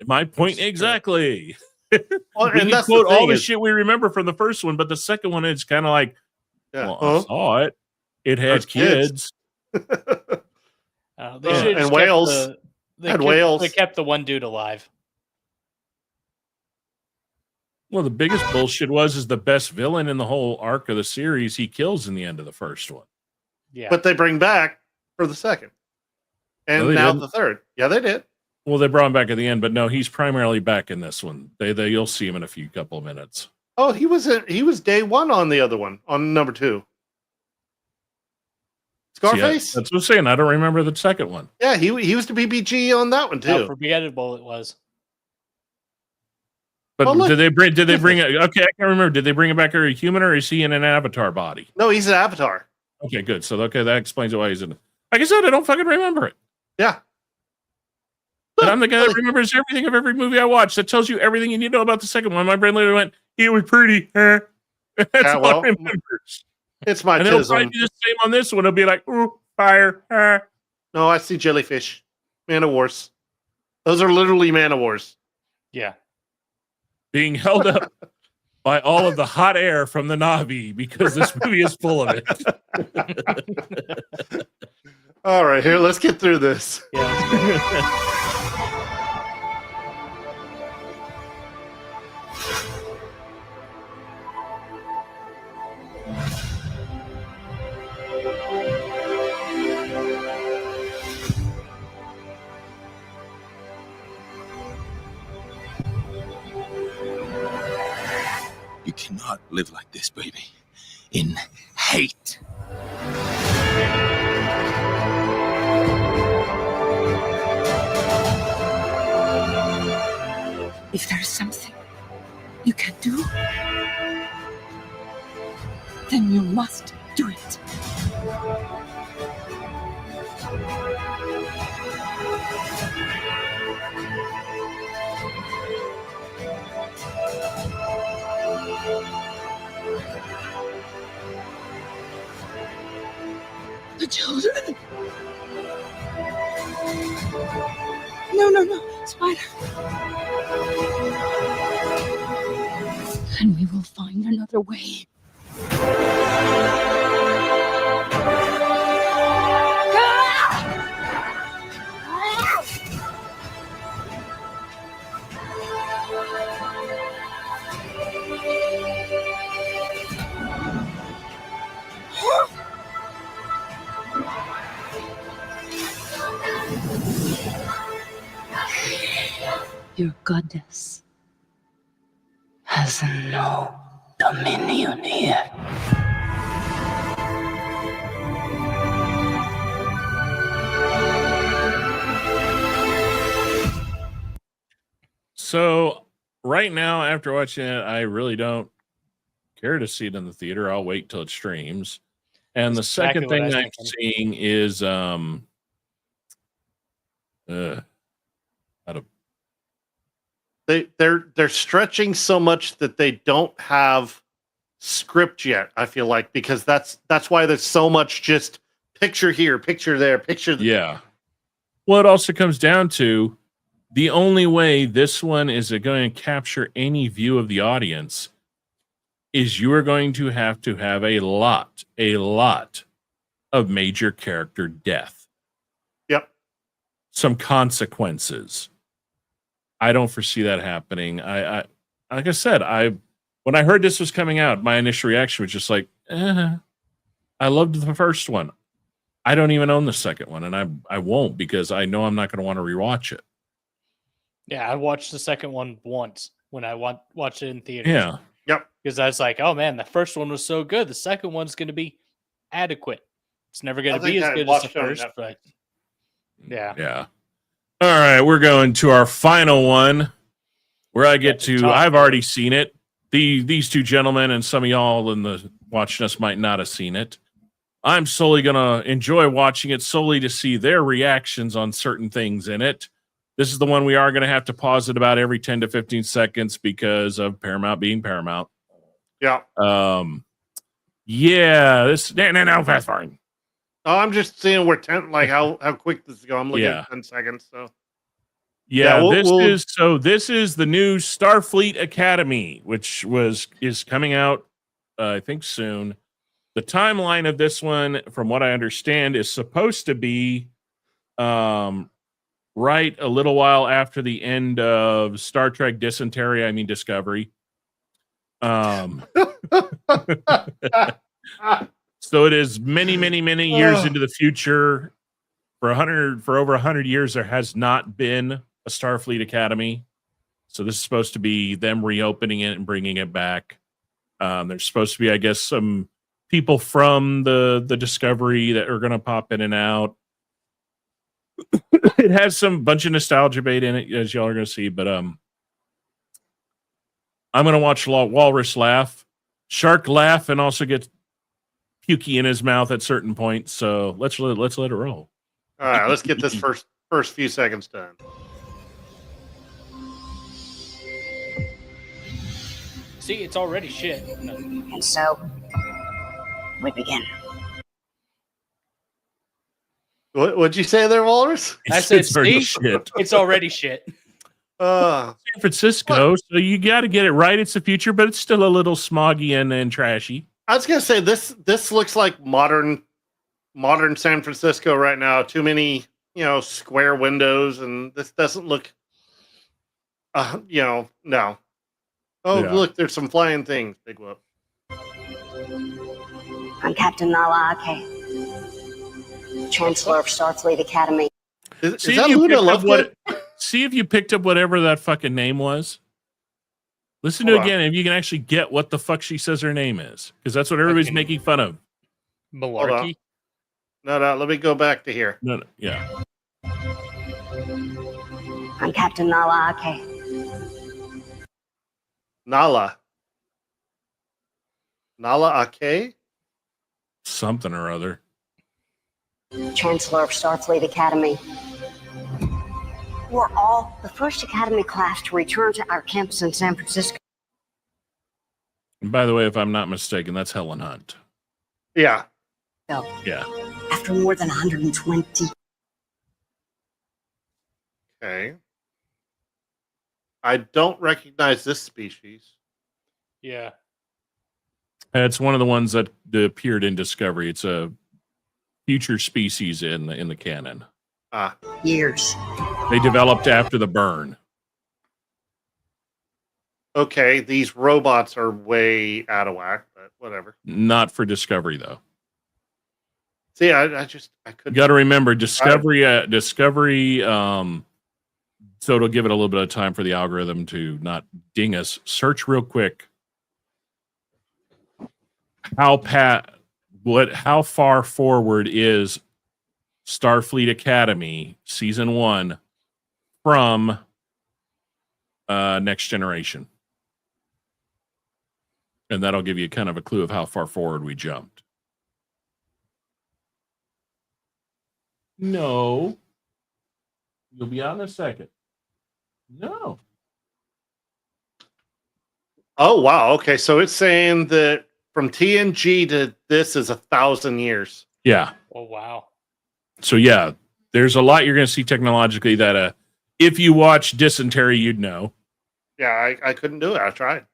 Speaker 1: My point exactly.
Speaker 3: Well,
Speaker 1: We
Speaker 3: and
Speaker 1: can
Speaker 3: that's
Speaker 1: quote
Speaker 3: the thing
Speaker 1: all the
Speaker 3: is-
Speaker 1: shit we remember from the first one, but the second one is kind of like, well,
Speaker 3: Huh?
Speaker 1: I saw it. It had
Speaker 3: There's kids.
Speaker 1: kids.
Speaker 2: They should
Speaker 3: and whales. Had whales.
Speaker 2: They kept the one dude alive.
Speaker 1: Well, the biggest bullshit is the best villain in the whole arc of the series. He kills in the end of the first one.
Speaker 2: Yeah,
Speaker 3: But they bring back for the second, and
Speaker 1: No, they
Speaker 3: now
Speaker 1: didn't.
Speaker 3: the third. Yeah, they did.
Speaker 1: Well, they brought him back at the end, but no, he's primarily back in this one. They you'll see him in a couple of minutes.
Speaker 3: Oh, he was day one on the other one, on number 2. Scarface?
Speaker 1: See, that's what I'm saying. I don't remember the second one.
Speaker 3: Yeah, he was the BBG on that one
Speaker 2: how
Speaker 3: too.
Speaker 2: forgettable it was.
Speaker 1: But
Speaker 3: Oh, look.
Speaker 1: did they bring it? Okay, I can't remember. Did they bring him back as a human, or is he in an avatar body?
Speaker 3: No, he's an avatar.
Speaker 1: Okay, good. So that explains why he's in it. Like I said, I don't fucking remember it.
Speaker 3: Yeah.
Speaker 1: And I'm the guy that remembers everything of every movie I watch. That tells you everything you need to know about the second one. My brain literally went, "It was pretty." That's all
Speaker 3: well,
Speaker 1: I remember.
Speaker 3: It's my
Speaker 1: And it'll probably
Speaker 3: tism.
Speaker 1: do the same on this one. It'll be like, "Ooh, fire!"
Speaker 3: No, I see jellyfish. Man of Wars. Those are literally Man of Wars.
Speaker 2: Yeah.
Speaker 1: Being held up by all of the hot air from the Na'vi because this movie is full of it.
Speaker 3: All right, here, let's get through this.
Speaker 6: You cannot live like this, baby. In hate.
Speaker 10: If there's something you can do, then you must do it. The children. No, Spider. And we will find another way. Your goddess has no dominion here.
Speaker 1: So right now, after watching it, I really don't care to see it in the theater. I'll wait till it streams. And the
Speaker 2: Exactly
Speaker 1: second
Speaker 2: what I
Speaker 1: thing
Speaker 2: was
Speaker 1: I'm
Speaker 2: thinking.
Speaker 1: seeing is how to
Speaker 3: they're stretching so much that they don't have script yet. I feel like, because that's why there's so much just picture here, picture there, picture.
Speaker 1: Yeah. Well, it also comes down to the only way this one is going to capture any view of the audience is you are going to have a lot of major character death.
Speaker 3: Yep.
Speaker 1: Some consequences. I don't foresee that happening. I like I said, when I heard this was coming out, my initial reaction was just like, I loved the first one. I don't even own the second one, and I won't, because I know I'm not going to want to rewatch it.
Speaker 2: Yeah, I watched the second one once when I watched it in theaters.
Speaker 1: Yeah.
Speaker 3: Yep.
Speaker 2: Because I was like, oh man, the first one was so good. The second one's going to be adequate. It's never going to be as good as the first, but yeah.
Speaker 1: Yeah. All right, we're going to our final one where I get to, I've already seen it. These two gentlemen and some of y'all in the watching us might not have seen it. I'm solely going to enjoy watching it solely to see their reactions on certain things in it. This is the one we are going to have to pause it about every 10 to 15 seconds because of Paramount being Paramount.
Speaker 3: Yeah.
Speaker 1: Yeah, this no fast forward.
Speaker 3: Oh, I'm just seeing where 10, like how quick this is going. I'm looking at 10 seconds. So
Speaker 1: yeah, this is the new Starfleet Academy, which is coming out, I think soon. The timeline of this one, from what I understand, is supposed to be right a little while after the end of Star Trek Discovery. So it is many years into the future. For over 100 years, there has not been a Starfleet Academy. So this is supposed to be them reopening it and bringing it back. There's supposed to be, I guess, some people from the Discovery that are going to pop in and out. It has some bunch of nostalgia bait in it, as y'all are going to see. But I'm going to watch Walrus laugh, Shark laugh, and also get pukey in his mouth at certain points. So let's let it roll.
Speaker 3: All right, let's get this first few seconds done.
Speaker 2: See, it's already shit.
Speaker 11: And so, we begin.
Speaker 3: What'd you say there, Walrus?
Speaker 2: I said,
Speaker 1: pretty
Speaker 2: see,
Speaker 1: shit.
Speaker 2: it's already shit.
Speaker 1: San Francisco, so you got to get it right. It's the future, but it's still a little smoggy and trashy.
Speaker 3: I was gonna say this looks like modern San Francisco right now. Too many, square windows, and this doesn't look, no. Oh,
Speaker 1: Yeah.
Speaker 3: Look, there's some flying things. Big whoop.
Speaker 11: I'm Captain Nala Ake, Chancellor of Starfleet Academy.
Speaker 3: Is that Luna Lovegood?
Speaker 1: See if you picked up whatever that fucking name was. Listen to it again if you can actually get what the fuck she says her name is, because that's what everybody's making fun of.
Speaker 2: Malarkey.
Speaker 3: No, let me go back to here.
Speaker 1: No, yeah.
Speaker 11: I'm Captain Nala Ake.
Speaker 3: Nala Ake?
Speaker 1: Something or other.
Speaker 11: Chancellor of Starfleet Academy. We're all the first Academy class to return to our campus in San Francisco.
Speaker 1: And by the way, if I'm not mistaken, that's Helen Hunt.
Speaker 3: Yeah.
Speaker 1: Yeah.
Speaker 11: After more than 120.
Speaker 3: Okay. I don't recognize this species.
Speaker 2: Yeah.
Speaker 1: It's one of the ones that appeared in Discovery. It's a future species in the canon.
Speaker 11: Years.
Speaker 1: They developed after the burn.
Speaker 3: Okay, these robots are way out of whack, but whatever.
Speaker 1: Not for Discovery, though.
Speaker 3: See, I couldn't.
Speaker 1: You got to remember, Discovery, so it'll give it a little bit of time for the algorithm to not ding us. Search real quick. How far forward is Starfleet Academy Season 1 from Next Generation? And that'll give you kind of a clue of how far forward we jumped. No. You'll be out in a second. No.
Speaker 3: Oh wow. Okay, so it's saying that from TNG to this is 1,000 years.
Speaker 1: Yeah.
Speaker 2: Oh wow.
Speaker 1: So yeah, there's a lot you're going to see technologically that if you watch Dysentery, you'd know.
Speaker 3: Yeah, I couldn't do it. I tried.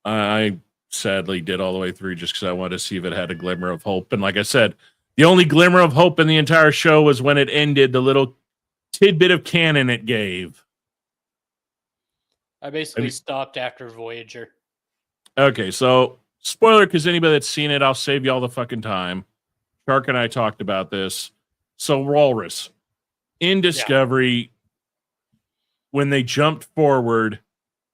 Speaker 1: I sadly did all the way through just because I wanted to see if it had a glimmer of hope. And like I said, the only glimmer of hope in the entire show was when it ended, the little tidbit of canon it gave.
Speaker 2: I basically stopped after Voyager.
Speaker 1: Okay, so spoiler, because anybody that's seen it, I'll save you all the fucking time. Shark and I talked about this. So Walrus, in Discovery, when they jumped forward,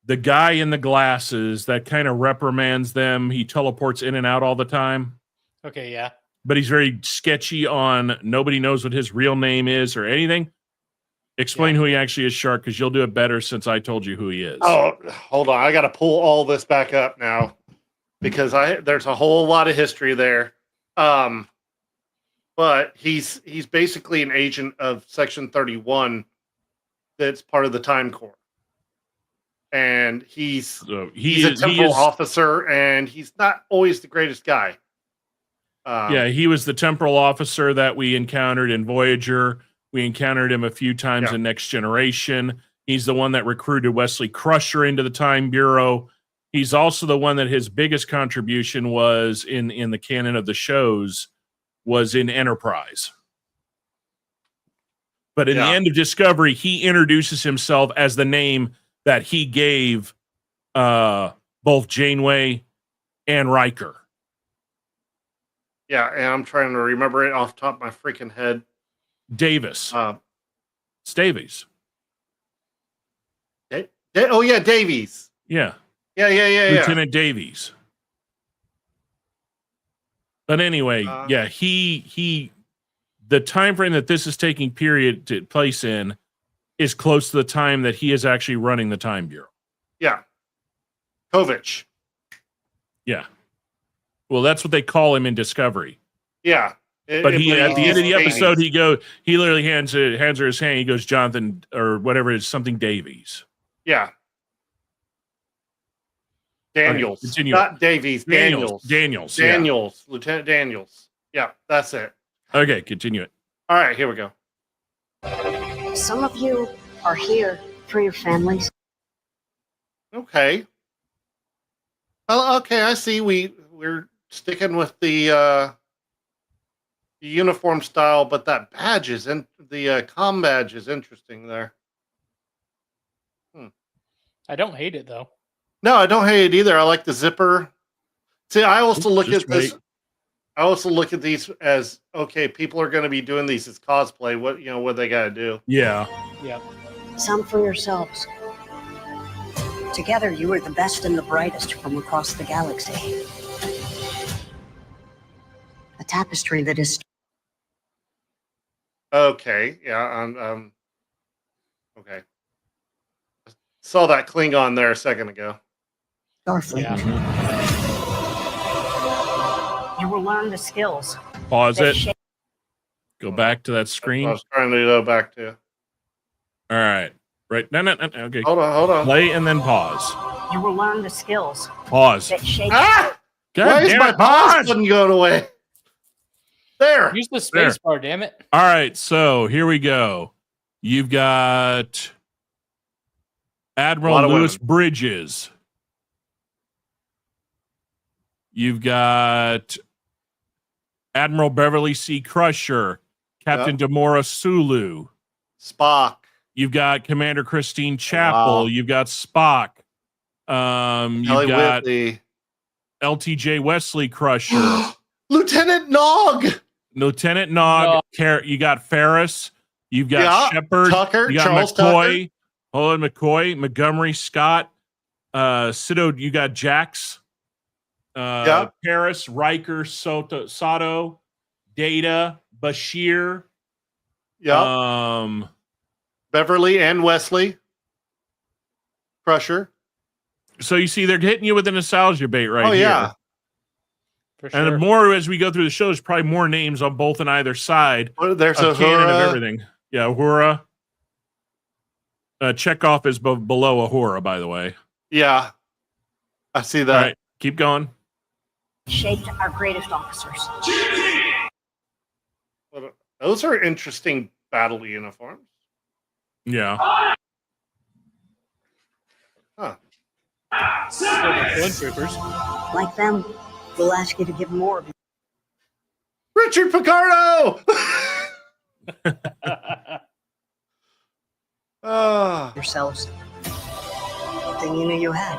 Speaker 1: the guy in the glasses that kind of reprimands them, he teleports in and out all the time.
Speaker 2: Okay, yeah.
Speaker 1: But he's very sketchy on nobody knows what his real name is or anything. Explain who he actually is, Shark, because you'll do it better since I told you who he is.
Speaker 3: Oh, hold on. I got to pull all this back up now because there's a whole lot of history there. But he's basically an agent of Section 31 that's part of the Time Corps. And he's a temporal officer, and he's not always the greatest guy.
Speaker 1: He was the temporal officer that we encountered in Voyager. We encountered him a few times in Next Generation. He's the one that recruited Wesley Crusher into the Time Bureau. He's also the one that his biggest contribution was in the canon of the shows was in Enterprise. But in the end of Discovery, he introduces himself as the name that he gave both Janeway and Riker.
Speaker 3: Yeah, and I'm trying to remember it off the top of my freaking head.
Speaker 1: Davis. Stavies.
Speaker 3: Davies.
Speaker 1: Yeah.
Speaker 3: Yeah.
Speaker 1: Lieutenant Davies. But anyway, he the time frame that this is taking place in is close to the time that he is actually running the Time Bureau.
Speaker 3: Yeah. Kovich.
Speaker 1: Yeah. Well, that's what they call him in Discovery.
Speaker 3: Yeah.
Speaker 1: But at the end of the episode, he literally hands her his hand. He goes, Jonathan, or whatever it is, something Davies.
Speaker 3: Yeah. Daniels.
Speaker 1: Okay,
Speaker 3: not Davies. Daniels.
Speaker 1: Daniels.
Speaker 3: Lieutenant Daniels. Yeah, that's it.
Speaker 1: Okay, continue it.
Speaker 3: All right, here we go.
Speaker 11: Some of you are here for your families.
Speaker 3: Okay. Okay, I see. We're sticking with the uniform style, but that badge is the comm badge is interesting there.
Speaker 2: I don't hate it though.
Speaker 3: No, I don't hate it either. I like the zipper. See, I also look at this. I also look at these as okay. People are going to be doing these as cosplay. What they got to do?
Speaker 1: Yeah.
Speaker 2: Yeah.
Speaker 11: Some for yourselves. Together, you are the best and the brightest from across the galaxy. A tapestry that is.
Speaker 3: Okay. Yeah. Okay. Saw that Klingon there a second ago.
Speaker 11: Starfleet.
Speaker 2: Yeah.
Speaker 11: You will learn the skills.
Speaker 1: Pause it. Go back to that screen.
Speaker 3: I was trying to go back to.
Speaker 1: All right. Right. No. Okay.
Speaker 3: Hold on.
Speaker 1: Play and then pause.
Speaker 11: You will learn the skills.
Speaker 1: Pause.
Speaker 11: That shape.
Speaker 3: Ah!
Speaker 1: God
Speaker 3: Why is
Speaker 1: damn
Speaker 3: my
Speaker 1: it,
Speaker 3: pause button going away? There.
Speaker 2: Use the space bar, damn it.
Speaker 1: All right. So here we go. You've got Admiral Lewis Bridges. You've got Admiral Beverly C. Crusher, Captain Demora Sulu,
Speaker 3: Spock.
Speaker 1: You've got Commander Christine Chapel. Wow. You've got Spock. You've got
Speaker 3: Whitley.
Speaker 1: LTJ Wesley Crusher.
Speaker 3: Lieutenant Nog.
Speaker 1: You got Ferris. You've got Shepard.
Speaker 3: Tucker.
Speaker 1: You got
Speaker 3: Charles
Speaker 1: McCoy.
Speaker 3: Tucker.
Speaker 1: McCoy. Montgomery Scott. Sido. You got Jax. Paris, Riker, Sato, Data, Bashir.
Speaker 3: Beverly and Wesley. Crusher.
Speaker 1: So you see, they're hitting you with the nostalgia bait right here.
Speaker 3: Yeah.
Speaker 2: For sure.
Speaker 1: And the more as we go through the show, there's probably more names on both and either side.
Speaker 3: There's
Speaker 1: a canon of everything. Yeah, Uhura. Chekhov is below Uhura, by the way.
Speaker 3: Yeah. I see that.
Speaker 1: All right, keep going.
Speaker 11: Shaped our greatest officers.
Speaker 3: But those are interesting battle uniforms.
Speaker 1: Yeah.
Speaker 3: Huh.
Speaker 2: Stormtroopers.
Speaker 11: Like them, we'll ask you to give more of
Speaker 3: Richard Picardo!
Speaker 11: yourselves. Thing you knew you had.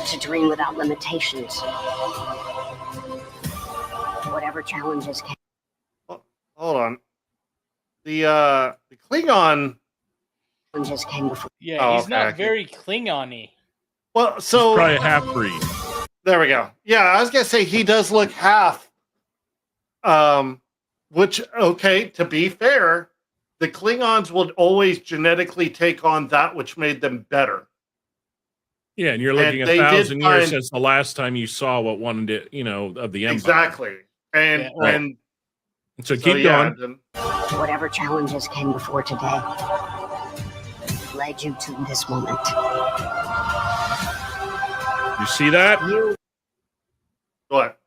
Speaker 11: To dream without limitations. Whatever challenges came.
Speaker 3: Hold on. The Klingon
Speaker 11: Challenges came before.
Speaker 2: Yeah,
Speaker 3: Oh,
Speaker 2: he's
Speaker 3: okay,
Speaker 2: not
Speaker 3: okay.
Speaker 2: very Klingon-y.
Speaker 3: Well, so
Speaker 1: Probably a half breed.
Speaker 3: there we go. Yeah, I was gonna say he does look half. Which okay, to be fair, the Klingons would always genetically take on that which made them better.
Speaker 1: Yeah, and you're looking
Speaker 3: And
Speaker 1: at
Speaker 3: they did
Speaker 1: 1,000 years
Speaker 3: find-
Speaker 1: since the last time you saw what one did, of the Empire.
Speaker 3: Exactly. And
Speaker 2: Yeah, well,
Speaker 3: and
Speaker 1: So
Speaker 3: so,
Speaker 1: keep
Speaker 3: yeah,
Speaker 1: going.
Speaker 11: Whatever challenges came before today led you to this moment.
Speaker 1: You see that?
Speaker 11: You
Speaker 3: what?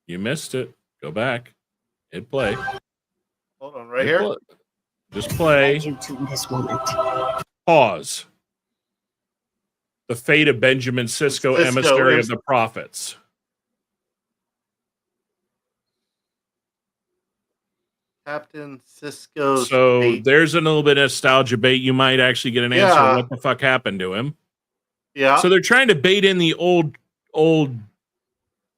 Speaker 1: You missed it. Go back. Hit play.
Speaker 3: Hold on, right
Speaker 1: Hit
Speaker 3: here.
Speaker 1: play. Just play.
Speaker 11: led you to this moment.
Speaker 1: Pause. The fate of Benjamin Sisko,
Speaker 3: Sisko,
Speaker 1: emissary of the prophets.
Speaker 3: Captain Sisko's
Speaker 1: So
Speaker 3: fate.
Speaker 1: there's a little bit of nostalgia bait. You might actually get an answer
Speaker 3: Yeah.
Speaker 1: what the fuck happened to him.
Speaker 3: Yeah.
Speaker 1: So they're trying to bait in the old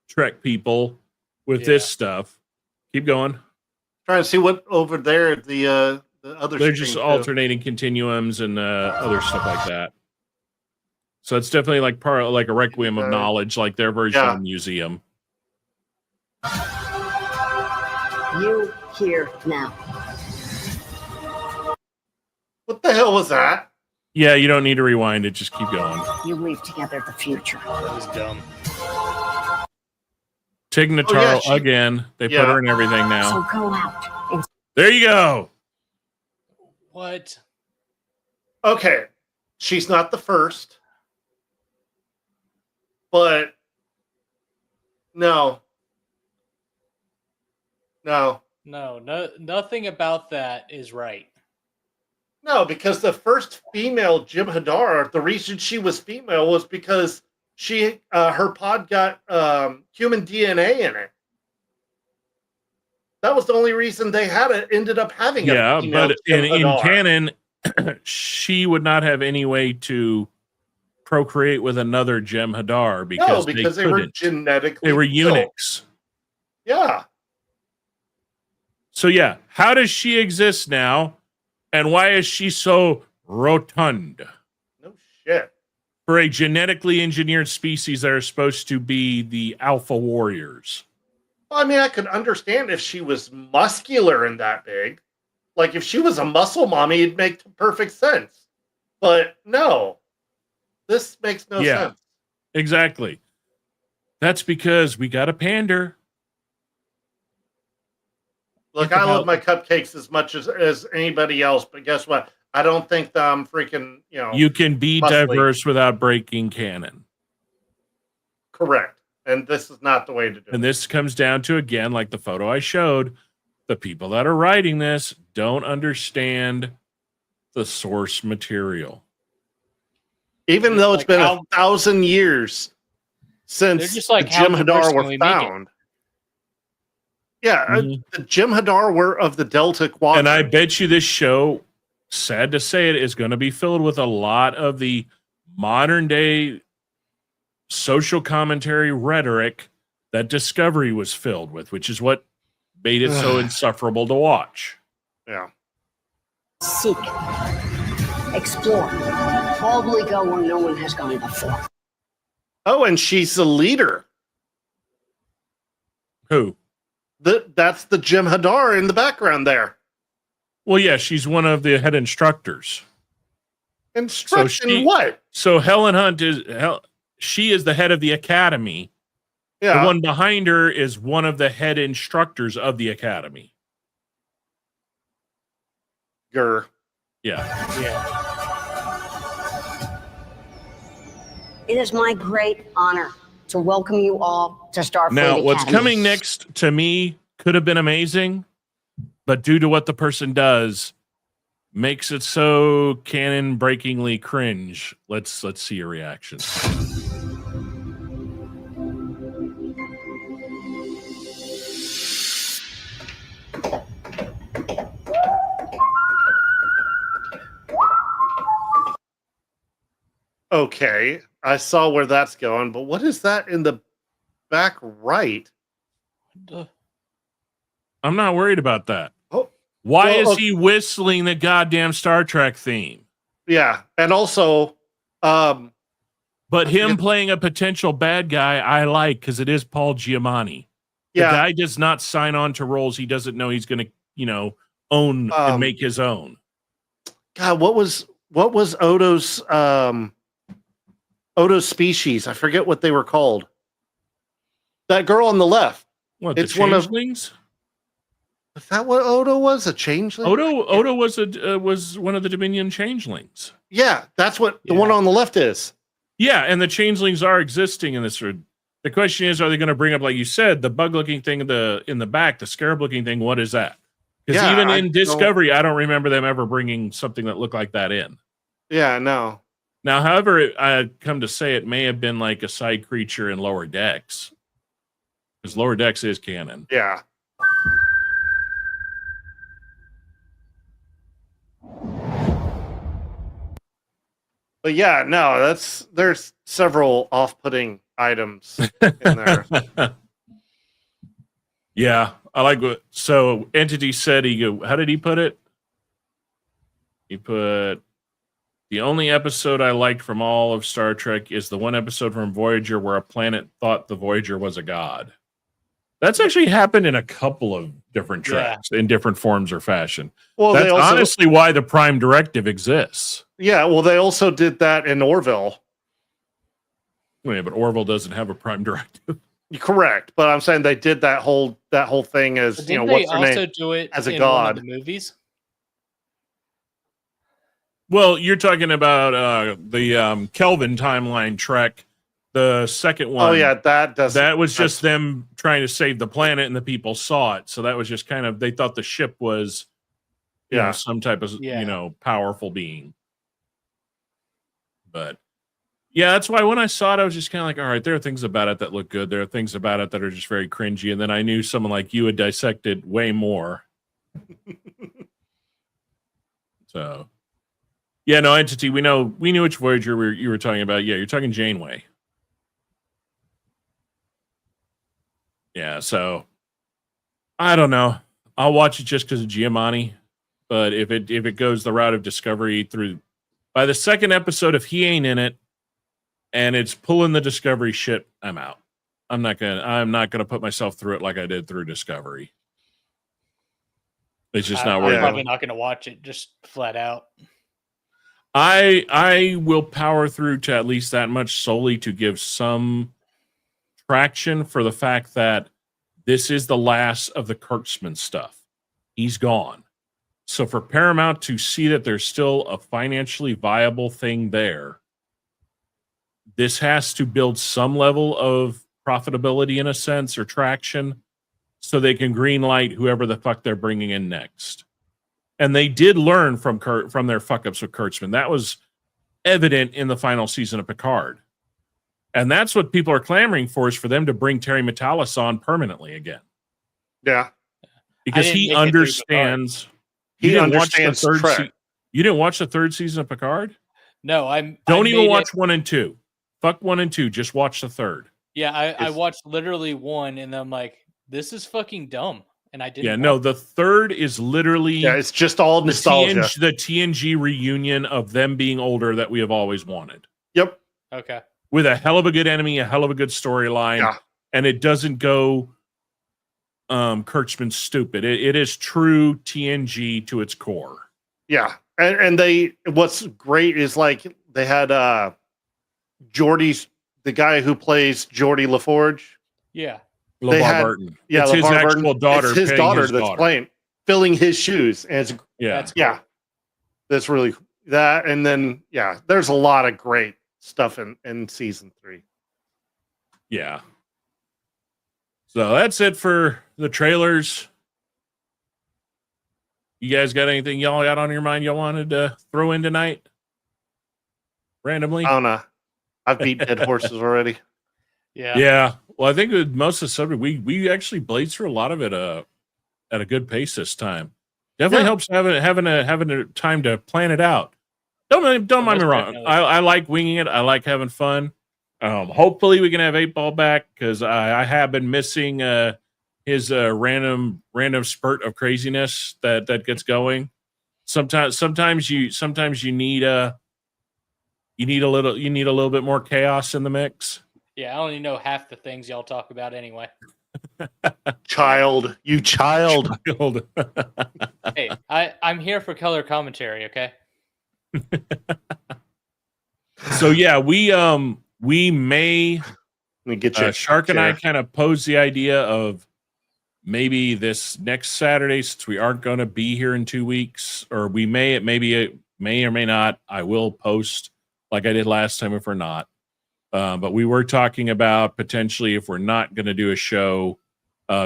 Speaker 1: Trek people with this stuff. Keep going.
Speaker 3: Trying to see what over there the other.
Speaker 1: They're just
Speaker 3: screen, too.
Speaker 1: alternating continuums and other stuff like that. So it's definitely like part like a requiem of knowledge, like their version of a museum.
Speaker 11: You here now.
Speaker 3: What the hell was that?
Speaker 1: Yeah, you don't need to rewind it. Just keep going.
Speaker 11: You weave together the future.
Speaker 2: That was dumb.
Speaker 1: Tig Notaro
Speaker 3: yeah, she-
Speaker 1: again. They
Speaker 3: yeah.
Speaker 1: put her in everything
Speaker 11: So
Speaker 1: now.
Speaker 11: go out and
Speaker 1: There you go.
Speaker 2: What?
Speaker 3: Okay, she's not the first, but no,
Speaker 2: No, nothing about that is right.
Speaker 3: because the first female Jim Hadar, the reason she was female was because she her pod got human DNA in it. That was the only reason they had it. Ended up having
Speaker 1: Yeah,
Speaker 3: a female
Speaker 1: but
Speaker 3: Jim
Speaker 1: in
Speaker 3: Hadar.
Speaker 1: canon, she would not have any way to procreate with another Gem Hadar because,
Speaker 3: they were
Speaker 1: couldn't.
Speaker 3: genetically
Speaker 1: They were
Speaker 3: built.
Speaker 1: eunuchs.
Speaker 3: Yeah.
Speaker 1: So yeah, how does she exist now, and why is she so rotund
Speaker 3: No shit.
Speaker 1: for a genetically engineered species that are supposed to be the alpha warriors?
Speaker 3: Well, I mean, I could understand if she was muscular and that big. Like, if she was a muscle mommy, it'd make perfect sense. But no, this makes no sense.
Speaker 1: Exactly. That's because we got a pander.
Speaker 3: Look,
Speaker 1: Think
Speaker 3: I love
Speaker 1: about-
Speaker 3: my cupcakes as much as anybody else, but guess what? I don't think that I'm freaking,
Speaker 1: You can be
Speaker 3: muscly.
Speaker 1: diverse without breaking canon.
Speaker 3: Correct. And this is not the way to do
Speaker 1: And
Speaker 3: it.
Speaker 1: this comes down to, again, like the photo I showed, the people that are writing this don't understand the source material.
Speaker 3: Even though it's
Speaker 2: Like
Speaker 3: been
Speaker 2: how-
Speaker 3: 1,000 years
Speaker 2: They're
Speaker 3: since
Speaker 2: just like,
Speaker 3: the
Speaker 2: how
Speaker 3: Jim
Speaker 2: diverse
Speaker 3: Hadar
Speaker 2: can
Speaker 3: were
Speaker 2: we make it?
Speaker 3: found. Yeah,
Speaker 1: Mhm.
Speaker 3: the Jim Hadar were of the Delta Quadrant.
Speaker 1: And I bet you this show, sad to say it, is going to be filled with a lot of the modern day social commentary rhetoric that Discovery was filled with, which is what made it so insufferable to watch.
Speaker 3: Yeah.
Speaker 11: seek, explore, boldly go where no one has gone before.
Speaker 3: Oh, and she's the leader.
Speaker 1: Who?
Speaker 3: That's the Jim Hadar in the background there.
Speaker 1: Well, yeah, she's one of the head instructors.
Speaker 3: Instruction what?
Speaker 1: So Helen Hunt she is the head of the academy.
Speaker 3: Yeah.
Speaker 1: The one behind her is one of the head instructors of the academy.
Speaker 3: Grr.
Speaker 1: Yeah.
Speaker 2: Yeah.
Speaker 11: It is my great honor to welcome you all to Starfleet
Speaker 1: Now, what's
Speaker 11: Academy.
Speaker 1: coming next to me could have been amazing, but due to what the person does, makes it so canon-breakingly cringe. Let's see your reaction.
Speaker 3: Okay, I saw where that's going, but what is that in the back right?
Speaker 1: I'm not worried about that.
Speaker 3: Oh,
Speaker 1: Why
Speaker 3: well,
Speaker 1: is he whistling the goddamn Star Trek theme?
Speaker 3: yeah, and also,
Speaker 1: But him playing a potential bad guy, I like, because it is Paul Giamatti. The
Speaker 3: yeah,
Speaker 1: guy does not sign on to roles he doesn't know he's going to, own and make his own.
Speaker 3: God, what was Odo's species? I forget what they were called. That girl on the left.
Speaker 1: What?
Speaker 3: It's
Speaker 1: the
Speaker 3: one of.
Speaker 1: changelings?
Speaker 3: Is that what Odo was? A changeling?
Speaker 1: Odo was one of the Dominion changelings.
Speaker 3: Yeah, that's what the one on the left is.
Speaker 1: Yeah, and the changelings are existing in this. The question is, are they going to bring up, like you said, the bug-looking thing in the back, the scarab-looking thing? What is that? Because even in Discovery, I don't remember them ever bringing something that looked like that in.
Speaker 3: Yeah, no.
Speaker 1: Now, however, I come to say it may have been like a side creature in Lower Decks, because Lower Decks is canon.
Speaker 3: Yeah. But yeah, no, there's several off-putting items in there.
Speaker 1: Yeah, I like what. So Entity said how did he put it? He put, the only episode I liked from all of Star Trek is the one episode from Voyager where a planet thought the Voyager was a god. That's actually happened in a couple of different tracks in different forms or fashion.
Speaker 3: Well,
Speaker 1: that's
Speaker 3: they also,
Speaker 1: honestly why the Prime Directive exists.
Speaker 3: Yeah, well, they also did that in Orville.
Speaker 1: Yeah, but Orville doesn't have a Prime Directive.
Speaker 3: Correct, but I'm saying they did that whole thing as
Speaker 2: Didn't
Speaker 3: what's
Speaker 2: they
Speaker 3: her
Speaker 2: also
Speaker 3: name
Speaker 2: do it
Speaker 3: as a
Speaker 2: in
Speaker 3: god.
Speaker 2: one of the movies?
Speaker 1: Well, you're talking about the Kelvin timeline trek, the second one.
Speaker 3: Oh yeah, that
Speaker 1: was just them trying to save the planet, and the people saw it. So that was just kind of, they thought the ship was, you know, some type of powerful being. But yeah, that's why when I saw it, I was just kind of like, all right, there are things about it that look good. There are things about it that are just very cringy. And then I knew someone like you had dissected way more. So, yeah, no, Entity, we knew which Voyager you were talking about. Yeah, you're talking Janeway. Yeah, so I don't know. I'll watch it just because of Giamatti. But if it goes the route of Discovery by the second episode, if he ain't in it and it's pulling the Discovery shit, I'm out. I'm not gonna put myself through it like I did through Discovery. It's just not worth it.
Speaker 2: I'm probably not gonna watch it, just flat out.
Speaker 1: I will power through to at least that much solely to give some traction for the fact that this is the last of the Kurtzman stuff. He's gone. So for Paramount to see that there's still a financially viable thing there, this has to build some level of profitability in a sense, or traction, so they can greenlight whoever the fuck they're bringing in next. And they did learn from their fuck-ups with Kurtzman. That was evident in the final season of Picard. And that's what people are clamoring for, is for them to bring Terry Matalas on permanently again.
Speaker 3: Yeah.
Speaker 1: Because he understands...
Speaker 3: He understands Trek.
Speaker 1: You didn't watch the third season of Picard?
Speaker 2: No,
Speaker 1: Don't even watch 1 and 2. Fuck 1 and 2. Just watch the third.
Speaker 2: Yeah, I watched literally 1, and I'm like, this is fucking dumb. And I didn't.
Speaker 1: Yeah, no, the third is literally...
Speaker 3: Yeah, it's just all nostalgia.
Speaker 1: The TNG reunion of them being older that we have always wanted.
Speaker 3: Yep.
Speaker 2: Okay.
Speaker 1: With a hell of a good enemy, a hell of a good storyline.
Speaker 3: Yeah.
Speaker 1: And it doesn't go Kurtzman stupid. It is true TNG to its core.
Speaker 3: Yeah. And what's great is, like, they had Geordie's, the guy who plays Geordie LaForge.
Speaker 2: Yeah.
Speaker 1: LeVar Burton.
Speaker 3: Yeah,
Speaker 1: it's his actual daughter.
Speaker 3: It's his daughter that's playing, filling his shoes. And it's,
Speaker 1: that's
Speaker 3: yeah. That's really that. And then, yeah, there's a lot of great stuff in season 3.
Speaker 1: Yeah. So that's it for the trailers. You guys got anything y'all got on your mind y'all wanted to throw in tonight? Randomly?
Speaker 3: I don't know. I've beat dead horses already.
Speaker 1: Yeah. Well, I think with most of the subject, we actually blazed through a lot of it at a good pace this time. Definitely helps having a time to plan it out. Don't mind me wrong. I like winging it. I like having fun. Hopefully we can have 8-Ball back because I have been missing his random spurt of craziness that gets going. Sometimes you need a little bit more chaos in the mix.
Speaker 2: Yeah, I only know half the things y'all talk about anyway.
Speaker 3: Child.
Speaker 2: Hey, I'm here for color commentary, okay?
Speaker 1: So yeah, we may
Speaker 3: Let me get you
Speaker 1: Shark and I kind of posed the idea of maybe this next Saturday, since we aren't going to be here in 2 weeks, or it may or may not. I will post like I did last time if we're not. But we were talking about potentially if we're not going to do a show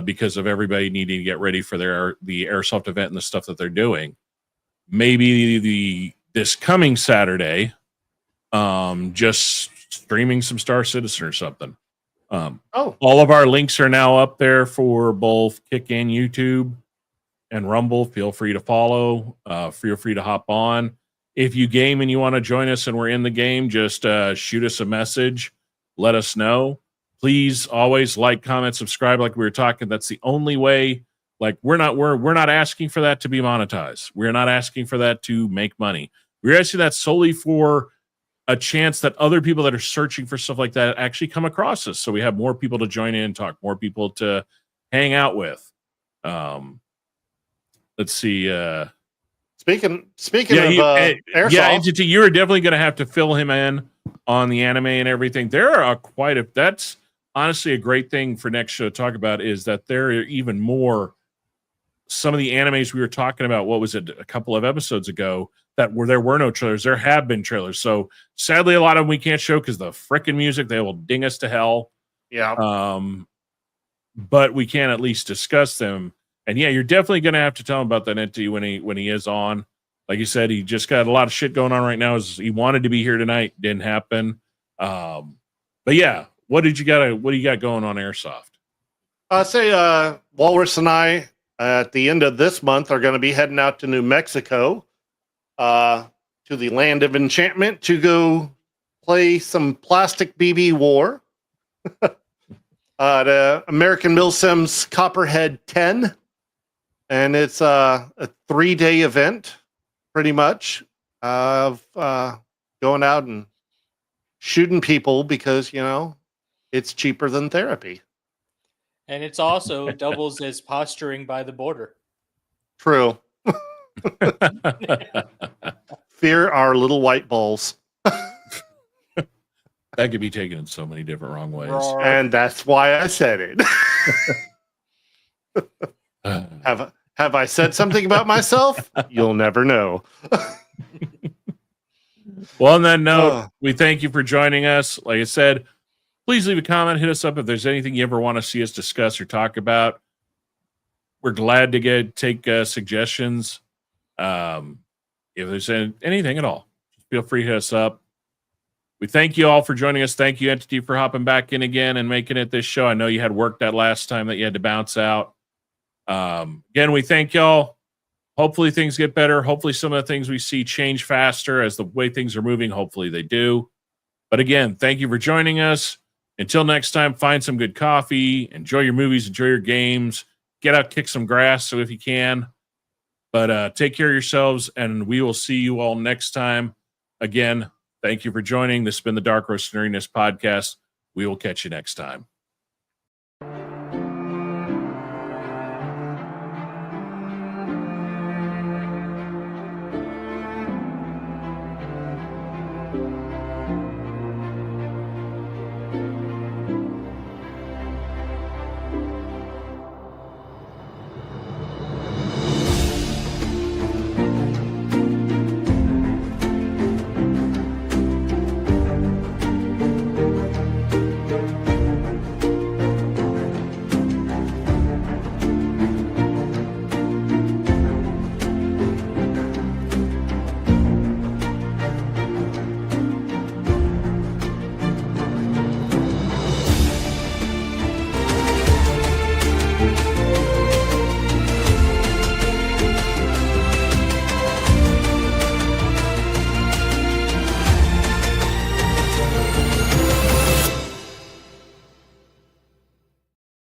Speaker 1: because of everybody needing to get ready for the airsoft event and the stuff that they're doing. Maybe this coming Saturday, just streaming some Star Citizen or something. All of our links are now up there for both Kick and YouTube and Rumble. Feel free to follow. Feel free to hop on. If you game and you want to join us and we're in the game, just shoot us a message. Let us know. Please always like, comment, subscribe. Like we were talking, that's the only way. Like we're not asking for that to be monetized. We're not asking for that to make money. We're asking that solely for a chance that other people that are searching for stuff like that actually come across us. So we have more people to join in, talk, more people to hang out with. Let's see.
Speaker 3: Speaking of airsoft,
Speaker 1: Entity, you're definitely going to have to fill him in on the anime and everything. There are that's honestly a great thing for next show to talk about is that there are even more. Some of the animes we were talking about, what was it, a couple of episodes ago, there were no trailers. There have been trailers. So sadly, a lot of them we can't show because the frickin' music, they will ding us to hell.
Speaker 3: Yeah.
Speaker 1: But we can at least discuss them. And yeah, you're definitely going to have to tell him about that entity when he is on. Like you said, he just got a lot of shit going on right now. He wanted to be here tonight, didn't happen. But yeah, what do you got going on Airsoft?
Speaker 3: I'll say Walrus and I at the end of this month are going to be heading out to New Mexico to the land of enchantment to go play some plastic BB war. The American Milsims Copperhead 10. And it's a 3-day event, pretty much, of going out and shooting people because, it's cheaper than therapy.
Speaker 2: And it's also doubles as posturing by the border.
Speaker 3: True. Fear our little white balls.
Speaker 1: That could be taken in so many different wrong ways.
Speaker 3: And that's why I said it. Have I said something about myself? You'll never know.
Speaker 1: Well, on that note, we thank you for joining us. Like I said, please leave a comment. Hit us up if there's anything you ever want to see us discuss or talk about. We're glad to take suggestions. If there's anything at all, just feel free to hit us up. We thank you all for joining us. Thank you, Entity, for hopping back in again and making it this show. I know you had work that last time that you had to bounce out. Again, we thank y'all. Hopefully things get better. Hopefully some of the things we see change faster as the way things are moving. Hopefully they do. But again, thank you for joining us. Until next time, find some good coffee, enjoy your movies, enjoy your games, get out, kick some grass so if you can. But take care of yourselves, and we will see you all next time. Again, thank you for joining. This has been the Dark Roast Nerdiness podcast. We will catch you next time.